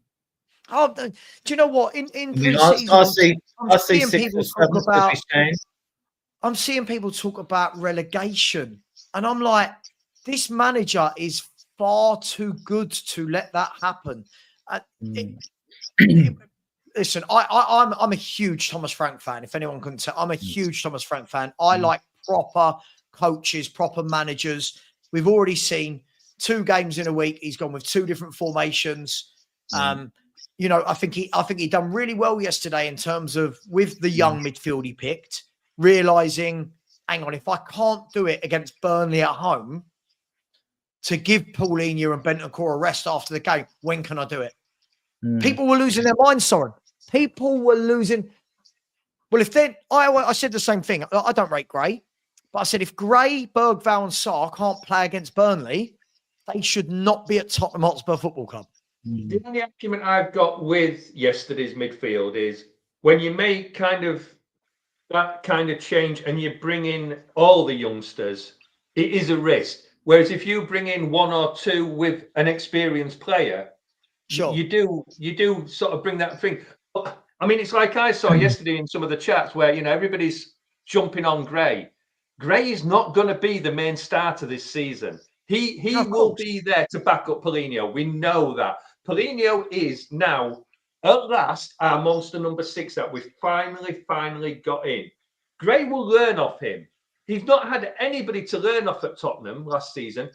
Oh, do you know what? In pre-season, I see 6 or 7 about. I'm seeing people talk about relegation, and I'm like, this manager is far too good to let that happen. Listen, I'm a huge Thomas Frank fan. If anyone couldn't tell, I'm a huge Thomas Frank fan. I like proper coaches, proper managers. We've already seen 2 games in a week. He's gone with 2 different formations. I think he done really well yesterday in terms of with the young midfield he picked, realizing hang on, if I can't do it against Burnley at home to give Paulinho and Bentancur a rest after the game, when can I do it? People were losing their minds, Soren. People were losing. Well, if then I said the same thing. I don't rate Gray, but I said if Gray, Bergvall, and Sarr can't play against Burnley, they should not be at Tottenham Hotspur Football Club. The only argument I've got with yesterday's midfield is when you make kind of that kind of change and you bring in all the youngsters, it is a risk. Whereas if you bring in one or two with an experienced player, sure, you do sort of bring that thing. I mean, it's like I saw yesterday in some of the chats where, you know, everybody's jumping on Gray. Gray is not going to be the main starter this season. He will be there to back up Paulinho. We know that. Paulinho is now, at last, our monster number 6 that we've finally got in. Gray will learn off him. He's not had anybody to learn off at Tottenham last season.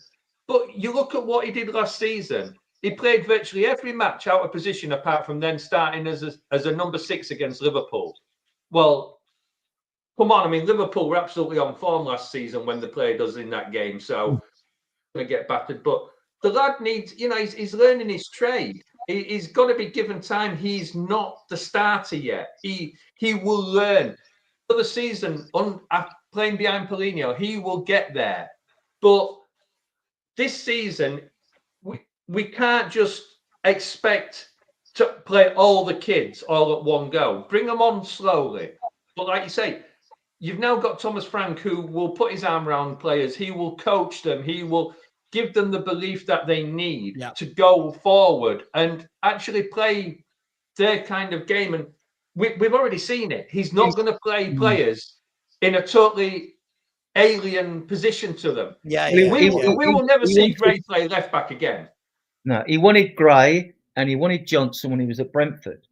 But you look at what he did last season. He played virtually every match out of position apart from then starting as a number 6 against Liverpool. Well, come on. I mean, Liverpool were absolutely on form last season when they played us in that game. So, going to get battered. But the lad needs, you know, he's learning his trade. He's got to be given time. He's not the starter yet. He will learn. For the season, playing behind Paulinho, he will get there. But this season, we can't just expect to play all the kids all at one go. Bring them on slowly. But like you say, you've now got Thomas Frank who will put his arm around players. He will coach them. He will give them the belief that they need to go forward and actually play their kind of game. And we've already seen it. He's not going to play players in a totally alien position to them. We will never see Gray play left back again. No, he wanted Gray and he wanted Johnson when he was at Brentford.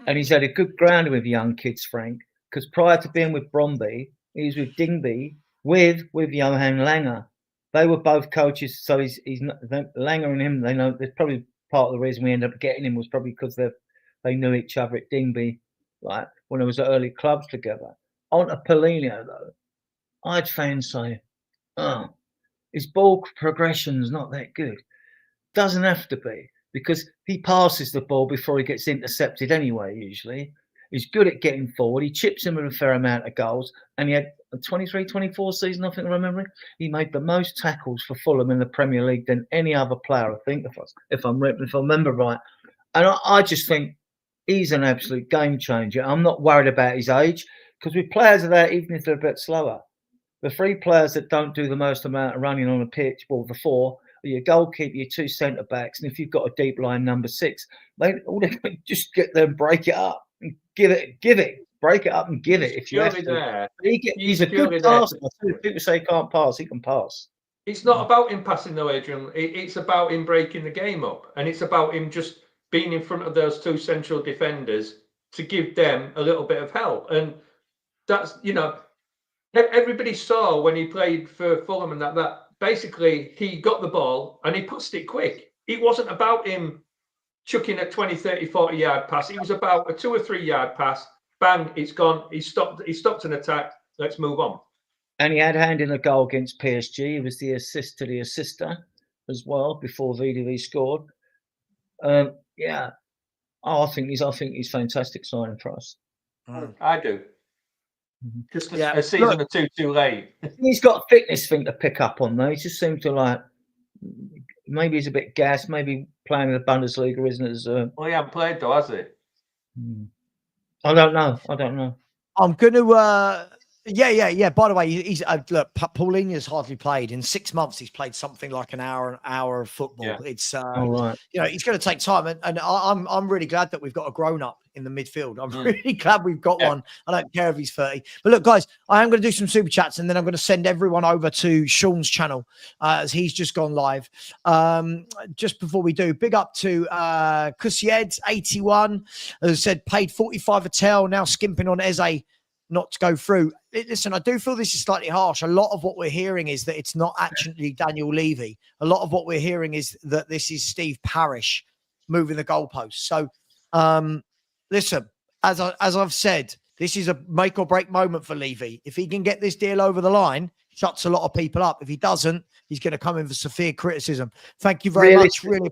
And he's had a good grounding with young kids, Frank, because prior to being with Bromby, he was with Dingby with Johan Langer. They were both coaches, so he's not, Langer and him, they know, there's probably part of the reason we ended up getting him was probably because they knew each other at Dingby, like when it was at early clubs together. On to Paulinho, though, I'd fans say, his ball progression's not that good. Doesn't have to be, because he passes the ball before he gets intercepted anyway, usually. He's good at getting forward. He chips in with a fair amount of goals. And he had a 23-24 season, I think I'm remembering. He made the most tackles for Fulham in the Premier League than any other player, I think, if I remember right. And I just think he's an absolute game changer. I'm not worried about his age, because with players of that, even if they're a bit slower, the 3 players that don't do the most amount of running on a pitch, well, the 4, your goalkeeper, your 2 centre-backs, and if you've got a deep line number 6, they just get there and break it up. Give it, break it up and give it if you have to. He's a good passer. People say he can't pass, he can pass. It's not about him passing though, Adrian. It's about him breaking the game up. And it's about him just being in front of those 2 central defenders to give them a little bit of help. And that's, you know, everybody saw when he played for Fulham and that basically he got the ball and he passed it quick. It wasn't about him chucking a 20, 30, 40 yard pass. It was about a 2 or 3 yard pass. Bang, it's gone. He stopped an attack. Let's move on. And he had a hand in a goal against PSG. He was the assist to the assister as well before VDV scored. I think he's fantastic signing for us. I do. Just a season or two too late. He's got a fitness thing to pick up on though. He just seems to like, maybe he's a bit gassed. Maybe playing in the Bundesliga isn't as. Well, he hasn't played though, has he? I don't know. I'm going to. Yeah. By the way, he's look. Paulinho's hardly played in 6 months. He's played something like an hour of football. Yeah. It's right. You know, it's going to take time, and I'm really glad that we've got a grown up in the midfield. I'm really glad we've got one. I don't care if he's 30. But look, guys, I am going to do some super chats, and then I'm going to send everyone over to Sean's channel as he's just gone live. Just before we do, big up to Kusied 81, as said, paid 45 a tell, now skimping on Eze not to go through. Listen, I do feel this is slightly harsh. A lot of what we're hearing is that it's not actually Daniel Levy. A lot of what we're hearing is that this is Steve Parish moving the goalposts. So, listen, as I've said, This is a make or break moment for Levy. If he can get this deal over the line, shuts a lot of people up. If he doesn't, he's going to come in for severe criticism. Thank you very much. Really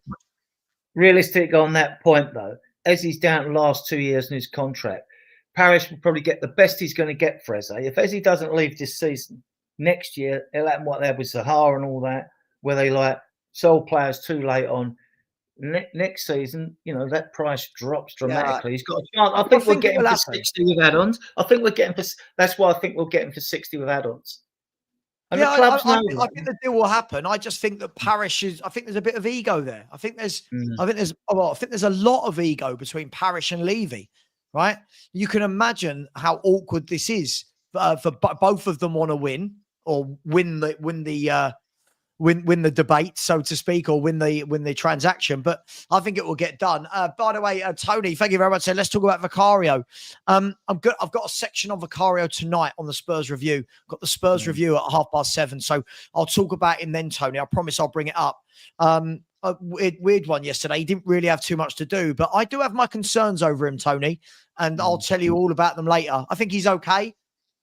realistic on that point, though. As he's down to the last 2 years in his contract, Parish will probably get the best he's going to get for Eze. If Eze doesn't leave this season, next year it'll happen what they had with Zaha and all that, where they like sold players too late on. Next season, you know, that price drops dramatically. He's got a chance. I think we're getting for 60 with add-ons. I think we're getting for. That's why I think we'll get him for 60 with add-ons. And yeah, the clubs I think the deal will happen. I just think that Parish is. I think there's a bit of ego there. I think there's a lot of ego between Parish and Levy. Right? You can imagine how awkward this is for both of them want to win or win the debate, so to speak, or win the transaction. But I think it will get done. By the way, Tony, thank you very much. So let's talk about Vicario. I'm good. I've got a section on Vicario tonight on the Spurs review. Got the Spurs review at 7:30. So I'll talk about him then, Tony. I promise I'll bring it up. A weird one yesterday. He didn't really have too much to do, but I do have my concerns over him, Tony, and I'll tell you all about them later. I think he's okay.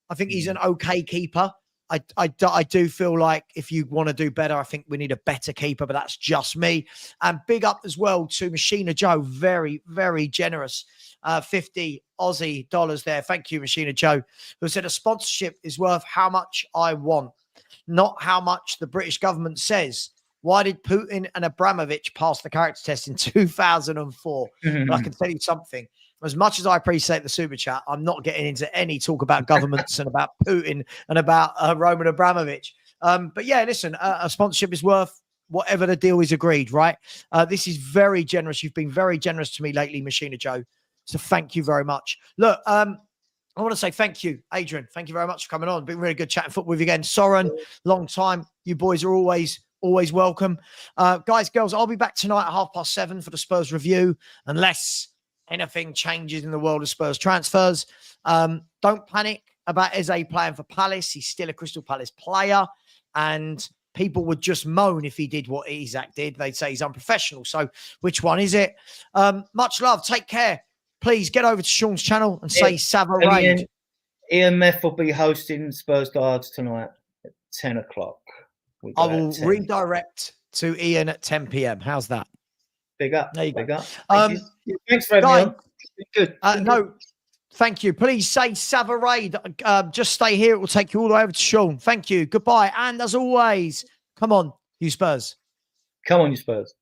I think he's an okay keeper. I do feel like if you want to do better, I think we need a better keeper, but that's just me. And big up as well to Machina Joe. Very, very generous. 50 Aussie dollars there. Thank you, Machina Joe, who said a sponsorship is worth how much I want, not how much the British government says. Why did Putin and Abramovich pass the character test in 2004? But I can tell you something. As much as I appreciate the super chat, I'm not getting into any talk about governments and about Putin and about Roman Abramovich. But yeah, listen, a sponsorship is worth whatever the deal is agreed, right? This is very generous. You've been very generous to me lately, Machina Joe. So thank you very much. Look, I want to say thank you, Adrian. Thank you very much for coming on. Been really good chatting football with you again. Soren, long time. You boys are always welcome. Guys, girls, I'll be back tonight at 7:30 for the Spurs review, unless anything changes in the world of Spurs transfers. Don't panic about Eze playing for Palace. He's still a Crystal Palace player, and people would just moan if he did what Isak did. They'd say he's unprofessional. So which one is it? Much love. Take care. Please get over to Sean's channel and say Savva Raid. Ian Meth will be hosting Spurs Diehards tonight at 10 o'clock. I will redirect to Ian at 10 p.m. How's that? Big up. There you big go. Up. Thanks for having me on. Good. No, thank you. Please say Savva Raid. Just stay here. It will take you all the way over to Sean. Thank you. Goodbye. And as always, come on, you Spurs. Come on, you Spurs.